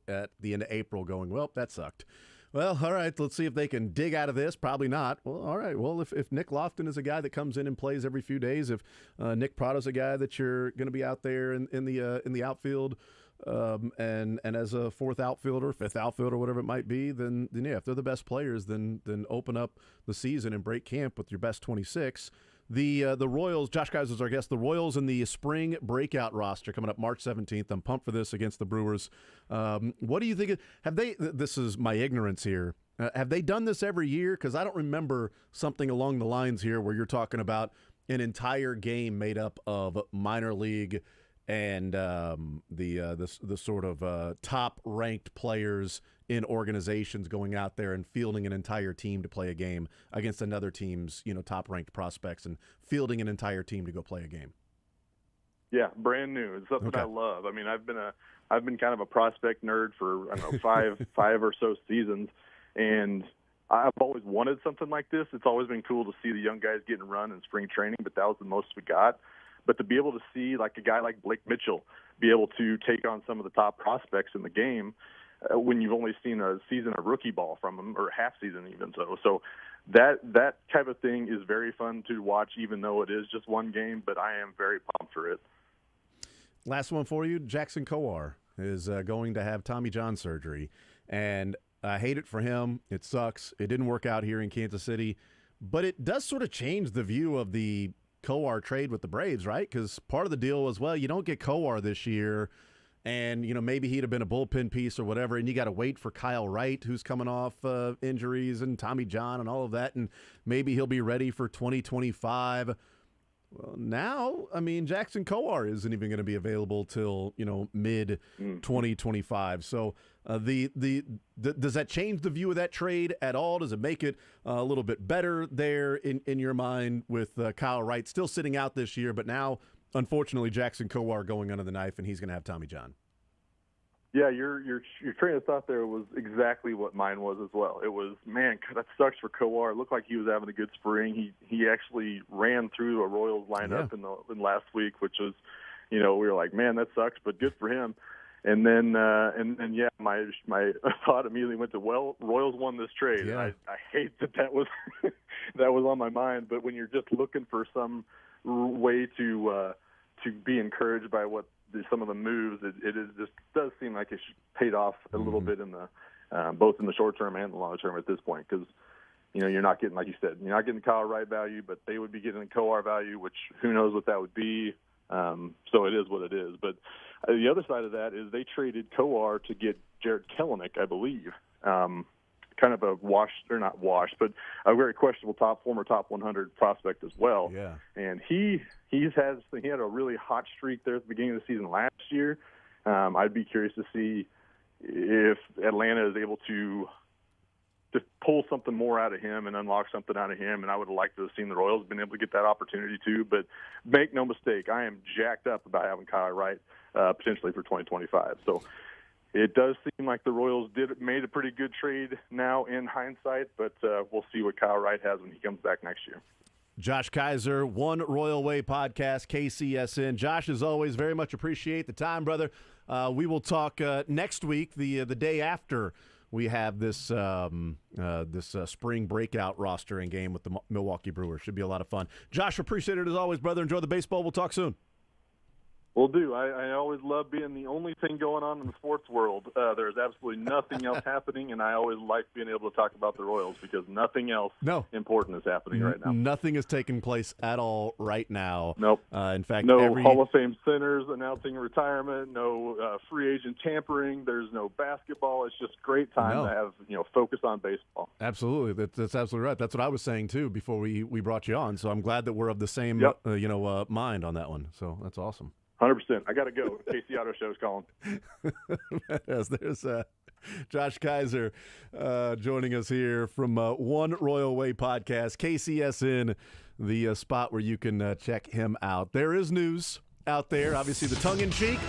at the end of April going, well, that sucked. Well, all right, let's see if they can dig out of this. Probably not. Well, all right. Well, if Nick Lofton is a guy that comes in and plays every few days, if Nick Pratto's a guy that you're going to be out there in the outfield, and as a fourth outfielder, fifth outfielder, whatever it might be, then yeah, if they're the best players, then open up the season and break camp with your best 26. The Royals, Josh Kaiser is our guest. The Royals in the spring breakout roster coming up March 17th. I'm pumped for this against the Brewers. What do you think? Have they? This is my ignorance here. Have they done this every year? Because I don't remember something along the lines here where you're talking about an entire game made up of minor league and the sort of top ranked players in organizations going out there and fielding an entire team to play a game against another team's top ranked prospects and fielding an entire team to go play a game. Yeah, brand new. It's something Okay. I love. I mean, I've been a I've been kind of a prospect nerd for, I don't know, five or so seasons, and I've always wanted something like this. It's always been cool to see the young guys getting run in spring training, but that was the most we got. But to be able to see like a guy like Blake Mitchell be able to take on some of the top prospects in the game when you've only seen a season of rookie ball from him, or half season even so. So that type of thing is very fun to watch, even though it is just one game, but I am very pumped for it. Last one for you. Jackson Kowar is going to have Tommy John surgery, and I hate it for him. It sucks. It didn't work out here in Kansas City, but it does sort of change the view of the Kowar trade with the Braves, right? Because part of the deal was, well, you don't get Kowar this year, and maybe he'd have been a bullpen piece or whatever, and you got to wait for Kyle Wright, who's coming off injuries, and Tommy John and all of that, and maybe he'll be ready for 2025. Well, now, I mean, Jackson Kowar isn't even going to be available till mid 2025. So, does that change the view of that trade at all? Does it make it a little bit better there in your mind with Kyle Wright still sitting out this year, but now, unfortunately, Jackson Kowar going under the knife, and he's going to have Tommy John? Yeah, your train of thought there was exactly what mine was as well. It was, man, that sucks for Kowar. It looked like he was having a good spring. He actually ran through a Royals lineup in last week, which was, we were like, man, that sucks, but good for him. And then my thought immediately went to, well, Royals won this trade. Yeah. I hate that was that was on my mind. But when you're just looking for some way to be encouraged by what some of the moves, it just does seem like it paid off a little bit in the both in the short term and the long term at this point, because you're not getting, like you said, you're not getting Kyle Wright value, but they would be getting Kowar value, which who knows what that would be. So it is what it is. But the other side of that is they traded Kowar to get Jared Kelenic, I believe. Kind of a washed, or not washed, but a very questionable former top 100 prospect as well. Yeah. And he had a really hot streak there at the beginning of the season last year. I'd be curious to see if Atlanta is able to pull something more out of him and unlock something out of him. And I would have liked to have seen the Royals been able to get that opportunity too. But make no mistake, I am jacked up about having Kyle Wright potentially for 2025. So it does seem like the Royals made a pretty good trade now in hindsight, but we'll see what Kyle Wright has when he comes back next year. Josh Kaiser, One Royal Way Podcast, KCSN. Josh, as always, very much appreciate the time, brother. We will talk next week, the day after we have this spring breakout roster and game with the Milwaukee Brewers. Should be a lot of fun. Josh, appreciate it as always, brother. Enjoy the baseball. We'll talk soon. Will do. I always love being the only thing going on in the sports world. There's absolutely nothing else happening, and I always like being able to talk about the Royals because nothing else important is happening right now. Nothing is taking place at all right now. Nope. In fact, no Hall of Fame centers announcing retirement, no free agent tampering. There's no basketball. It's just great time to have focus on baseball. Absolutely. That's absolutely right. That's what I was saying, too, before we brought you on. So I'm glad that we're of the same mind on that one. So that's awesome. 100%. I got to go. Casey Auto Show's calling. Yes, there's Josh Kaiser joining us here from One Royal Way Podcast, KCSN, the spot where you can check him out. There is news out there, obviously the tongue-in-cheek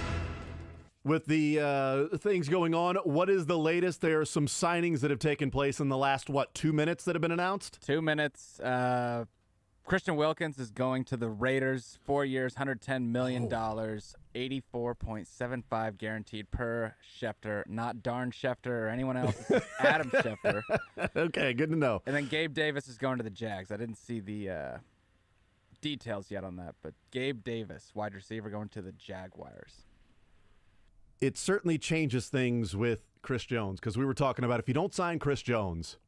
with the things going on. What is the latest? There are some signings that have taken place in the last, 2 minutes that have been announced? 2 minutes. Christian Wilkins is going to the Raiders, 4 years, $110 million, 84.75 guaranteed per Schefter. Not Darn Schefter or anyone else. It's Adam Schefter. Okay, good to know. And then Gabe Davis is going to the Jags. I didn't see the details yet on that, but Gabe Davis, wide receiver, going to the Jaguars. It certainly changes things with Chris Jones, because we were talking about if you don't sign Chris Jones,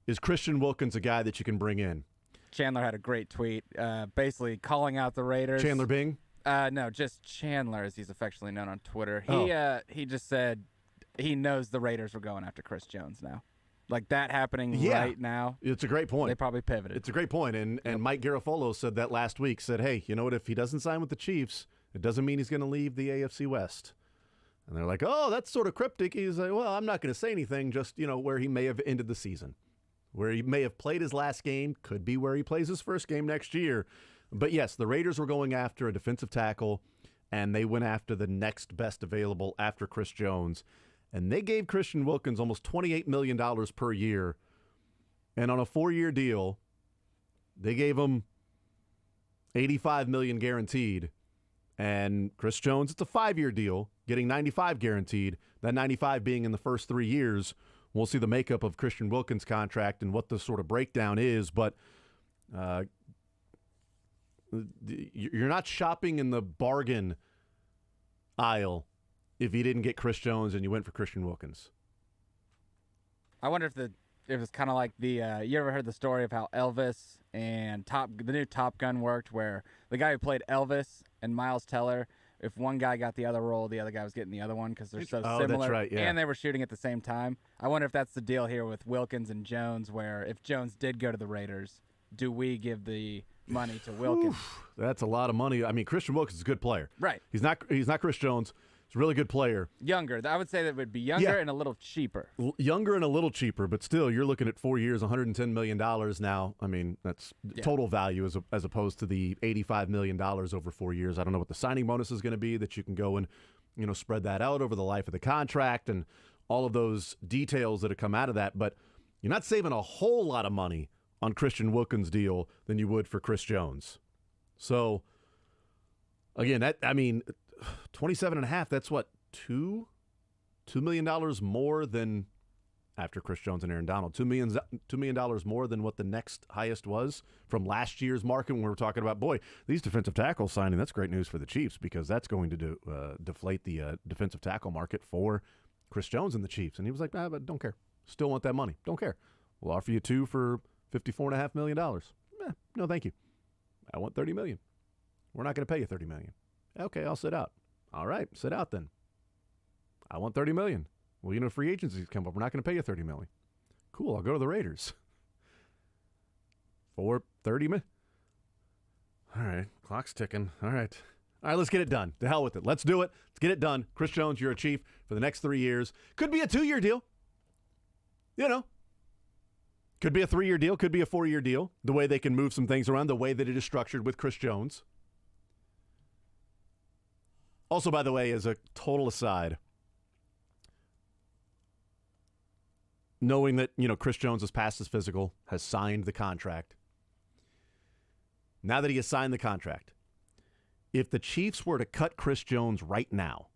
is Christian Wilkins a guy that you can bring in? Chandler had a great tweet basically calling out the Raiders. Chandler Bing? No, just Chandler, as he's affectionately known on Twitter. He just said he knows the Raiders were going after Chris Jones now. Like that happening right now. It's a great point. They probably pivoted. It's a great point. And Mike Garafolo said that last week, said, hey, you know what, if he doesn't sign with the Chiefs, it doesn't mean he's going to leave the AFC West. And they're like, oh, that's sort of cryptic. He's like, well, I'm not going to say anything, just, where he may have ended the season. Where he may have played his last game, could be where he plays his first game next year. But yes, the Raiders were going after a defensive tackle. and they went after the next best available after Chris Jones, and they gave Christian Wilkins almost $28 million per year, and on a 4-year deal, they gave him $85 million guaranteed, and Chris Jones, it's a 5-year deal, getting $95 guaranteed, that $95 being in the first 3 years. We'll see the makeup of Christian Wilkins' contract and what the sort of breakdown is, but you're not shopping in the bargain aisle if you didn't get Chris Jones and you went for Christian Wilkins. I wonder if it was kind of like the you ever heard the story of how Elvis and the new Top Gun worked, where the guy who played Elvis and Miles Teller, if one guy got the other role, the other guy was getting the other one because they're so similar. That's right, yeah. And they were shooting at the same time. I wonder if that's the deal here with Wilkins and Jones, where if Jones did go to the Raiders, do we give the money to Wilkins? Oof, that's a lot of money. I mean, Christian Wilkins is a good player. Right. He's not Chris Jones. He's a really good player. Younger. I would say that would be younger and a little cheaper. Younger and a little cheaper, but still, you're looking at 4 years, $110 million now. I mean, that's total value as opposed to the $85 million over 4 years. I don't know what the signing bonus is going to be that you can go and, spread that out over the life of the contract and all of those details that have come out of that. But you're not saving a whole lot of money on Christian Wilkins' deal than you would for Chris Jones. So, again, 27.5, that's what, $2 million more than after Chris Jones and Aaron Donald. $2 million more than what the next highest was from last year's market when we were talking about, boy, these defensive tackles signing, that's great news for the Chiefs because that's going to deflate the defensive tackle market for Chris Jones and the Chiefs. And he was like, but don't care. Still want that money. Don't care. We'll offer you 2 for $54.5 million. No, thank you. I want $30 million. We're not going to pay you $30 million. Okay, I'll sit out. All right, sit out then. I want $30 million. Well, free agencies come up. We're not going to pay you $30 million. Cool, I'll go to the Raiders. For $30 million. All right, clock's ticking. All right, let's get it done. To hell with it. Let's do it. Let's get it done. Chris Jones, you're a Chief for the next 3 years. Could be a 2-year deal. Could be a 3-year deal. Could be a 4-year deal. The way they can move some things around, the way that it is structured with Chris Jones. Also, by the way, as a total aside, knowing that, Chris Jones has passed his physical, has signed the contract. Now that he has signed the contract, if the Chiefs were to cut Chris Jones right now,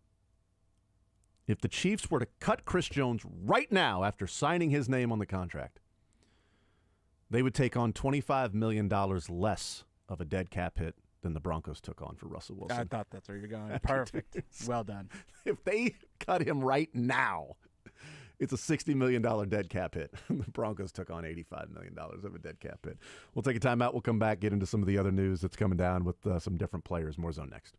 after signing his name on the contract, they would take on $25 million less of a dead cap hit than the Broncos took on for Russell Wilson. I thought that's where you're going. Perfect. Well done. If they cut him right now, it's a $60 million dead cap hit. The Broncos took on $85 million of a dead cap hit. We'll take a timeout. We'll come back, get into some of the other news that's coming down with some different players. More Zone next.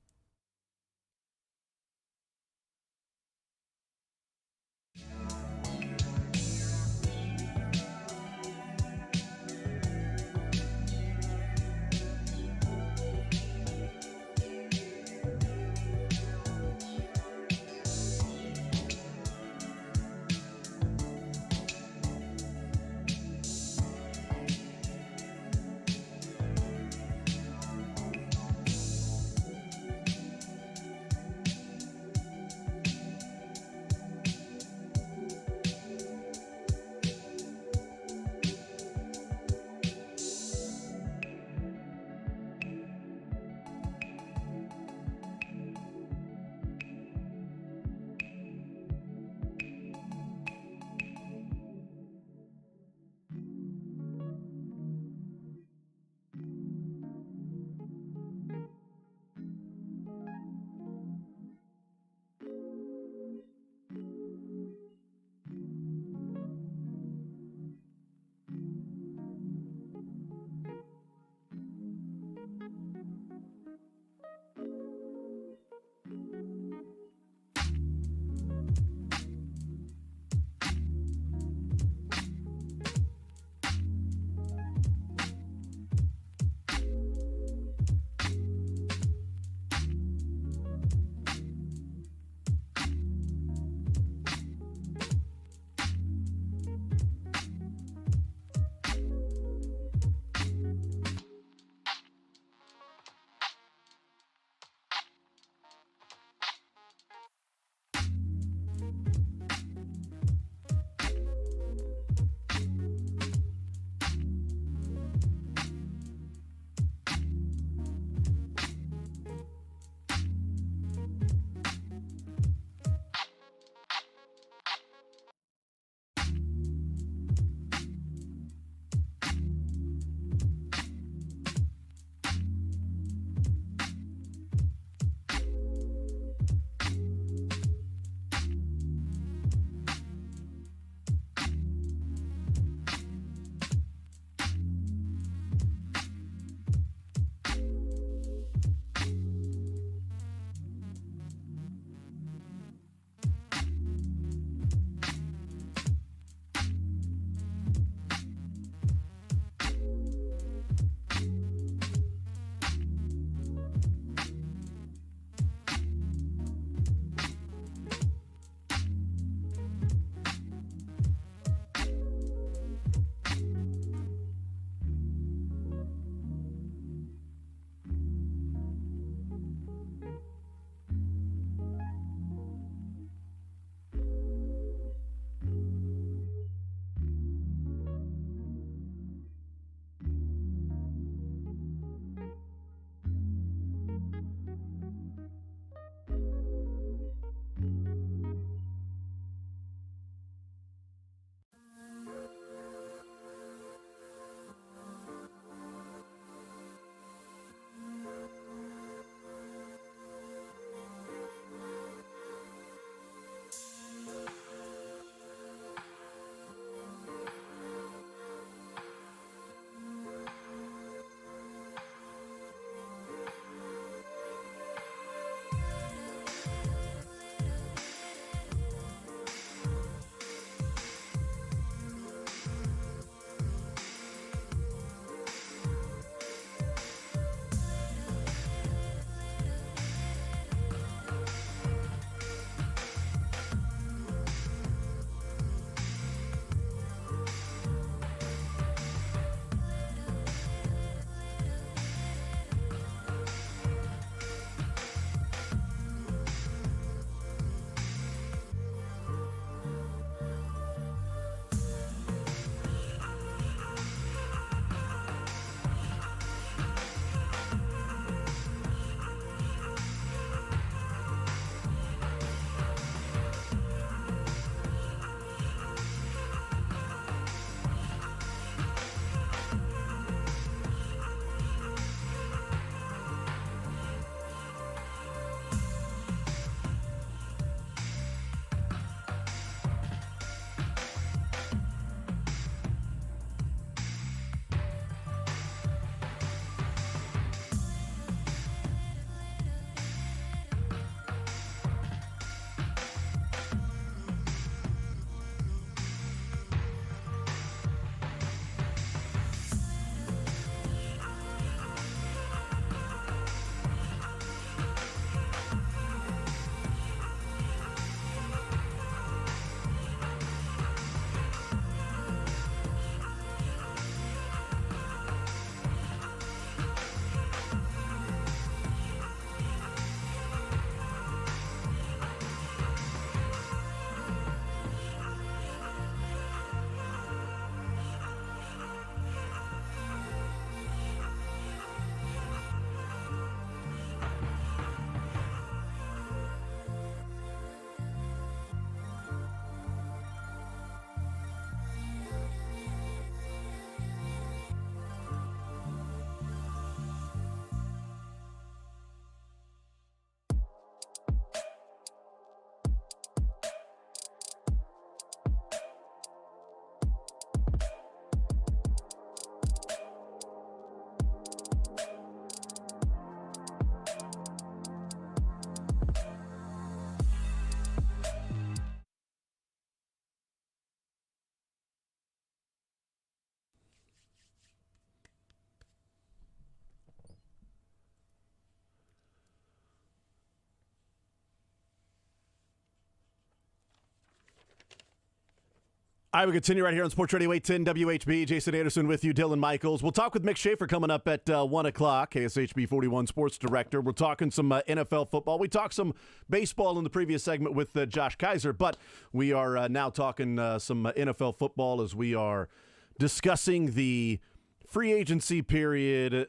All right, we continue right here on Sports Radio 810 WHB. Jason Anderson with you, Dylan Michaels. We'll talk with Mick Schaefer coming up at 1 o'clock, KSHB 41 Sports Director. We're talking some NFL football. We talked some baseball in the previous segment with Josh Kaiser, but we are now talking some NFL football as we are discussing the free agency period,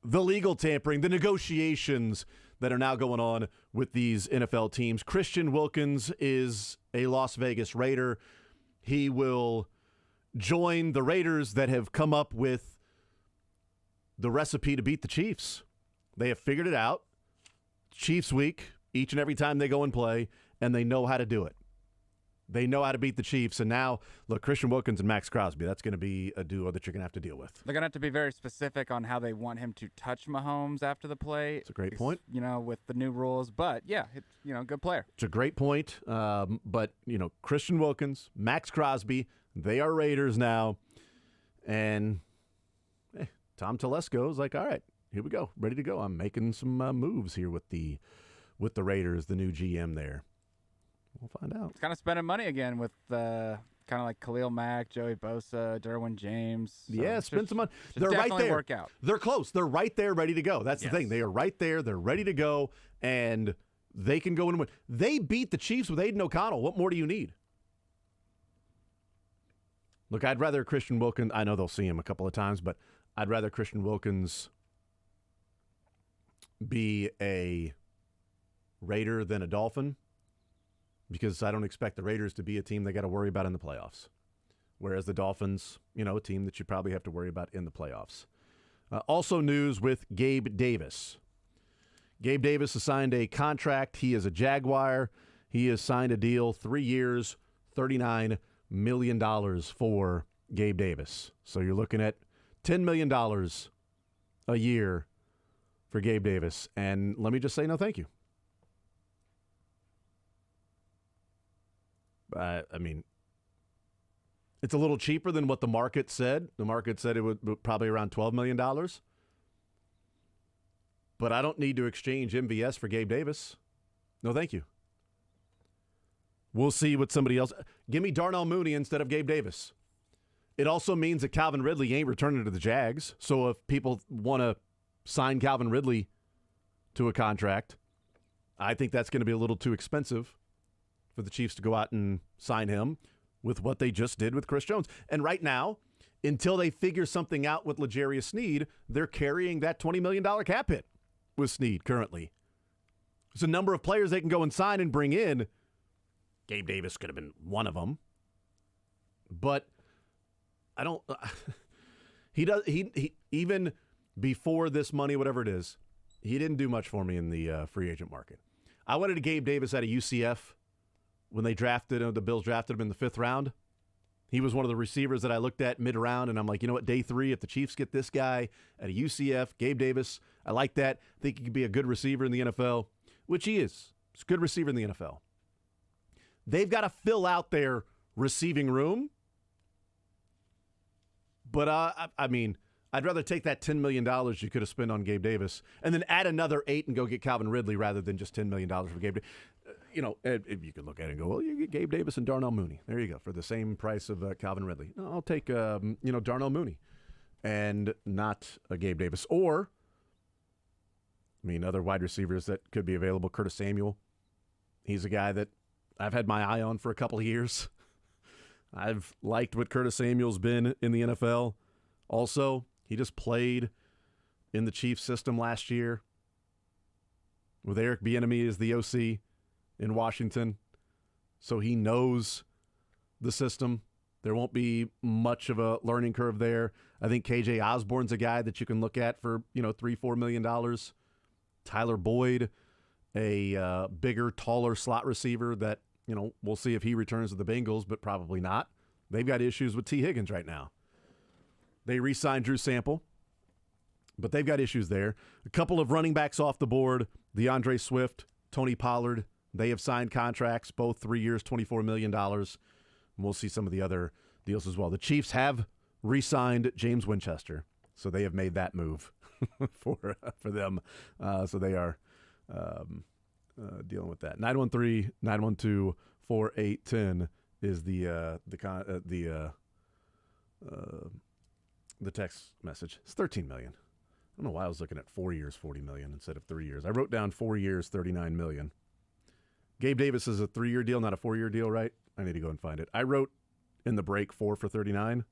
the legal tampering, the negotiations that are now going on with these NFL teams. Christian Wilkins is a Las Vegas Raider. He will join the Raiders that have come up with the recipe to beat the Chiefs. They have figured it out. Chiefs week, each and every time they go and play, and they know how to do it. They know how to beat the Chiefs. And now, look, Christian Wilkins and Max Crosby, that's going to be a duo that you're going to have to deal with. They're going to have to be very specific on how they want him to touch Mahomes after the play. It's a great point. You know, with the new rules. But, yeah, it's, you know, good player. It's a great point. But, you know, Christian Wilkins, Max Crosby, they are Raiders now. And Tom Telesco is like, all right, here we go. Ready to go. I'm making some moves here with the Raiders, the new GM there. We'll find out. It's kind of spending money again with kind of like Khalil Mack, Joey Bosa, Derwin James. So yeah, spend some money. They're right there. Work out. They're close. They're right there, ready to go. That's Yes. the thing. They are right there. They're ready to go, and they can go and win. They beat the Chiefs with Aiden O'Connell. What more do you need? Look, I'd rather Christian Wilkins. I know they'll see him a couple of times, but I'd rather Christian Wilkins be a Raider than a Dolphin, because I don't expect the Raiders to be a team they got to worry about in the playoffs. Whereas the Dolphins, you know, a team that you probably have to worry about in the playoffs. Also news with Gabe Davis. Gabe Davis has signed a contract. He is a Jaguar. He has signed a deal, 3 years, $39 million for Gabe Davis. So you're looking at $10 million a year for Gabe Davis. And let me just say no thank you. I mean, it's a little cheaper than what the market said. The market said it would probably around $12 million. But I don't need to exchange MVS for Gabe Davis. No, thank you. We'll see what somebody else. Give me Darnell Mooney instead of Gabe Davis. It also means that Calvin Ridley ain't returning to the Jags. So if people want to sign Calvin Ridley to a contract, I think that's going to be a little too expensive for the Chiefs to go out and sign him with what they just did with Chris Jones. And right now, until they figure something out with L'Jarius Sneed, they're carrying that $20 million cap hit with Sneed currently. There's a number of players they can go and sign and bring in. Gabe Davis could have been one of them. But I don't he even before this money, whatever it is, he didn't do much for me in the free agent market. I wanted a Gabe Davis out of UCF. When they drafted him, the Bills drafted him in the 5th round. He was one of the receivers that I looked at mid-round, and I'm like, you know what, day 3, if the Chiefs get this guy at a UCF, Gabe Davis, I like that. I think he could be a good receiver in the NFL, which he is. He's a good receiver in the NFL. They've got to fill out their receiving room. But, I mean, I'd rather take that $10 million you could have spent on Gabe Davis and then add another 8 and go get Calvin Ridley rather than just $10 million for Gabe Davis. You know, you could look at it and go, well, you get Gabe Davis and Darnell Mooney. There you go, for the same price of Calvin Ridley. No, I'll take, Darnell Mooney and not a Gabe Davis. Or, I mean, other wide receivers that could be available. Curtis Samuel. He's a guy that I've had my eye on for a couple of years. I've liked what Curtis Samuel's been in the NFL. Also, he just played in the Chiefs system last year with Eric Bieniemy as the OC in Washington. So he knows the system. There won't be much of a learning curve there. I think KJ Osborne's a guy that you can look at for, $3-4 million. Tyler Boyd, a bigger, taller slot receiver that, we'll see if he returns to the Bengals, but probably not. They've got issues with T. Higgins right now. They re-signed Drew Sample, but they've got issues there. A couple of running backs off the board, DeAndre Swift, Tony Pollard. They have signed contracts, both 3 years, $24 million. We'll see some of the other deals as well. The Chiefs have re-signed James Winchester, so they have made that move for them. So they are dealing with that. 913-912-4810 is the text message. It's $13 million. I don't know why I was looking at 4 years, $40 million instead of 3 years. I wrote down 4 years, $39 million. Gabe Davis is a 3-year deal, not a 4-year deal, right? I need to go and find it. I wrote in the break 4 for $39.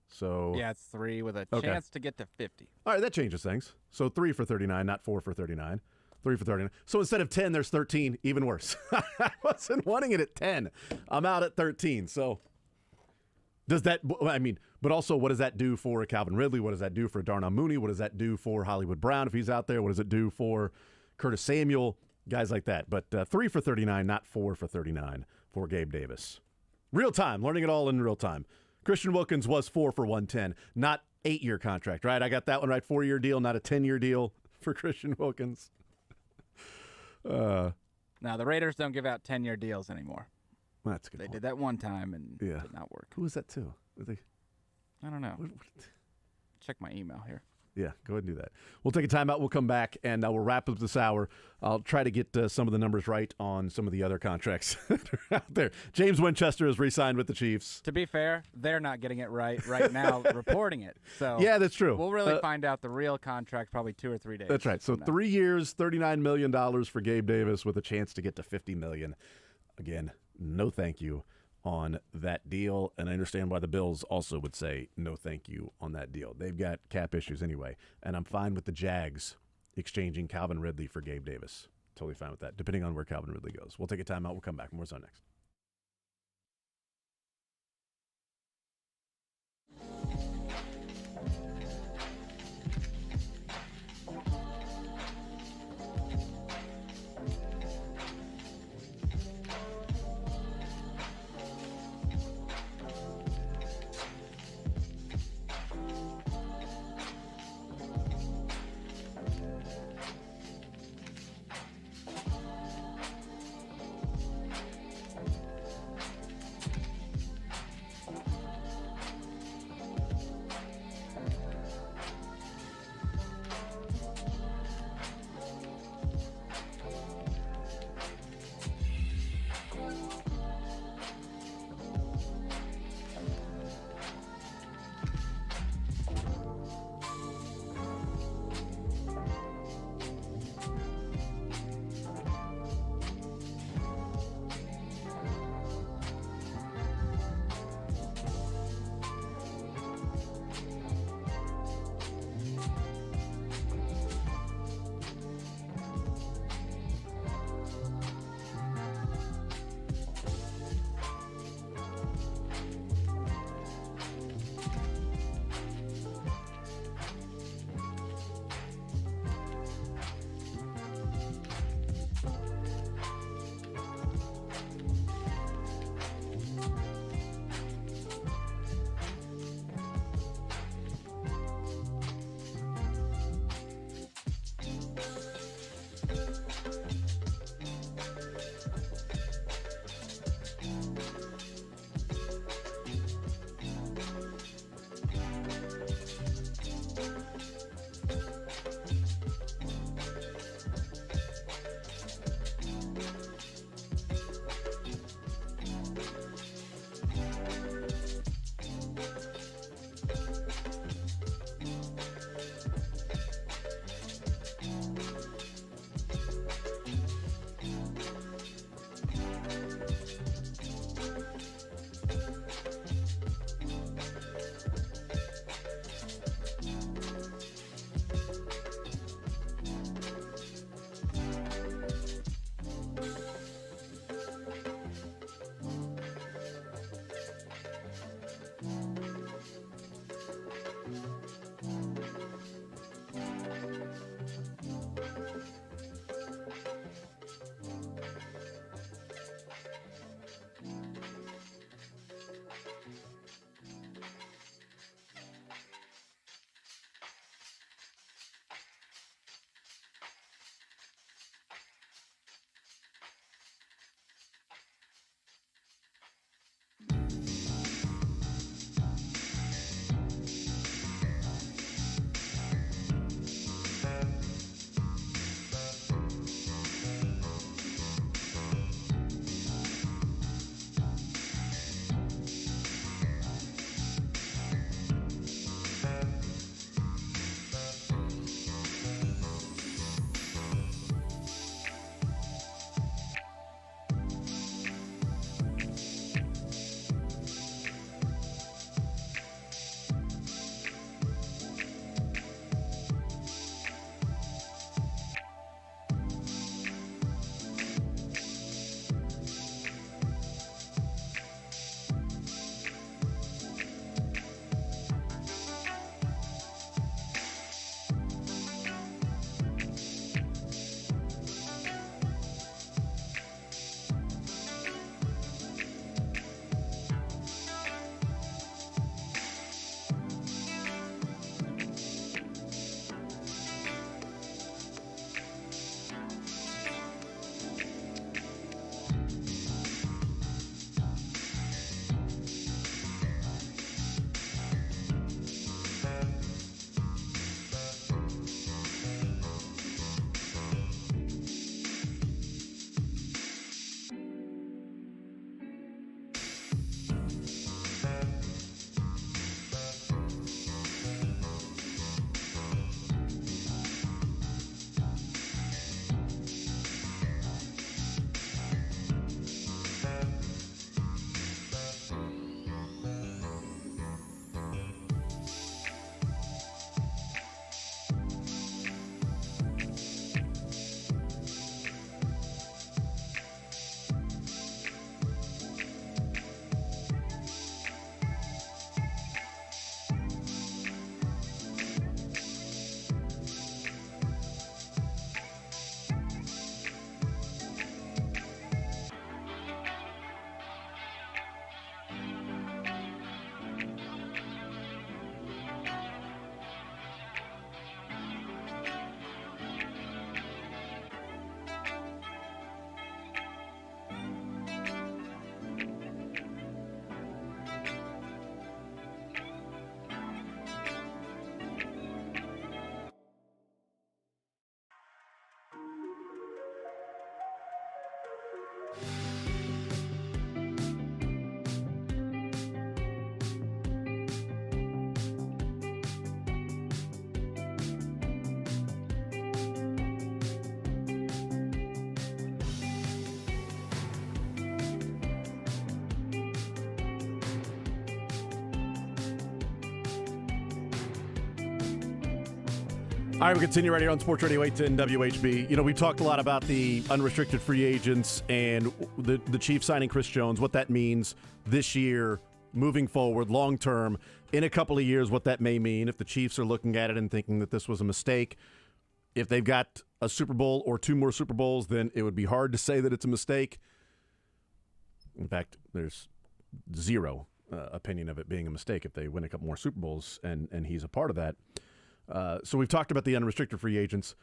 So Yeah, it's 3 with a Okay. chance to get to 50. all right, that changes things. So 3 for $39, not 4 for $39. 3 for $39. So instead of 10, there's 13. Even worse. I wasn't wanting it at 10. I'm out at 13. So does that? I mean, but also, what does that do for Calvin Ridley? What does that do for Darnell Mooney? What does that do for Hollywood Brown if he's out there? What does it do for Curtis Samuel? Guys like that. But 3 for $39, not 4 for $39 for Gabe Davis. Real time, learning it all in real time. Christian Wilkins was 4 for $110, not 8-year contract, right? I got that one right. 4-year deal, not a 10-year deal for Christian Wilkins. Now, the Raiders don't give out 10-year deals anymore. That's a good. They point. did that one time and Yeah. it did not work. Who was that to? I don't know. Check my email here. Yeah, go ahead and do that. We'll take a timeout. We'll come back, and we'll wrap up this hour. I'll try to get some of the numbers right on some of the other contracts that are out there. James Winchester is re-signed with the Chiefs. To be fair, they're not getting it right now, reporting it. So Yeah, that's true. we'll really find out the real contract probably 2 or 3 days. That's right. So from now. 3 years, $39 million for Gabe Davis with a chance to get to $50 million. Again, no thank you on that deal, and I understand why the Bills also would say no thank you on that deal. They've got cap issues anyway, and I'm fine with the Jags exchanging Calvin Ridley for Gabe Davis. Totally fine with that, depending on where Calvin Ridley goes. We'll take a timeout. We'll come back. More's on next. All right, we continue right here on Sports Radio 810 WHB. You know, we talked a lot about the unrestricted free agents and the Chiefs signing Chris Jones, what that means this year, moving forward, long term. In a couple of years, what that may mean if the Chiefs are looking at it and thinking that this was a mistake. If they've got a Super Bowl or 2 more Super Bowls, then it would be hard to say that it's a mistake. In fact, there's zero opinion of it being a mistake if they win a couple more Super Bowls, and he's a part of that. So we've talked about the unrestricted free agents.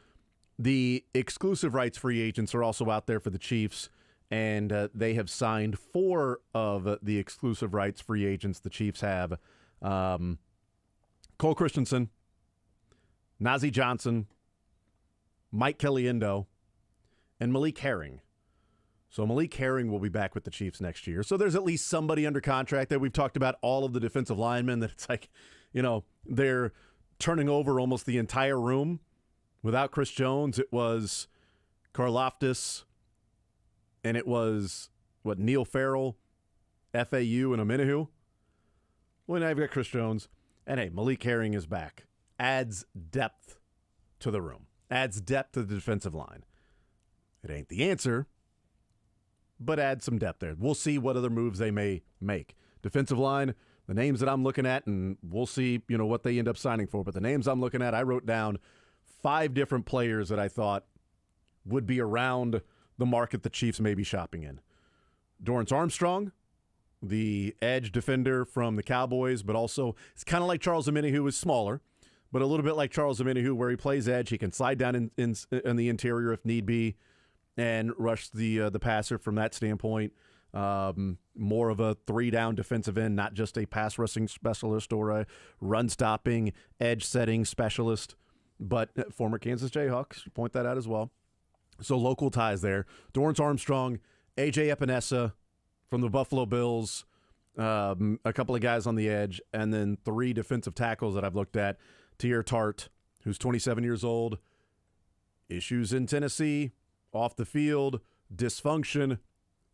The exclusive rights free agents are also out there for the Chiefs, and they have signed 4 of the exclusive rights free agents the Chiefs have. Cole Christensen, Najee Johnson, Mike Caliendo, and Malik Herring. So Malik Herring will be back with the Chiefs next year. So there's at least somebody under contract there. We've talked about all of the defensive linemen that it's like, you know, they're turning over almost the entire room. Without Chris Jones, it was Karlaftis, and it was, Neil Farrell, FAU, and Omenihu. Well, now you've got Chris Jones. And, hey, Malik Herring is back. Adds depth to the room. Adds depth to the defensive line. It ain't the answer, but adds some depth there. We'll see what other moves they may make. Defensive line, the names that I'm looking at, and we'll see, you know, what they end up signing for. But the names I'm looking at, I wrote down 5 different players that I thought would be around the market the Chiefs may be shopping in. Dorrance Armstrong, the edge defender from the Cowboys, but also it's kind of like Charles Omenihu, who is smaller, but a little bit like Charles Omenihu, where he plays edge. He can slide down in the interior if need be and rush the passer from that standpoint. More of a 3-down defensive end, not just a pass rushing specialist or a run-stopping, edge-setting specialist, but former Kansas Jayhawks. You point that out as well. So local ties there. Dorrance Armstrong, A.J. Epinesa from the Buffalo Bills, a couple of guys on the edge, and then 3 defensive tackles that I've looked at. Teair Tart, who's 27 years old, issues in Tennessee, off the field, dysfunction.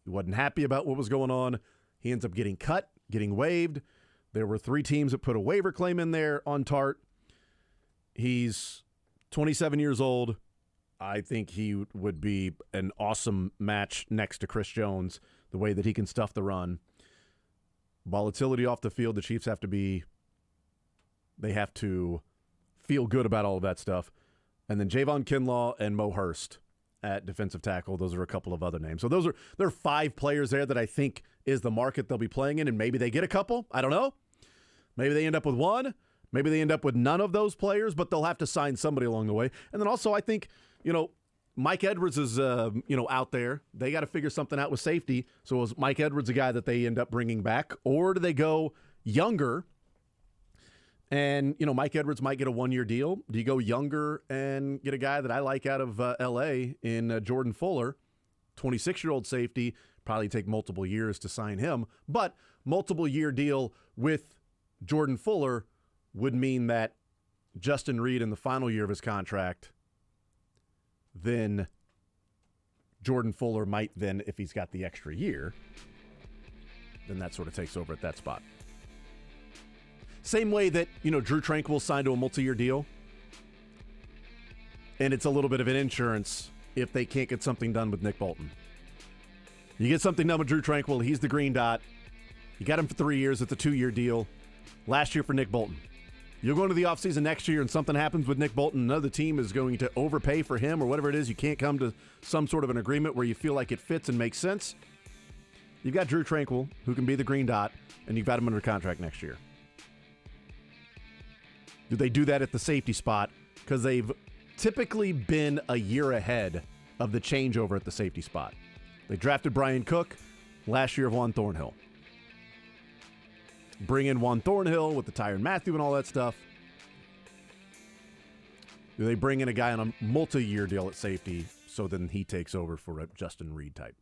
He wasn't happy about what was going on. He ends up getting cut, getting waived. There were 3 teams that put a waiver claim in there on Tart. He's 27 years old. I think he would be an awesome match next to Chris Jones, the way that he can stuff the run. Volatility off the field, the Chiefs have to feel good about all of that stuff. And then Javon Kinlaw and Mo Hurst at defensive tackle. Those are a couple of other names. So there are 5 players there that I think is the market they'll be playing in, and maybe they get a couple. I don't know. Maybe they end up with 1. Maybe they end up with none of those players, but they'll have to sign somebody along the way. And then also I think, you know, Mike Edwards is, out there. They got to figure something out with safety. So is Mike Edwards a guy that they end up bringing back, or do they go younger? And, you know, Mike Edwards might get a 1-year deal. Do you go younger and get a guy that I like out of L.A. in Jordan Fuller, 26-year-old safety, probably take multiple years to sign him, but multiple-year deal with Jordan Fuller would mean that Justin Reed in the final year of his contract, then Jordan Fuller might then, if he's got the extra year, then that sort of takes over at that spot. Same way that, you know, Drew Tranquill signed to a multi-year deal, and it's a little bit of an insurance if they can't get something done with Nick Bolton. You get something done with Drew Tranquill, he's the green dot. You got him for 3 years, it's a 2-year deal. Last year for Nick Bolton. You'll go into the offseason next year and something happens with Nick Bolton, another team is going to overpay for him or whatever it is. You can't come to some sort of an agreement where you feel like it fits and makes sense. You've got Drew Tranquill, who can be the green dot, and you've got him under contract next year. Do they do that at the safety spot? Because they've typically been a year ahead of the changeover at the safety spot. They drafted Brian Cook, last year of Juan Thornhill. Bring in Juan Thornhill with the Tyrann Mathieu and all that stuff. Do they bring in a guy on a multi-year deal at safety so then he takes over for a Justin Reed type?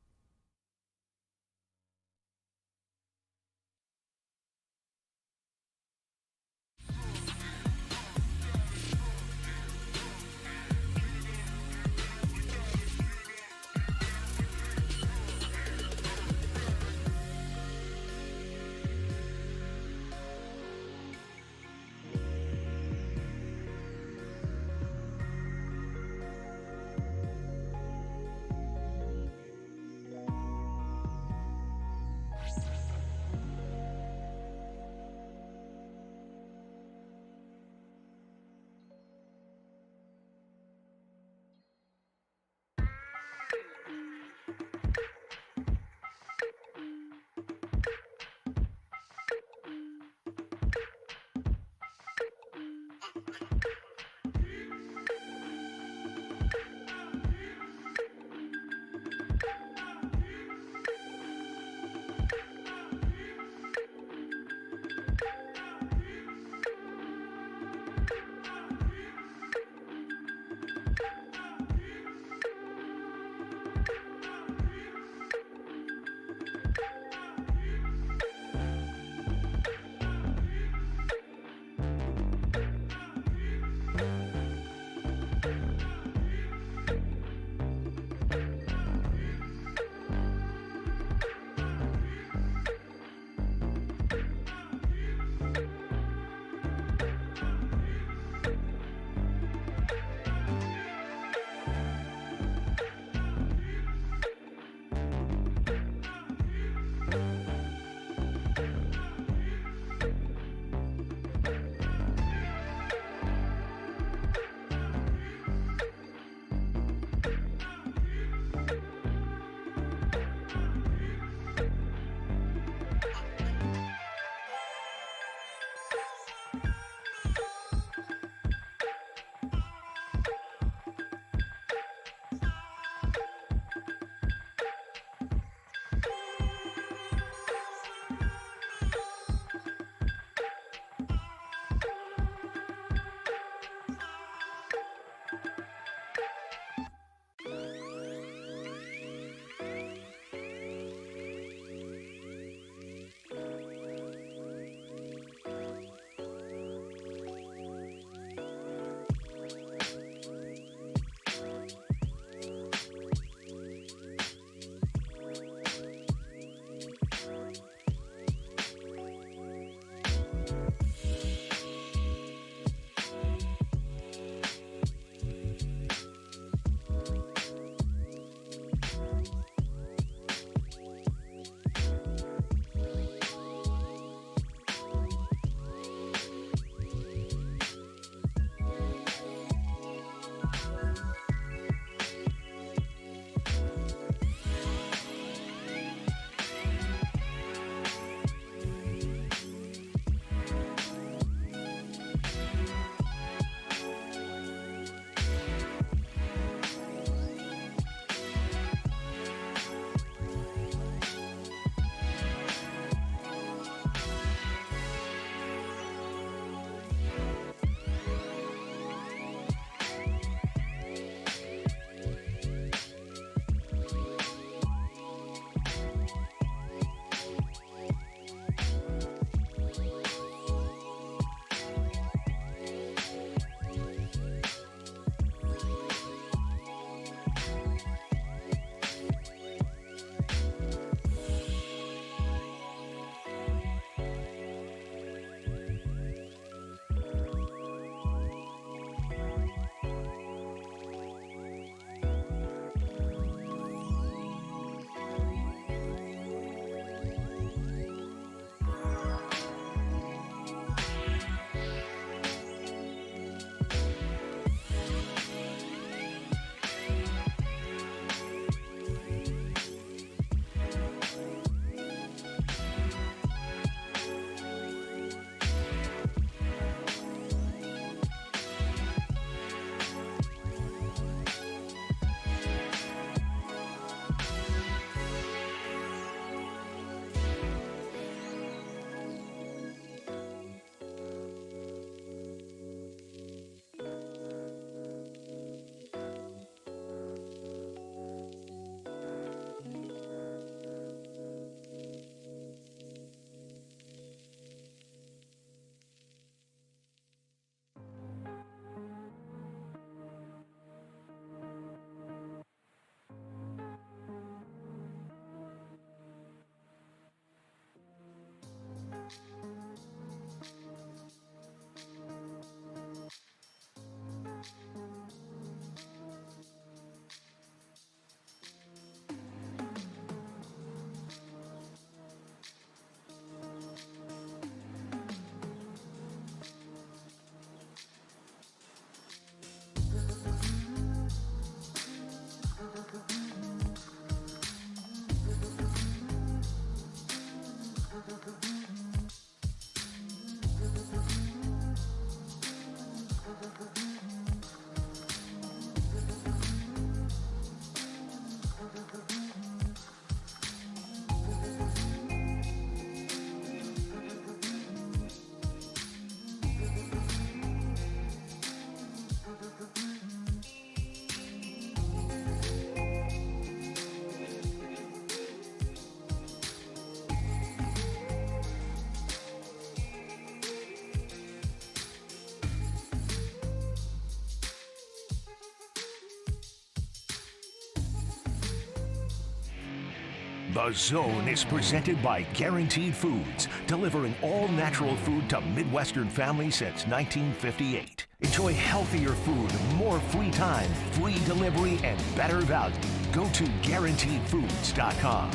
The Zone is presented by Guaranteed Foods, delivering all natural food to Midwestern families since 1958. Enjoy healthier food, more free time, free delivery, and better value. Go to GuaranteedFoods.com.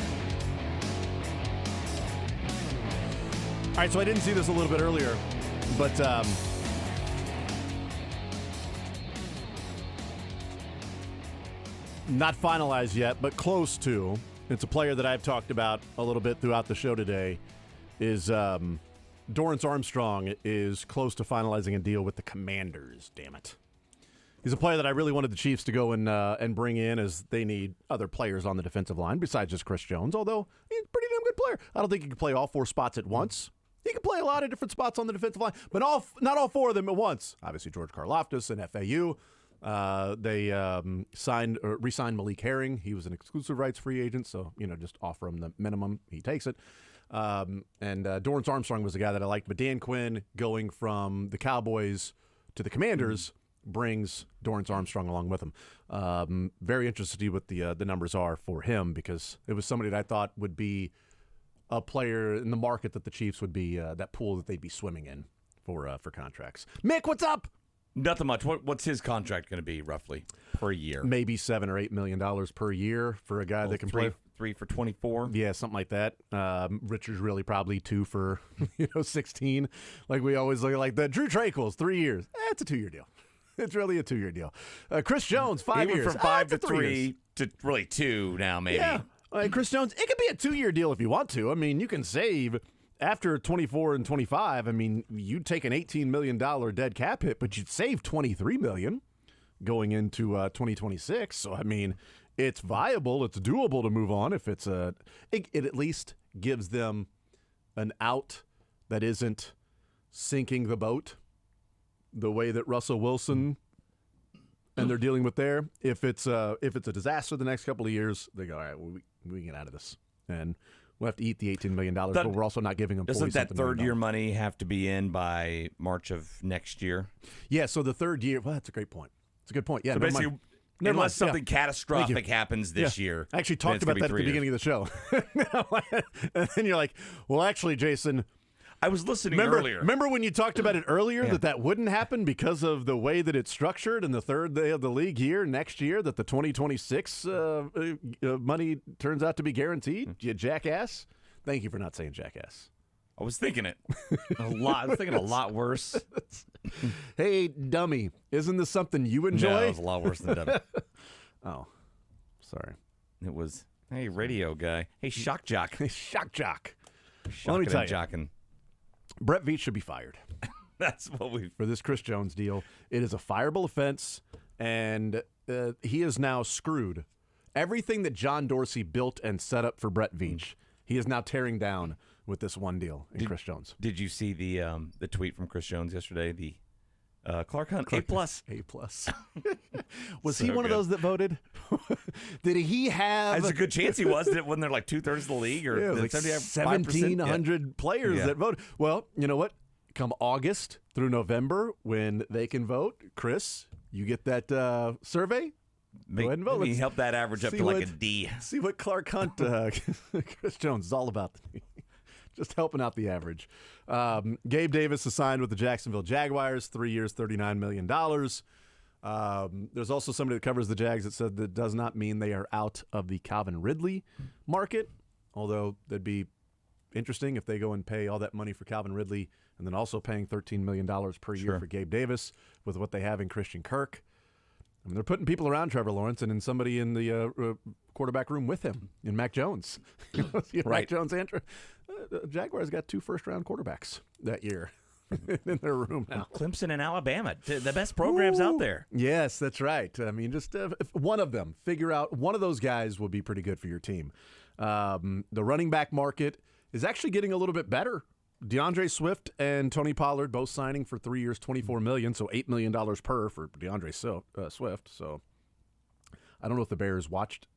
All right, so I didn't see this a little bit earlier, but not finalized yet, but close to. It's a player that I've talked about a little bit throughout the show today. Is Dorrance Armstrong is close to finalizing a deal with the Commanders. Damn it. He's a player that I really wanted the Chiefs to go and bring in, as they need other players on the defensive line besides just Chris Jones, although he's a pretty damn good player. I don't think he can play all 4 spots at once. He can play a lot of different spots on the defensive line, but not all 4 of them at once. Obviously, George Karlaftis and FAU. They re-signed Malik Herring. He was an exclusive rights free agent, so just offer him the minimum. He takes it. And Dorrance Armstrong was the guy that I liked. But Dan Quinn going from the Cowboys to the Commanders brings Dorrance Armstrong along with him. Very interested to see what the numbers are for him, because it was somebody that I thought would be a player in the market that the Chiefs would be that pool that they'd be swimming in for contracts. Mick, what's up? Nothing much. What's his contract going to be roughly per year? Maybe $7 or $8 million per year for a guy that can play. 3 for 24. Yeah, something like that. Richard's really probably 2 for 16. Like we always look at, like the Drew Tranquil's 3 years. It's a 2-year deal. It's really a 2-year deal. Chris Jones, 5 years. He went from 5 to 3 3 to really 2 now, maybe. Yeah. Chris Jones, it could be a 2-year deal if you want to. I mean, you can save. After 24 and 25, I mean, you'd take an $18 million dead cap hit, but you'd save $23 million going into 2026. So, I mean, it's viable. It's doable to move on if it's it at least gives them an out that isn't sinking the boat the way that Russell Wilson and they're dealing with there. If it's a disaster the next couple of years, they go, all right, we can get out of this. And we'll have to eat the $18 million, but we're also not giving them $40 million. Doesn't that third-year money have to be in by March of next year? Yeah, so the third year, well, that's a great point. It's a good point. Yeah, so basically, unless something catastrophic happens this year. I actually talked about that at the beginning of the show. And then you're like, well, actually, Jason, I was listening earlier. Remember when you talked about it earlier that wouldn't happen because of the way that it's structured in the third day of the league year next year, that the 2026 money turns out to be guaranteed? You jackass. Thank you for not saying jackass. I was thinking it a lot. I was thinking a lot worse. Hey, dummy, isn't this something you enjoy? No, it was a lot worse than dummy. Oh, sorry. It was, hey, radio guy. Hey, shock jock. Shock jock. Well, let me tell you. Jocking. Brett Veach should be fired. That's what we for this Chris Jones deal. It is a fireable offense, and he is now screwed. Everything that John Dorsey built and set up for Brett Veach, he is now tearing down with this one deal in Chris Jones. Did you see the tweet from Chris Jones yesterday? The Clark Hunt A+. Was so he one of those that voted? Did he have? There's a good chance he was. Wasn't there like 2/3 of the league, or like 1,700 players that voted? Well, you know what? Come August through November, when they can vote, Chris, you get that survey. Go ahead and vote. Maybe help that average up to like a D. See what Clark Hunt, Chris Jones is all about. Just helping out the average. Gabe Davis is signed with the Jacksonville Jaguars, 3 years, $39 million. There's also somebody that covers the Jags that said that does not mean they are out of the Calvin Ridley market, although that'd be interesting if they go and pay all that money for Calvin Ridley and then also paying $13 million per year for Gabe Davis with what they have in Christian Kirk. I mean, they're putting people around Trevor Lawrence and then somebody in the quarterback room with him in Mac Jones. Right. Mac Jones, Andrew. Jaguars got 2 first-round quarterbacks that year in their room now. Clemson and Alabama, the best programs out there. Yes, that's right. I mean, just one of them. Figure out one of those guys will be pretty good for your team. The running back market is actually getting a little bit better. DeAndre Swift and Tony Pollard both signing for 3 years, $24 million, so $8 million per for DeAndre Swift. So I don't know if the Bears watched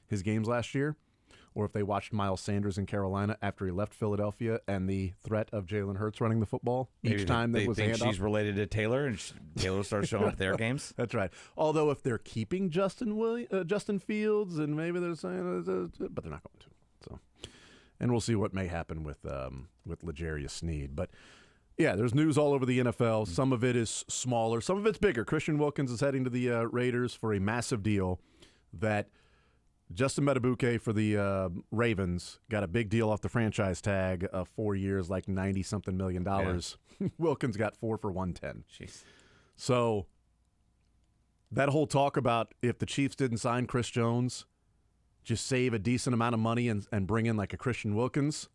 his games last year. or if they watched Miles Sanders in Carolina after he left Philadelphia and the threat of Jalen Hurts running the football Maybe each time they that was a think handoff. she's related to Taylor, and Taylor starts showing up at their games. That's right. Although if they're keeping Justin Fields, and maybe they're saying, but they're not going to. So, and we'll see what may happen with L'Jarius Sneed. But yeah, there's news all over the NFL. Some of it is smaller, some of it's bigger. Christian Wilkins is heading to the Raiders for a massive deal that Justin Matabuke for the Ravens got a big deal off the franchise tag of 4 years, like $90-something million. Yeah. Wilkins got 4 for $110. Jeez. So that whole talk about if the Chiefs didn't sign Chris Jones, just save a decent amount of money and bring in like a Christian Wilkins,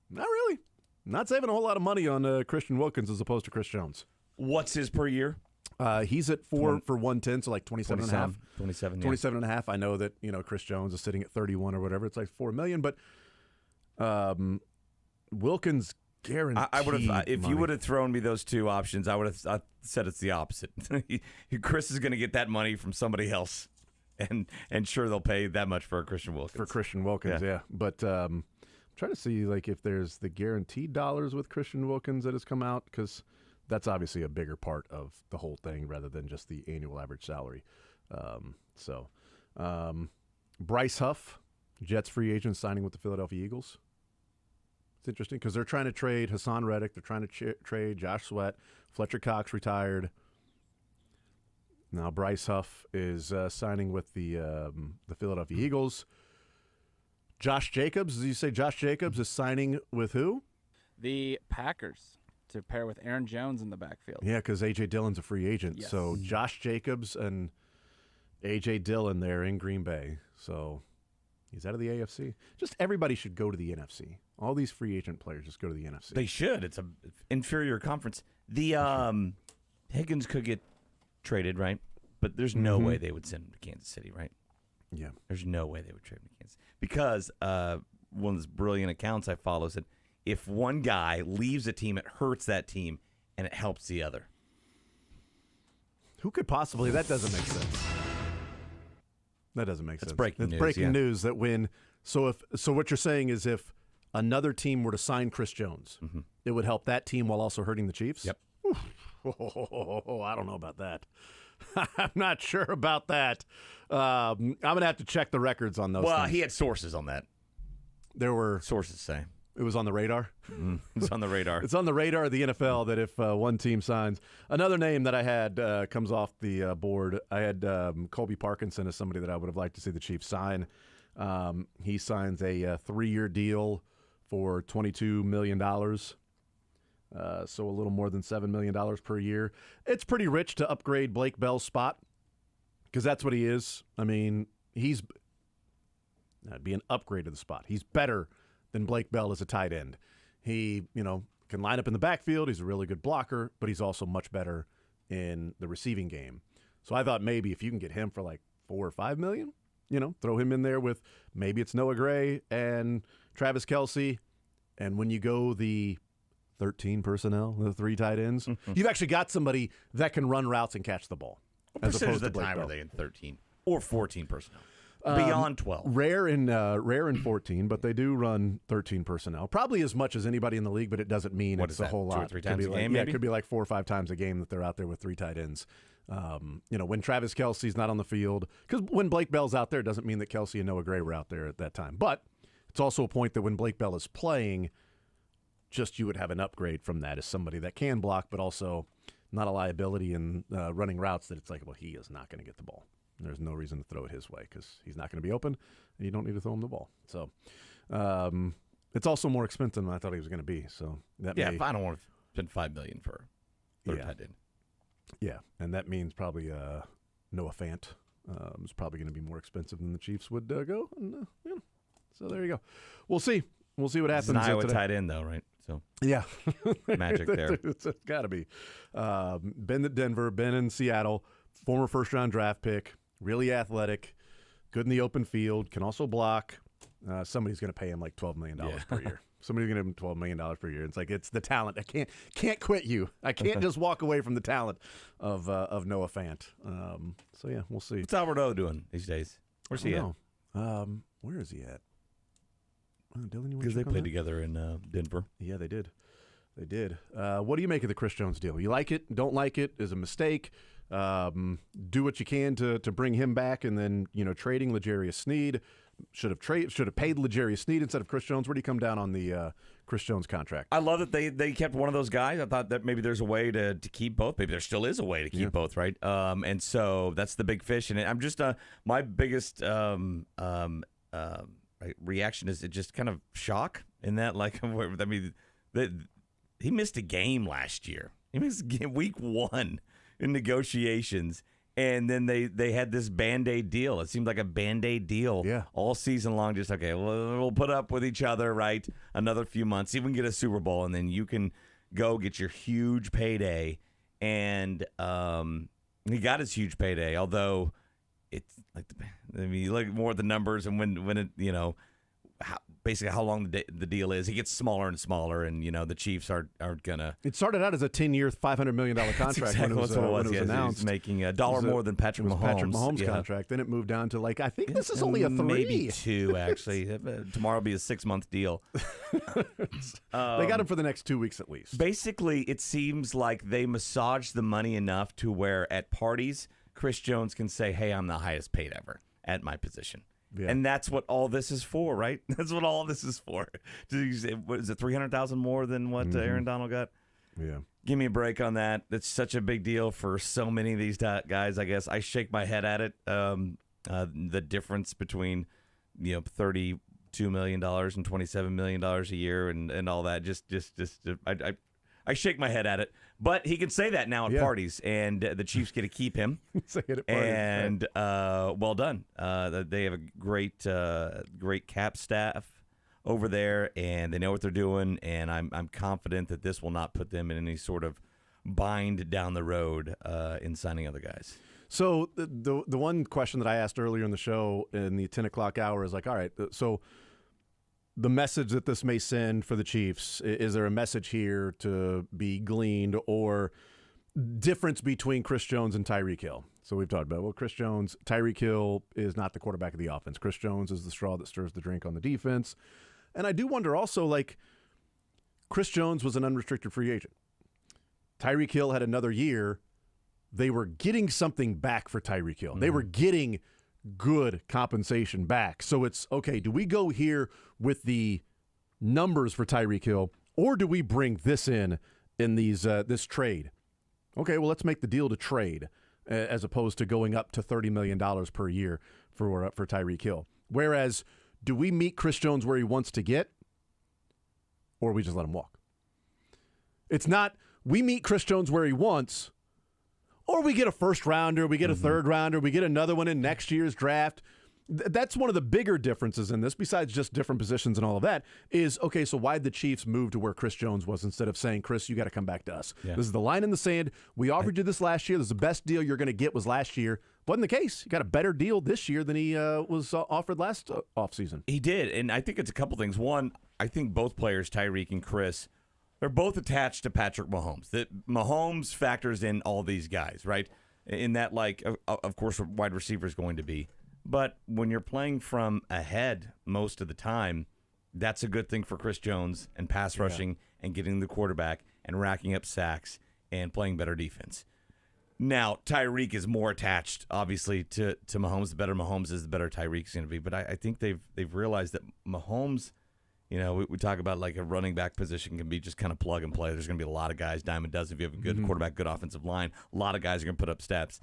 not really. Not saving a whole lot of money on Christian Wilkins as opposed to Chris Jones. What's his per year? He's at 4 for 110, so like 27 and a half. 27, yeah. 27 and a half. I know that, Chris Jones is sitting at 31 or whatever. It's like $4 million, but Wilkins guaranteed I would have, if money. you would have thrown me those two options, I would have said it's the opposite. Chris is going to get that money from somebody else, and sure they'll pay that much for a Christian Wilkins. For Christian Wilkins, yeah. But I'm trying to see like if there's the guaranteed dollars with Christian Wilkins that has come out, because that's obviously a bigger part of the whole thing rather than just the annual average salary. Bryce Huff, Jets free agent, signing with the Philadelphia Eagles. It's interesting because they're trying to trade Hassan Reddick. They're trying to trade Josh Sweat. Fletcher Cox retired. Now Bryce Huff is signing with the Philadelphia Eagles. Josh Jacobs, as you say, Josh Jacobs is signing with who? The Packers to pair with Aaron Jones in the backfield. Yeah, because A.J. Dillon's a free agent. Yes. So Josh Jacobs and A.J. Dillon there in Green Bay. So he's out of the AFC. Just everybody should go to the NFC. All these free agent players just go to the NFC. They should. It's a inferior conference. The Higgins could get traded, right? But there's no way they would send him to Kansas City, right? Yeah. There's no way they would trade him to Kansas because one of those brilliant accounts I follow said if one guy leaves a team, it hurts that team and it helps the other. Who could possibly? That doesn't make sense. That doesn't make sense. Breaking news, breaking yeah. news that when so what you're saying is if another team were to sign Chris Jones, it would help that team while also hurting the Chiefs? Yep. I don't know about that. I'm not sure about that. I'm going to have to check the records on those things. He had sources on that. There were Sources say. It was on the radar. It's on the radar. It's on the radar of the NFL that if one team signs. Another name that I had comes off the board. I had Colby Parkinson as somebody that I would have liked to see the Chiefs sign. He signs a 3-year deal for $22 million. So a little more than $7 million per year. It's pretty rich to upgrade Blake Bell's spot because that's what he is. I mean, that'd be an upgrade to the spot. He's better than Blake Bell as a tight end. He, can line up in the backfield. He's a really good blocker, but he's also much better in the receiving game. So I thought maybe if you can get him for like $4 or $5 million, throw him in there with maybe it's Noah Gray and Travis Kelce. And when you go the 13 personnel, the 3 tight ends, you've actually got somebody that can run routes and catch the ball. What percentage of the Blake time Bell. are they in 13 or 14 personnel? Beyond 12. Rare in 14, but they do run 13 personnel. Probably as much as anybody in the league, but it doesn't mean What it's is a that, whole 2 or lot. 3 It could times be a like, game, yeah, maybe? it could be like 4 or 5 times a game that they're out there with 3 tight ends. When Travis Kelce's not on the field, because when Blake Bell's out there, it doesn't mean that Kelce and Noah Gray were out there at that time. But it's also a point that when Blake Bell is playing, just you would have an upgrade from that as somebody that can block, but also not a liability in running routes that it's like, well, he is not going to get the ball. There's no reason to throw it his way because he's not going to be open, and you don't need to throw him the ball. So it's also more expensive than I thought he was going to be. So that If I don't want to spend $5 million for a third tight end. Yeah, and that means probably Noah Fant is probably going to be more expensive than the Chiefs would go. And, so there you go. We'll see. We'll see what happens. It's an Iowa today. tight end, though, right? So Yeah. magic there. It's got to be. Been at Denver, been in Seattle, former first-round draft pick, really athletic, good in the open field, can also block. Somebody's going to pay him like $12 million per year. Somebody's going to give him $12 million per year. It's like, it's the talent. I can't quit you. I can't just walk away from the talent of Noah Fant. So, yeah, we'll see. What's Alberto doing these days? Where's he at? Where is he at? Dylan, you want Because to they check on played that? together in Denver. Yeah, they did. They did. What do you make of the Chris Jones deal? You like it? Don't like it? Is it a mistake? Do what you can to bring him back, and then trading L'Jarius Sneed should have paid L'Jarius Sneed instead of Chris Jones. Where do you come down on the Chris Jones contract? I love that they kept one of those guys. I thought that maybe there's a way to keep both. Maybe there still is a way to keep both, right? And so that's the big fish. And I'm just my biggest reaction is just kind of shock in that, like, I mean, he missed a game last year. He missed week 1 in negotiations, and then they had this Band-Aid deal. It seemed like a Band-Aid deal all season long. Just, okay, we'll put up with each other, right, another few months, see if we can get a Super Bowl, and then you can go get your huge payday. And he got his huge payday, although it's like, you look more at the numbers and when it, basically how long the deal is. He gets smaller and smaller, and the Chiefs aren't gonna. It started out as a 10-year, $500 million contract exactly when it was announced. He's making $1 more than Patrick Mahomes. Patrick Mahomes contract. Then it moved down to I think this is only a 3. Maybe 2 actually. Tomorrow will be a 6-month deal. They got him for the next 2 weeks at least. Basically, it seems like they massaged the money enough to where at parties, Chris Jones can say, "Hey, I'm the highest paid ever at my position." Yeah. And that's what all this is for, right? That's what all this is for. What is it, $300,000 more than what Aaron Donald got? Yeah. Give me a break on that. That's such a big deal for so many of these guys, I guess. I shake my head at it. The difference between, $32 million and $27 million a year and all that. I shake my head at it. But he can say that now at parties, and the Chiefs get to keep him. Say it at parties. And well done. They have a great cap staff over there, and they know what they're doing. And I'm confident that this will not put them in any sort of bind down the road in signing other guys. So the one question that I asked earlier in the show in the 10 o'clock hour is all right, so the message that this may send for the Chiefs, is there a message here to be gleaned, or difference between Chris Jones and Tyreek Hill? So we've talked about, Tyreek Hill is not the quarterback of the offense. Chris Jones is the straw that stirs the drink on the defense. And I do wonder also, Chris Jones was an unrestricted free agent. Tyreek Hill had another year. They were getting something back for Tyreek Hill. Mm-hmm. They were getting good compensation back. So it's, okay, do we go here with the numbers for Tyreek Hill, or do we bring this in these this trade? Okay, well, let's make the deal to trade as opposed to going up to $30 million per year for Tyreek Hill. Whereas, do we meet Chris Jones where he wants to get, or we just let him walk? It's not we meet Chris Jones where he wants, or we get a first rounder, we get a third rounder, we get another one in next year's draft. That's one of the bigger differences in this, besides just different positions and all of that, is, okay, so why'd the Chiefs move to where Chris Jones was instead of saying, Chris, you got to come back to us? Yeah. This is the line in the sand. We offered you this last year. This is the best deal you're going to get was last year. Wasn't the case. He got a better deal this year than he was offered last offseason. He did, and I think it's a couple things. One, I think both players, Tyreek and Chris, they're both attached to Patrick Mahomes. That Mahomes factors in all these guys, right? In that, of course, wide receiver is going to be. But when you're playing from ahead most of the time, that's a good thing for Chris Jones and pass rushing and getting the quarterback and racking up sacks and playing better defense. Now, Tyreek is more attached, obviously, to Mahomes. The better Mahomes is, the better Tyreek's going to be. But I think they've realized that Mahomes, we talk about a running back position can be just kind of plug and play. There's going to be a lot of guys, dime a dozen. If you have a good quarterback, good offensive line, a lot of guys are going to put up stats.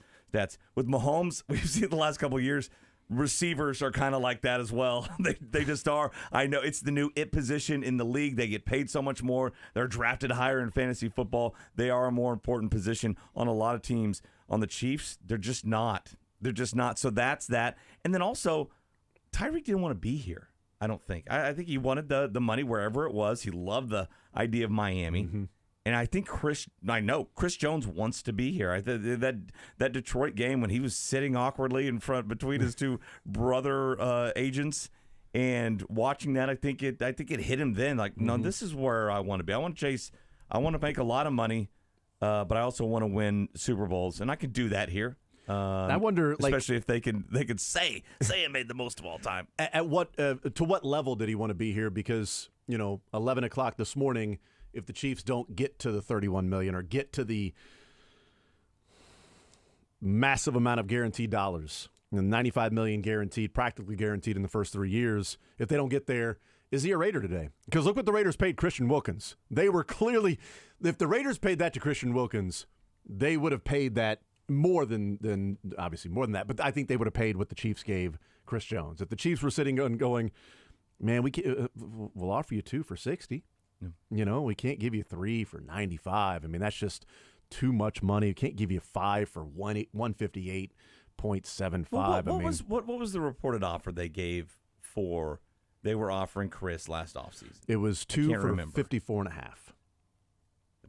With Mahomes, we've seen the last couple of years, receivers are kind of like that as well. They just are. I know it's the new it position in the league. They get paid so much more. They're drafted higher in fantasy football. They are a more important position on a lot of teams. On the Chiefs, they're just not. So that's that. And then also, Tyreek didn't want to be here, I don't think. I think he wanted the money wherever it was. He loved the idea of Miami. Mm-hmm. And I think Chris Jones wants to be here. That Detroit game when he was sitting awkwardly in front between his two brother agents and watching that, I think it hit him then. No, this is where I want to be. I want to chase. I want to make a lot of money, but I also want to win Super Bowls, and I can do that here. I wonder, like, especially if they could say it made the most of all time. at what to what level did he want to be here? Because 11 o'clock this morning, if the Chiefs don't get to the 31 million or get to the massive amount of guaranteed dollars, 95 million guaranteed, practically guaranteed in the first 3 years, if they don't get there, is he a Raider today? Because look what the Raiders paid Christian Wilkins. They were clearly, if the Raiders paid that to Christian Wilkins, they would have paid that more than obviously more than that. But I think they would have paid what the Chiefs gave Chris Jones. If the Chiefs were sitting and going, man, we'll offer you 2 for 60. Yeah. We can't give you 3 for 95. I mean, that's just too much money. We can't give you 5 for 158.75. What was the reported offer they gave for? They were offering Chris last offseason. It was 2 for 54.5.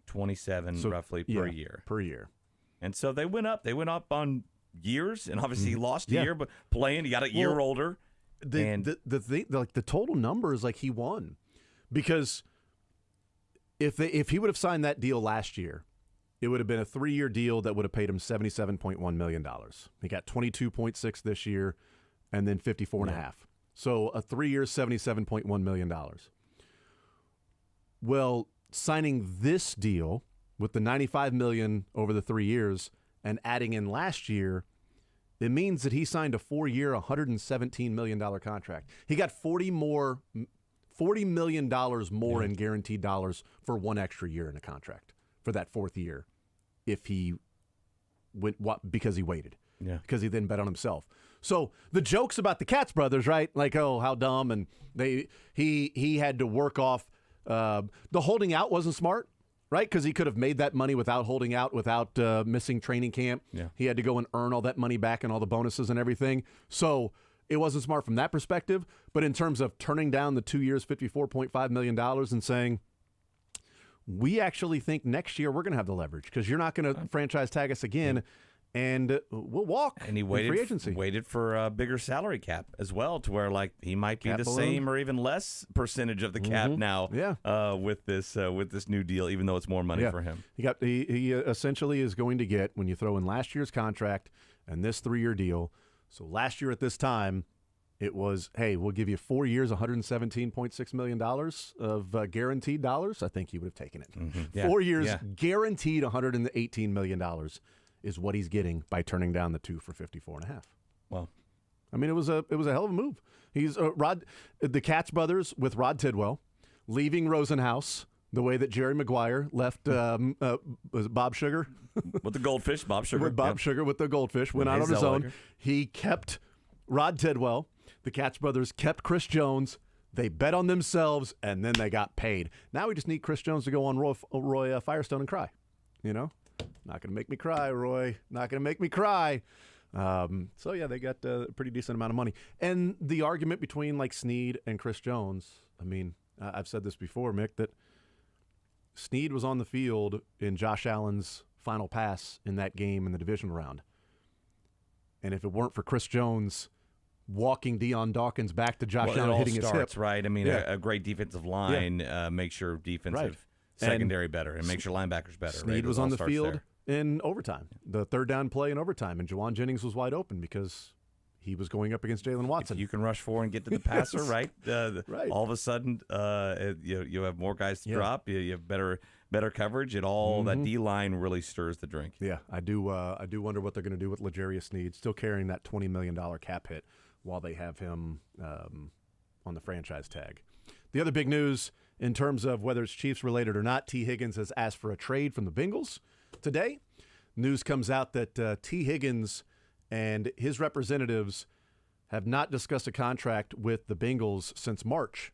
27 roughly per year. Per year. And so they went up. They went up on years, and obviously he lost a year, but playing, he got a year older. The total number is like he won, because if he would have signed that deal last year, it would have been a 3-year deal that would have paid him $77.1 million. He got 22.6 this year, and then 54.5. So a 3 year, $77.1 million. Well, signing this deal with the $95 million over the 3 years and adding in last year, it means that he signed a 4-year, $117 million contract. He got $40 million more in guaranteed dollars for 1 extra year in a contract for that 4th year, if he went because he waited. Yeah, because he then bet on himself. So the jokes about the Katz brothers, right? Like, oh, how dumb, and he had to work off the holding out wasn't smart, right? Because he could have made that money without holding out, without missing training camp. Yeah. He had to go and earn all that money back and all the bonuses and everything. So it wasn't smart from that perspective. But in terms of turning down the 2 years, $54.5 million and saying, we actually think next year we're going to have the leverage because you're not going to franchise tag us again. And we'll walk. And he waited, free agency. Waited for a bigger salary cap as well, to where like he might be the same or even less percentage of the cap now. Yeah. With this new deal, even though it's more money for him. He essentially is going to get, when you throw in last year's contract and this 3-year deal. So last year at this time, it was, hey, we'll give you 4 years, $117.6 million of guaranteed dollars. I think he would have taken it. Yeah. 4 years, guaranteed $118 million. Is what he's getting by turning down the 2 for 54.5. Well, I mean, it was a hell of a move. He's the Katz brothers with Rod Tidwell, leaving Rosenhaus the way that Jerry Maguire left was it Bob Sugar with the goldfish. Bob Sugar with Bob Sugar with the goldfish went out on his own. He kept Rod Tidwell. The Katz brothers kept Chris Jones. They bet on themselves, and then they got paid. Now we just need Chris Jones to go on Roy Firestone and cry. Not going to make me cry, Roy. Not going to make me cry. So, yeah, they got a pretty decent amount of money. And the argument between, like, Snead and Chris Jones, I mean, I've said this before, Mick, that Snead was on the field in Josh Allen's final pass in that game in the divisional round. And if it weren't for Chris Jones walking Deion Dawkins back to Josh Allen hitting his hip. Right? I mean, a great defensive line makes your defensive secondary better and makes your linebackers better. Snead was on the field in overtime, the 3rd down play in overtime, and Juwan Jennings was wide open because he was going up against Jalen Watson. If you can rush 4 and get to the passer, right? All of a sudden, you have more guys to drop. You have better coverage. That D line really stirs the drink. Yeah, I do wonder what they're going to do with L'Jarius Snead, still carrying that $20 million cap hit while they have him on the franchise tag. The other big news in terms of whether it's Chiefs related or not, T. Higgins has asked for a trade from the Bengals today. News comes out that T. Higgins and his representatives have not discussed a contract with the Bengals since March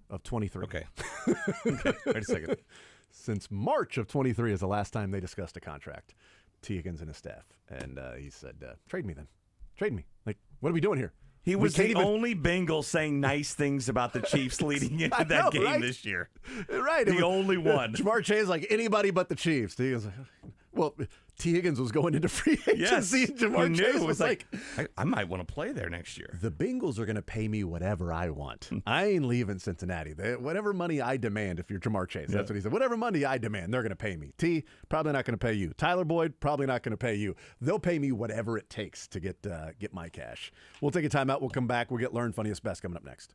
of 23. Okay. Wait a second. Since March of 23 is the last time they discussed a contract, T. Higgins and his staff. And he said, trade me then. Trade me. Like, what are we doing here? He was the only Bengal saying nice things about the Chiefs leading into that game this year. Right. The only one. Jamar Chase like anybody but the Chiefs. He was like, well, T. Higgins was going into free agency. And Jamar he knew. Chase It was like, I might want to play there next year. the Bengals are going to pay me whatever I want. I ain't leaving Cincinnati. Whatever money I demand, if you're Jamar Chase, that's what he said. Whatever money I demand, they're going to pay me. T, probably not going to pay you. Tyler Boyd, probably not going to pay you. They'll pay me whatever it takes to get my cash. We'll take a timeout. We'll come back. We'll get Learn Funniest Best coming up next.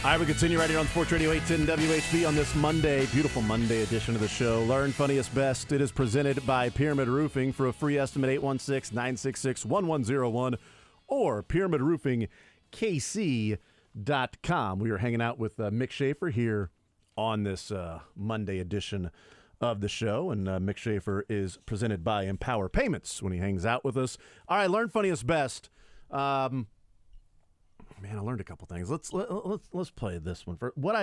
All right, we continue right here on Sports Radio 810 WHB on this Monday, beautiful Monday edition of the show. Learn Funniest Best. It is presented by Pyramid Roofing. For a free estimate, 816-966-1101 or pyramidroofingkc.com. We are hanging out with Mick Schaefer here on this Monday edition of the show, and Mick Schaefer is presented by Empower Payments when he hangs out with us. All right, Learn Funniest Best. Man, I learned a couple things. Let's play this one. One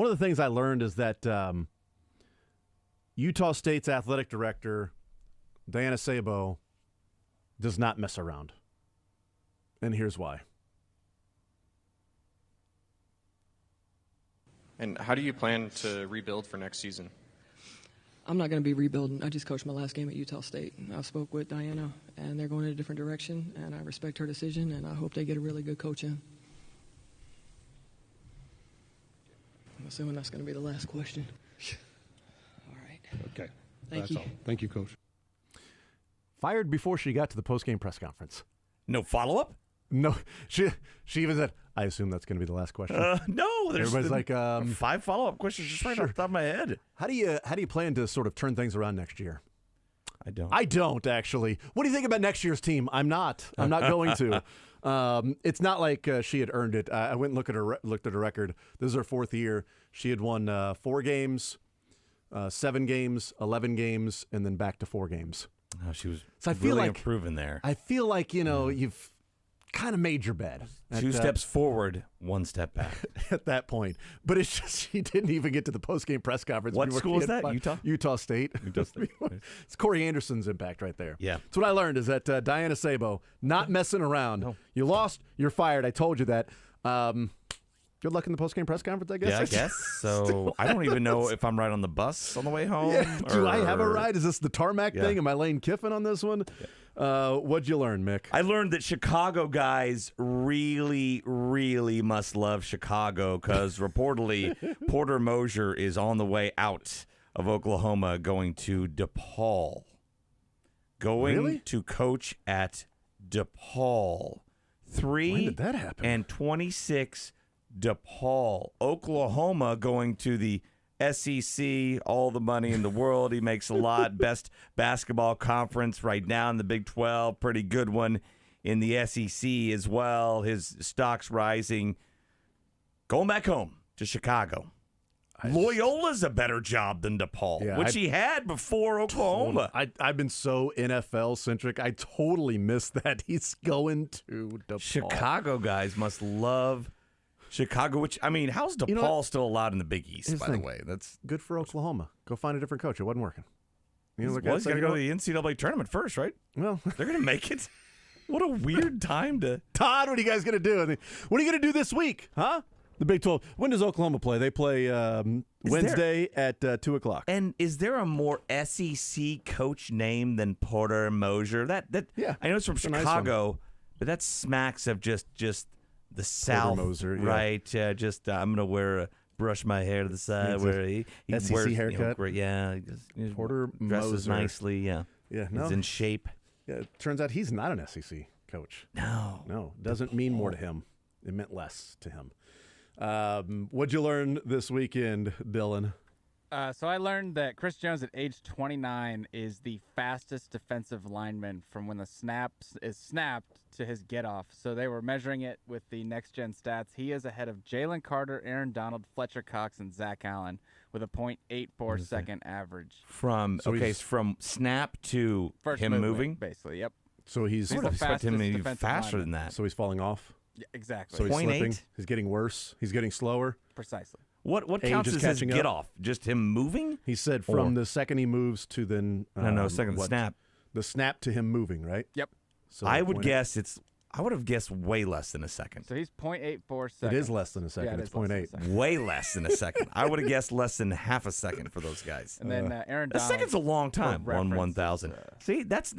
of the things I learned is that Utah State's athletic director, Diana Sabo, does not mess around. And here's why. And how do you plan to rebuild for next season? I'm not going to be rebuilding. I just coached my last game at Utah State. I spoke with Diana, and they're going in a different direction, and I respect her decision, and I hope they get a really good coach in. I'm assuming that's going to be the last question. All right. Okay. Thank That's you. all. Thank you, Coach. Fired before she got to the postgame press conference. No follow-up? No, she even said, I assume that's going to be the last question. No. There's Everybody's like, 5 follow-up questions just right off the top of my head. How do you plan to sort of turn things around next year? I I don't, actually. What do you think about next year's team? I'm not going to. It's not like she had earned it. I went and looked at her record. This is her 4th year. She had won 4 games, 7 games, 11 games, and then back to 4 games. Oh, she was So I feel really like- improving there. I feel like, you've kind of made your bed. 2 steps forward, 1 step back. At that point. But it's just she didn't even get to the post-game press conference. What before school she is had that? fi- Utah? Utah State. Utah State. It's Corey Anderson's impact right there. Yeah. That's what I learned is that Diana Sabo, not messing around. No. You lost, you're fired. I told you that. Good luck in the post-game press conference, I guess. Yeah, I guess. So I don't even know if I'm right on the bus on the way home. Yeah. Do I have a or- ride? Is this the tarmac Yeah. thing? Am I Lane Kiffin on this one? What'd you learn, Mick? I learned that Chicago guys really, really must love Chicago because reportedly Porter Moser is on the way out of Oklahoma going to DePaul. Going Really? to coach at DePaul. When did that happen? 3-26 DePaul. Oklahoma going to the SEC, all the money in the world. He makes a lot. Best basketball conference right now in the Big 12. Pretty good one in the SEC as well. His stock's rising. Going back home to Chicago. Loyola's a better job than DePaul, Yeah, which he had before Oklahoma. I've been so NFL-centric. I totally missed that. He's going to DePaul. Chicago guys must love Chicago, which, I mean, how's DePaul You know what? still allowed in the Big East, Here's by the the thing. way? That's Good for Oklahoma. Go find a different coach. It wasn't working. well, look, he's got to you go know to the NCAA tournament first, right? Well, They're going to make it. What a weird time to. Todd, what are you guys going to do? I mean, what are you going to do this week, huh? The Big 12. When does Oklahoma play? They play Wednesday at 2 o'clock. And is there a more SEC coach name than Porter Moser? That Yeah, I know it's from it's a nice Chicago, but that smacks of just the South, Moser, yeah. right? Just I'm gonna brush my hair to the side Needs where he SEC wears, haircut. great, yeah, he Porter dresses Moser. nicely, yeah. Yeah, no. He's in shape. Yeah, it turns out he's not an SEC coach. No. No, doesn't mean more to him. It meant less to him. What'd you learn this weekend, Dylan? So I learned that Chris Jones at age 29 is the fastest defensive lineman from when the snap is snapped to his get off. So they were measuring it with the next gen stats. He is ahead of Jalen Carter, Aaron Donald, Fletcher Cox, and Zach Allen with a .84 second average. From So he's- from snap to First him movement, moving. basically. Yep. So he's I would the have expected him to be fastest faster defensive than that. so he's falling off. Yeah, exactly. So he's 0.8? slipping. He's getting worse. He's getting slower. Precisely. What Age counts is as his catching get up. off? Just him moving? He said from Or- the second he moves to then No, second what? snap. The snap to him moving, right? Yep. So I would 0.8. guess I would have guessed way less than a second. So he's .84 It seconds. is less than a second. Yeah, it It's is less than a 0.8. second. Way less than a second. I would have guessed less than half a second for those guys. And then Aaron A Donald. second's a long time. for On reference, 1,000. is, See, that's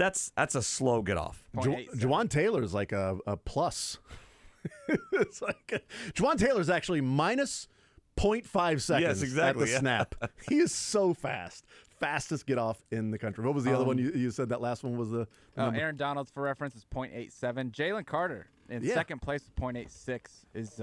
a slow get off. 0.87. Juwan Taylor's like a plus. It's like Juwan Taylor's actually minus 0.5 seconds exactly, at the yeah. snap. He is so fast. Fastest get off in the country. What was the other one you said that last one was the number? Aaron Donald's, for reference, is .87. Jalen Carter in Yeah. second place with .86 is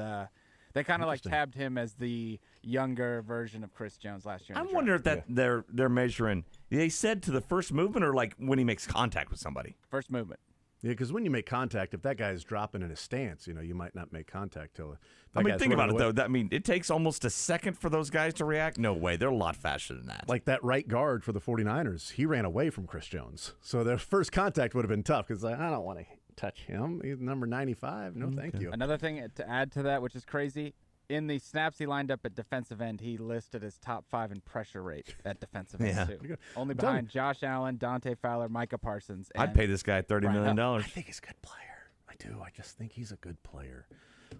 They kind of like Interesting. tabbed him as the younger version of Chris Jones last year. in I'm the wondering draft. if that they're measuring. They said to the first movement or like when he makes contact with somebody. First movement. Yeah, because when you make contact, if that guy's dropping in his stance, you might not make contact till. I mean, think about it though. It takes almost a second for those guys to react. No way, they're a lot faster than that. Like that right guard for the 49ers, he ran away from Chris Jones. So their first contact would have been tough because I don't want to touch him. He's number 95. No, thank you. Another thing to add to that, which is crazy, in the snaps he lined up at defensive end, he listed as top 5 in pressure rate at defensive end, too. Only behind Josh Allen, Dante Fowler, Micah Parsons. I'd and pay this guy $30 million. I think he's a good player. I do. I just think he's a good player.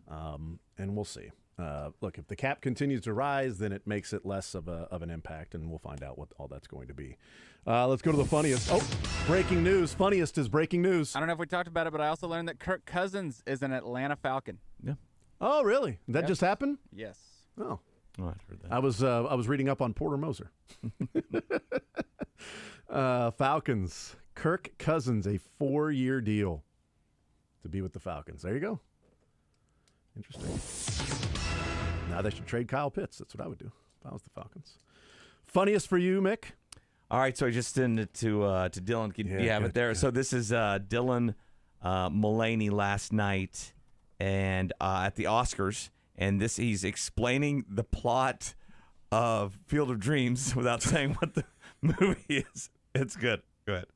And we'll see. Look, if the cap continues to rise, then it makes it less of an impact, and we'll find out what all that's going to be. Let's go to the funniest. Oh, breaking news. Funniest is breaking news. I don't know if we talked about it, but I also learned that Kirk Cousins is an Atlanta Falcon. Yeah. Oh, really? That Yep. just happened? Yes. Oh. Oh, I'd heard that. I was reading up on Porter Moser. Falcons. Kirk Cousins, a 4-year deal to be with the Falcons. There you go. Interesting. Now they should trade Kyle Pitts. That's what I would do if I was the Falcons. Funniest for you, Mick? All right, so I just sent it to Dylan. Do you have it there? So this is Dylan Mullaney last night and at the Oscars, and he's explaining the plot of Field of Dreams without saying what the movie is. It's good. Go ahead.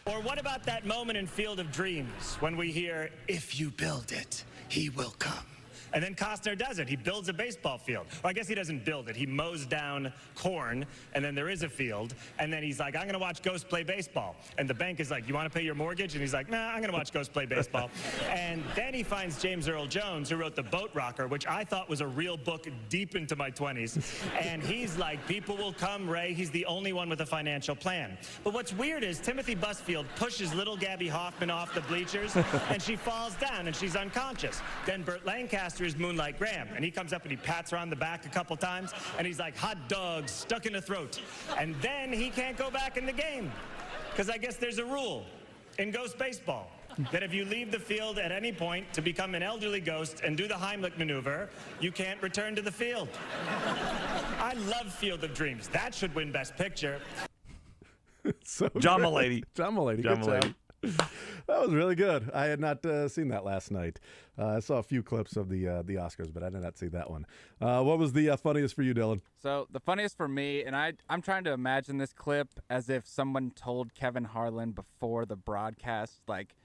Or what about that moment in Field of Dreams when we hear, "If you build it, he will come"? And then Costner does it. He builds a baseball field. Well, I guess he doesn't build it. He mows down corn, and then there is a field. And then he's like, "I'm going to watch Ghost play baseball." And the bank is like, "You want to pay your mortgage?" And he's like, "Nah, I'm going to watch Ghost play baseball." And then he finds James Earl Jones, who wrote The Boat Rocker, which I thought was a real book deep into my 20s. And he's like, "People will come, Ray. He's the only one with a financial plan." But what's weird is Timothy Busfield pushes little Gabby Hoffman off the bleachers, and she falls down, and she's unconscious. Then Burt Lancaster is Moonlight Graham, and he comes up and he pats her on the back a couple times, and he's like, "Hot dogs stuck in the throat." And then he can't go back in the game, because I guess there's a rule in Ghost Baseball that if you leave the field at any point to become an elderly ghost and do the Heimlich maneuver, you can't return to the field. I love Field of Dreams. That should win Best Picture. So John good. Mulaney. John Mulaney. John Good job. Mulaney. That was really good. I had not seen that last night. I saw a few clips of the Oscars, but I did not see that one. What was the funniest for you, Dylan? So the funniest for me, and I'm trying to imagine this clip as if someone told Kevin Harlan before the broadcast, like,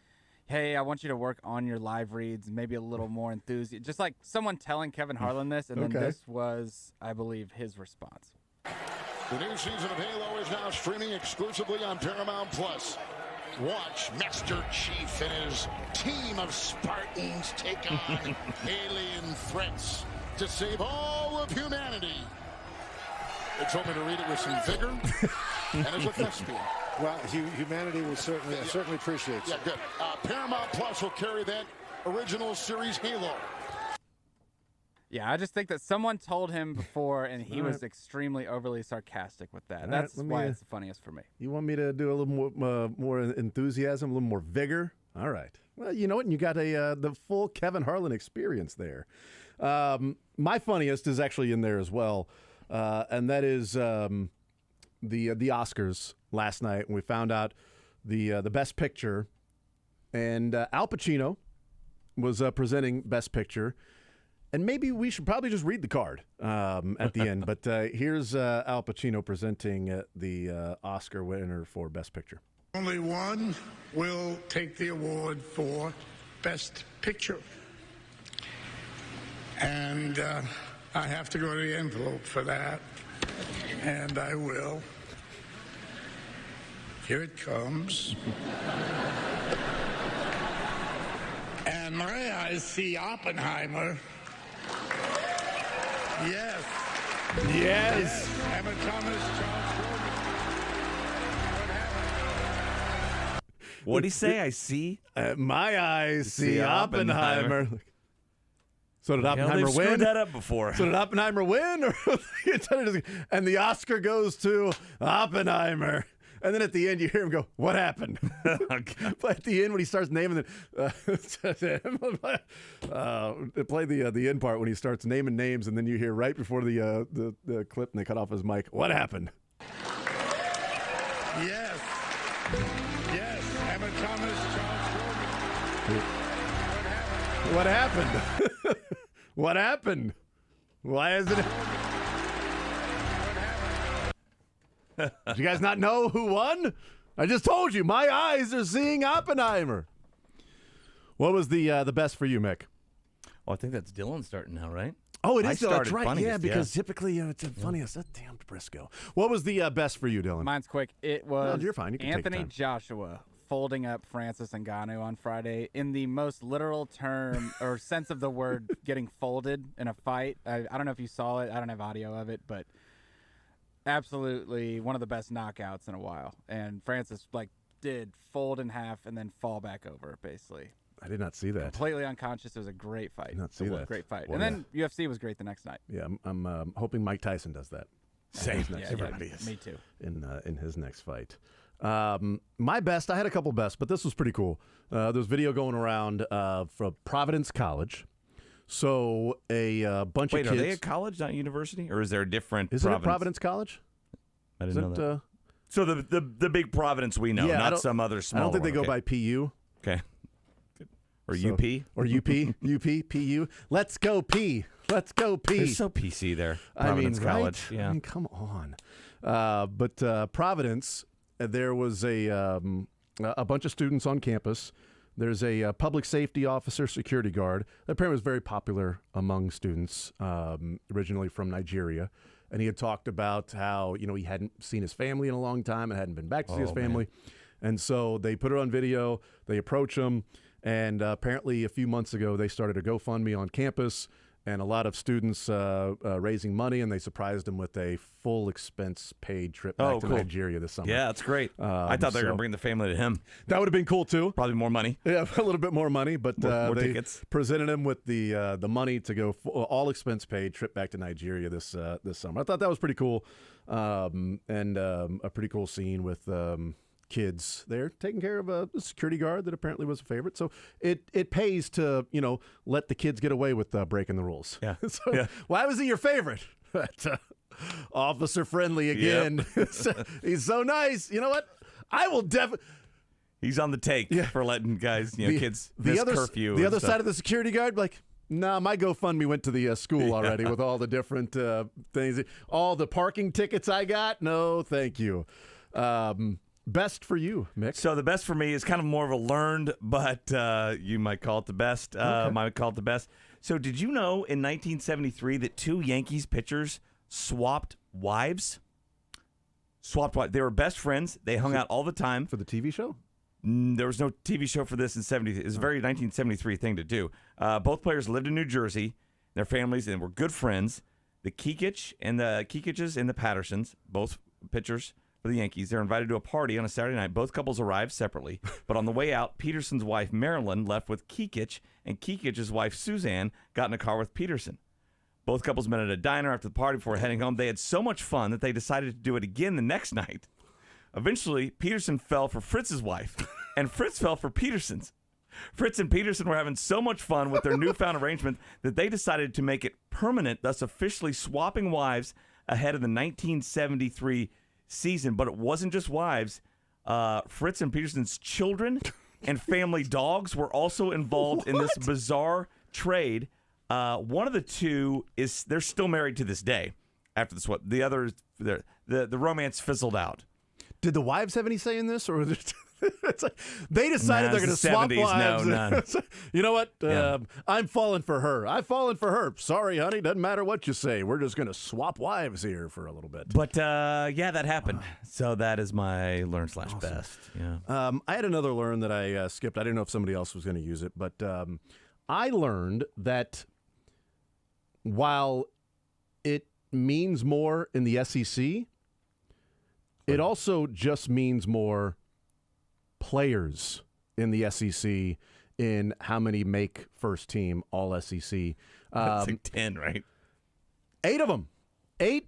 "Hey, I want you to work on your live reads, maybe a little more enthusiasm." Just like someone telling Kevin Harlan this, and then this was, I believe, his response. The new season of Halo is now streaming exclusively on Paramount Plus. Watch Master Chief and his team of Spartans take on alien threats to save all of humanity. They told me to read it with some vigor and as a thespian. Well, humanity will certainly appreciate it. Yeah, good. Paramount Plus will carry that original series Halo. Yeah, I just think that someone told him before, and he was extremely overly sarcastic with that. All That's right, why it's the funniest for me. You want me to do a little more enthusiasm, a little more vigor? All right. Well, you know what? And you got the full Kevin Harlan experience there. My funniest is actually in there as well, and that is the Oscars last night when we found out the Best Picture, and Al Pacino was presenting Best Picture. And maybe we should probably just read the card at the end. But here's Al Pacino presenting the Oscar winner for Best Picture. Only one will take the award for Best Picture. And I have to go to the envelope for that. And I will. Here it comes. And my eyes see Oppenheimer. Yes. Yes. Emma Thomas, Charles Grodin. What'd he say? I see. My eyes see Oppenheimer. So did Oppenheimer they've win? screwed that up before. So did Oppenheimer win? And the Oscar goes to Oppenheimer. And then at the end, you hear him go, "What happened?" But at the end, when he starts naming it, play the end part when he starts naming names, and then you hear right before the clip, and they cut off his mic, "What happened?" Yes. Yes. Emma Thomas, Charles Jordan. What happened? What happened? Why isn't it? Did you guys not know who won? I just told you. My eyes are seeing Oppenheimer. What was the best for you, Mick? Oh, I think that's Dylan starting now, right? Oh, it I is. That's right. funniest, Yeah, because typically it's the funniest. That damned Briscoe. What was the best for you, Dylan? Mine's quick. It was you're fine. You can take your Anthony time. Joshua folding up Francis Ngannou on Friday in the most literal term or sense of the word, getting folded in a fight. I don't know if you saw it. I don't have audio of it, but absolutely one of the best knockouts in a while. And Francis did fold in half and then fall back over, basically. I did not see that. Completely unconscious. It was a great fight. Did not see that. Great fight. Well, and then UFC was great the next night. Yeah, I'm hoping Mike Tyson does that. Same. Yeah, Everybody is. Me too. In his next fight. My best, I had a couple bests, but this was pretty cool. There's video going around from Providence College. So a bunch of kids. Wait, are they a college, not university? Or is there a different Is it Providence College? I didn't know that. So the big Providence we know, not some other small I don't think they one. go by PU. Okay. Or So- UP? Or UP, PU. Let's go P. Let's go P. They're so PC there. Providence College. Right? Yeah. I mean, come on. But Providence, there was a bunch of students on campus. There's a public safety officer, security guard. That apparently was very popular among students, originally from Nigeria. And he had talked about how, he hadn't seen his family in a long time and hadn't been back to see his family. And so they put it on video. They approach him. And apparently a few months ago, they started a GoFundMe on campus. And a lot of students raising money, and they surprised him with a full expense-paid trip back to Nigeria this summer. Yeah, that's great. I thought they were going to bring the family to him. That would have been cool, too. Probably more money. Yeah, a little bit more money, but more they tickets. presented him with the money to go all expense-paid trip back to Nigeria this summer. I thought that was pretty cool, and a pretty cool scene with kids there taking care of a security guard that apparently was a favorite. So it pays to let the kids get away with breaking the rules. Yeah. So why was he your favorite? Officer friendly again. Yep. He's so nice. You know what? I will definitely. He's on the take for letting guys, kids miss curfew. The other side of the security guard, nah, my GoFundMe went to the school already with all the different things. All the parking tickets I got, no, thank you. Best for you, Mick. So the best for me is kind of more of a learned, but you might call it the best. Might call it the best. So did you know in 1973 that 2 Yankees pitchers swapped wives? They were best friends. They hung out all the time. For the TV show? There was no TV show for this in 70. It was a very 1973 thing to do. Both players lived in New Jersey. Their families and were good friends. The Kikiches and the Pattersons, both pitchers for the Yankees, they're invited to a party on a Saturday night. Both couples arrived separately, but on the way out, Peterson's wife Marilyn left with Kikich, and Kikich's wife Suzanne got in a car with Peterson. Both couples met at a diner after the party before heading home. They had so much fun that they decided to do it again the next night. Eventually, Peterson fell for Fritz's wife, and Fritz fell for Peterson's. Fritz and Peterson were having so much fun with their newfound arrangement that they decided to make it permanent, thus officially swapping wives ahead of the 1973 season. But it wasn't just wives. Fritz and Peterson's children and family dogs were also involved in this bizarre trade. One of the two they're still married to this day after the swap. The other, the romance fizzled out. Did the wives have any say in this, or was it? It's like they decided they're going to swap 70s, wives. No, none. You know what? I'm falling for her. I've fallen for her. Sorry, honey. Doesn't matter what you say. We're just going to swap wives here for a little bit. But that happened. So that is my learn/best. Yeah. I had another learn that I skipped. I didn't know if somebody else was going to use it, but I learned that while it means more in the SEC, it also just means more players in the SEC in how many make first team all SEC. That's like 10, right? 8 of them. 8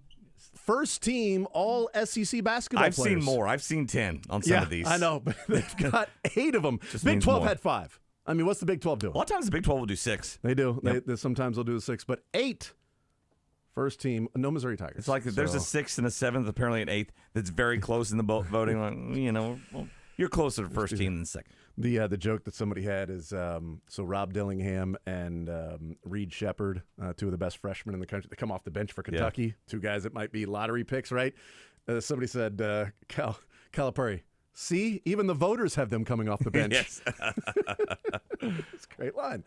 first team all SEC basketball I've players. seen more. I've seen 10 on some of these. I know, but they've got 8 of them. Just Big means 12 more. had 5. I mean, what's the Big 12 doing? A lot of times the Big 12 will do 6. They do. Yep. They sometimes they'll do a 6, but 8 first team. No Missouri Tigers. It's like there's a 6th and a 7th, apparently an 8th that's very close in the voting. Like, well, you're closer to first team than second. The joke that somebody had is so Rob Dillingham and Reed Shepard, 2 of the best freshmen in the country, they come off the bench for Kentucky. 2 guys that might be lottery picks, right? Somebody said Calipari. See, even the voters have them coming off the bench. Yes. It's a great line.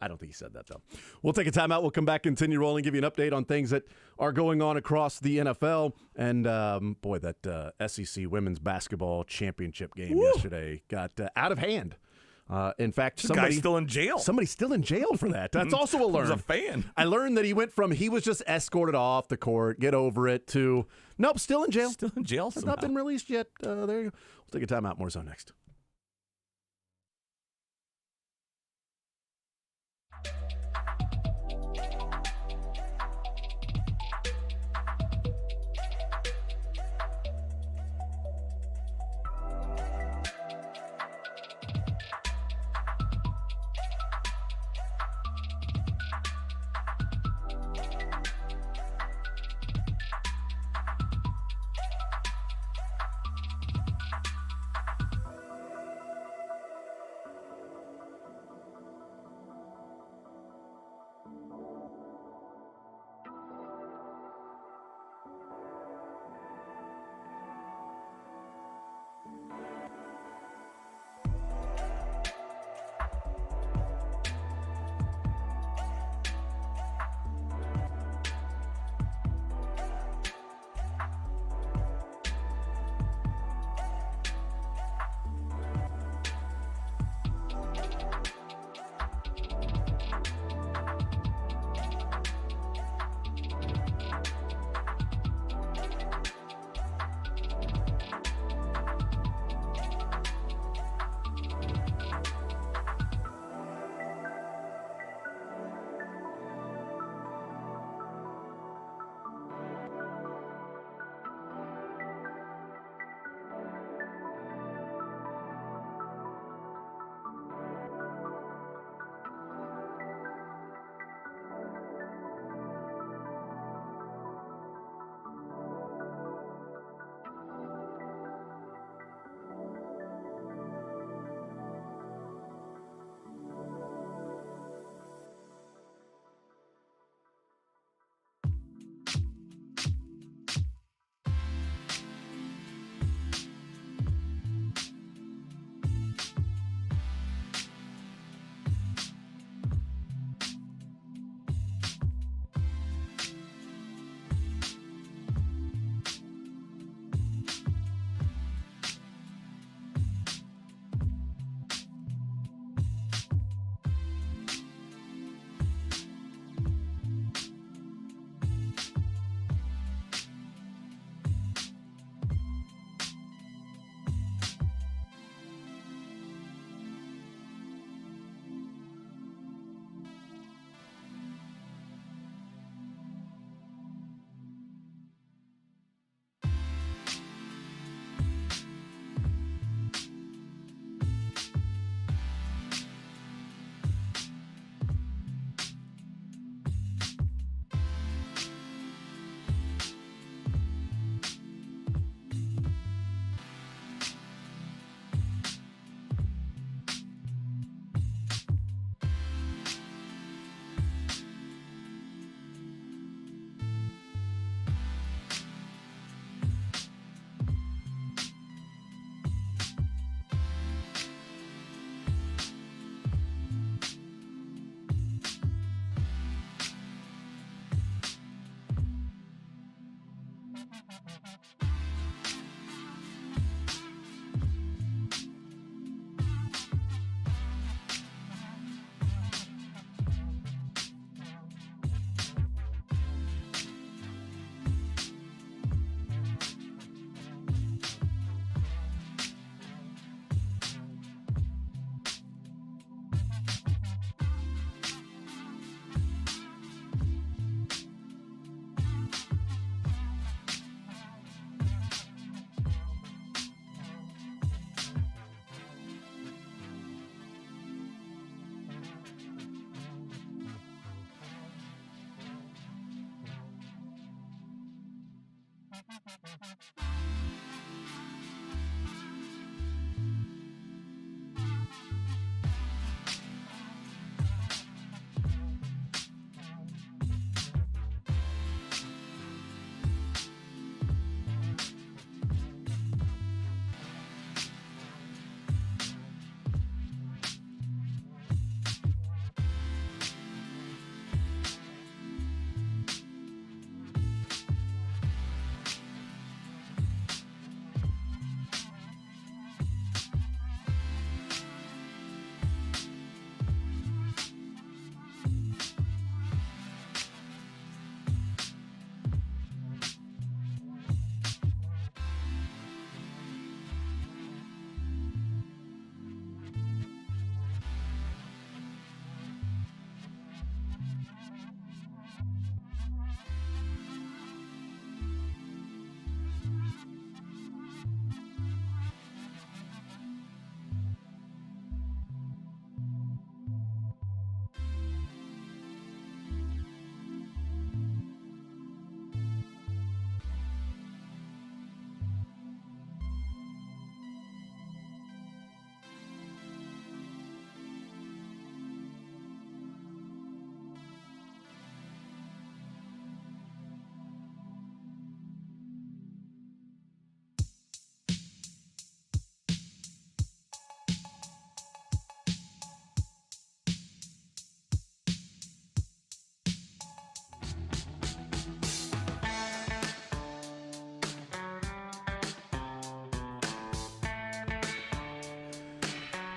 I don't think he said that, though. We'll take a timeout. We'll come back, continue rolling, give you an update on things that are going on across the NFL. And, boy, that SEC women's basketball championship game yesterday got out of hand. In fact, somebody's still in jail. Somebody's still in jail for that. That's also a learn. I was a fan. I learned that he went from he was just escorted off the court, get over it, to nope, still in jail. Still in jail. Has not been released yet. There you go. We'll take a timeout. More Zone next.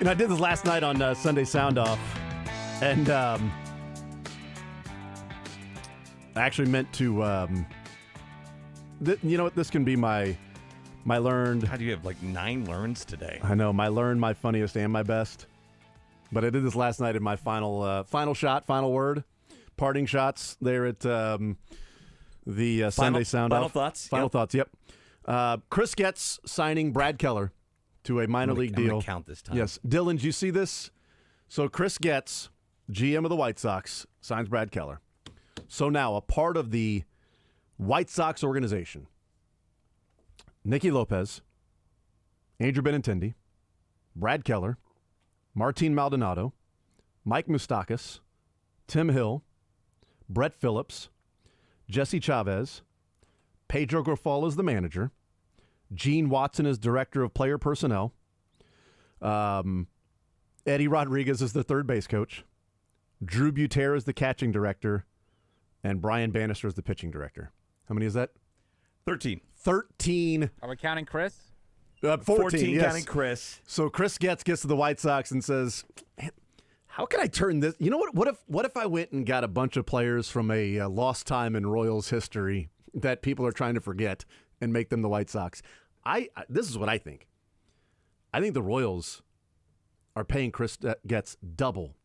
I did this last night on Sunday Sound Off, and I actually meant to. You know what? This can be my learned. How do you have like 9 learns today? I know, my learned, my funniest, and my best. But I did this last night in my final word, parting shots there at the Sunday Sound Off. Final thoughts. Yep. Chris Getz signing Brad Keller to a minor league deal. I'm gonna count this time. Yes. Dylan, do you see this? So Chris Getz, GM of the White Sox, signs Brad Keller. So now a part of the White Sox organization, Nicky Lopez, Andrew Benintendi, Brad Keller, Martin Maldonado, Mike Moustakas, Tim Hill, Brett Phillips, Jesse Chavez, Pedro Grifol is the manager, Gene Watson is director of player personnel, Eddie Rodriguez is the third base coach, Drew Buter is the catching director, and Brian Bannister is the pitching director. How many is that? 13. 13. Are we counting Chris? 14, yes. Counting Chris. So Chris gets to the White Sox and says, "Man, how can I turn this? You know what? What if I went and got a bunch of players from a lost time in Royals history that people are trying to forget and make them the White Sox?" This is what I think. I think the Royals are paying Chris Getz double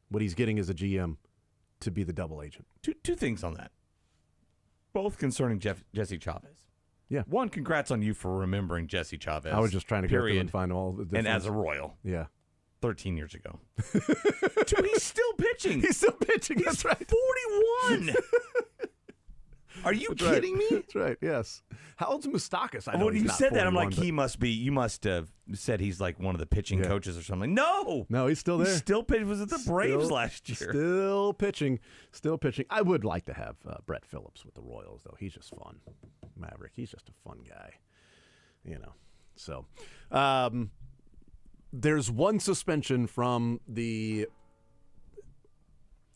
what he's getting as a GM to be the double agent. Two things on that, both concerning Jesse Chavez. Yeah. One, congrats on you for remembering Jesse Chavez. I was just trying to go through and find all the difference. And as a Royal. Yeah. 13 years ago. 2, he's still pitching. He's still pitching. He's That's right. 41. Are you That's kidding me? That's right, yes. How old's Moustakas? I know When he's you not said that, I'm 41, like, but he must be, you must have said he's like one of the pitching coaches or something. No, he's still there. He's still pitching. Was it the Braves last year? Still pitching. I would like to have Brett Phillips with the Royals, though. He's just fun. Maverick, he's just a fun guy. So there's one suspension from the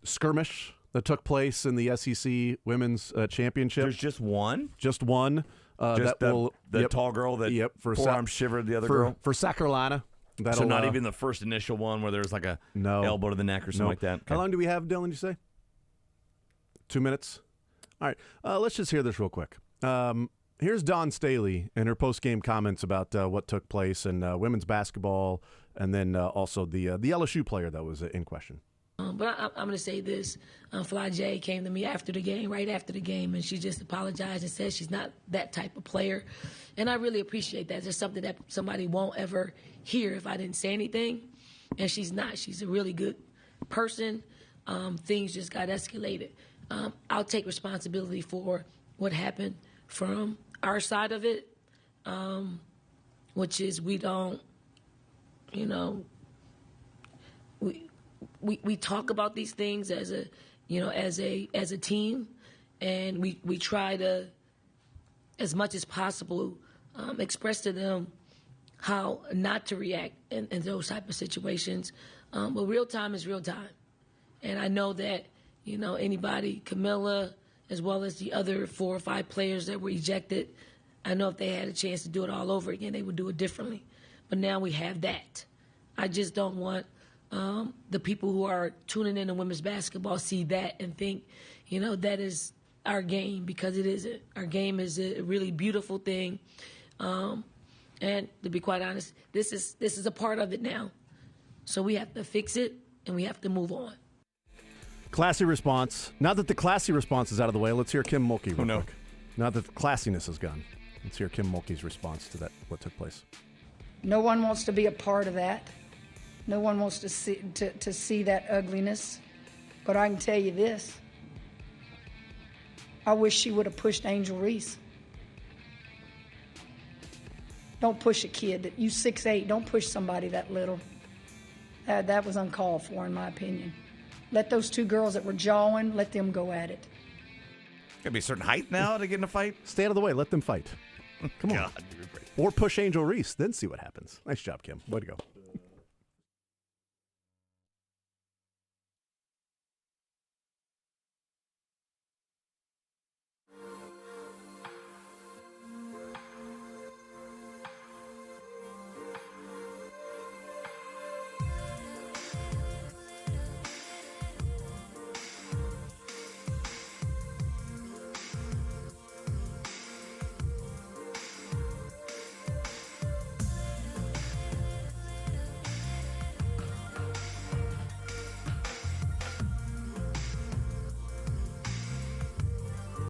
skirmish that took place in the SEC Women's Championship. There's just one? Just one. Just the tall girl that forearm shivered the other girl? For South Carolina. So not even the first initial one where there's like a elbow to the neck or something like that? Okay. How long do we have, Dylan, did you say? 2 minutes? All right. Let's just hear this real quick. Here's Dawn Staley and her post-game comments about what took place in women's basketball, and then also the LSU player that was in question. But I'm going to say this. Fly J came to me right after the game, and she just apologized and said she's not that type of player. And I really appreciate that. It's just something that somebody won't ever hear if I didn't say anything. And she's not. She's a really good person. Things just got escalated. I'll take responsibility for what happened from our side of it, which is we don't, we talk about these things as a team, and we try to, as much as possible, express to them how not to react in those type of situations. But real time is real time, and I know that anybody, Camilla, as well as the other 4 or 5 players that were ejected, I know if they had a chance to do it all over again, they would do it differently. But now we have that. I just don't want the people who are tuning in to women's basketball see that and think, that is our game, because it isn't. Our game is a really beautiful thing. And to be quite honest, this is a part of it now. So we have to fix it, and we have to move on. Classy response. Now that the classy response is out of the way, let's hear Kim Mulkey real quick. Now that the classiness is gone, let's hear Kim Mulkey's response to what took place. No one wants to be a part of that. No one wants to see that ugliness. But I can tell you this. I wish she would have pushed Angel Reese. Don't push a kid. You 6'8", don't push somebody that little. That was uncalled for, in my opinion. Let those 2 girls that were jawing, let them go at it. Got to be a certain height now to get in a fight? Stay out of the way. Let them fight. Come on. God, or push Angel Reese, then see what happens. Nice job, Kim. Way to go.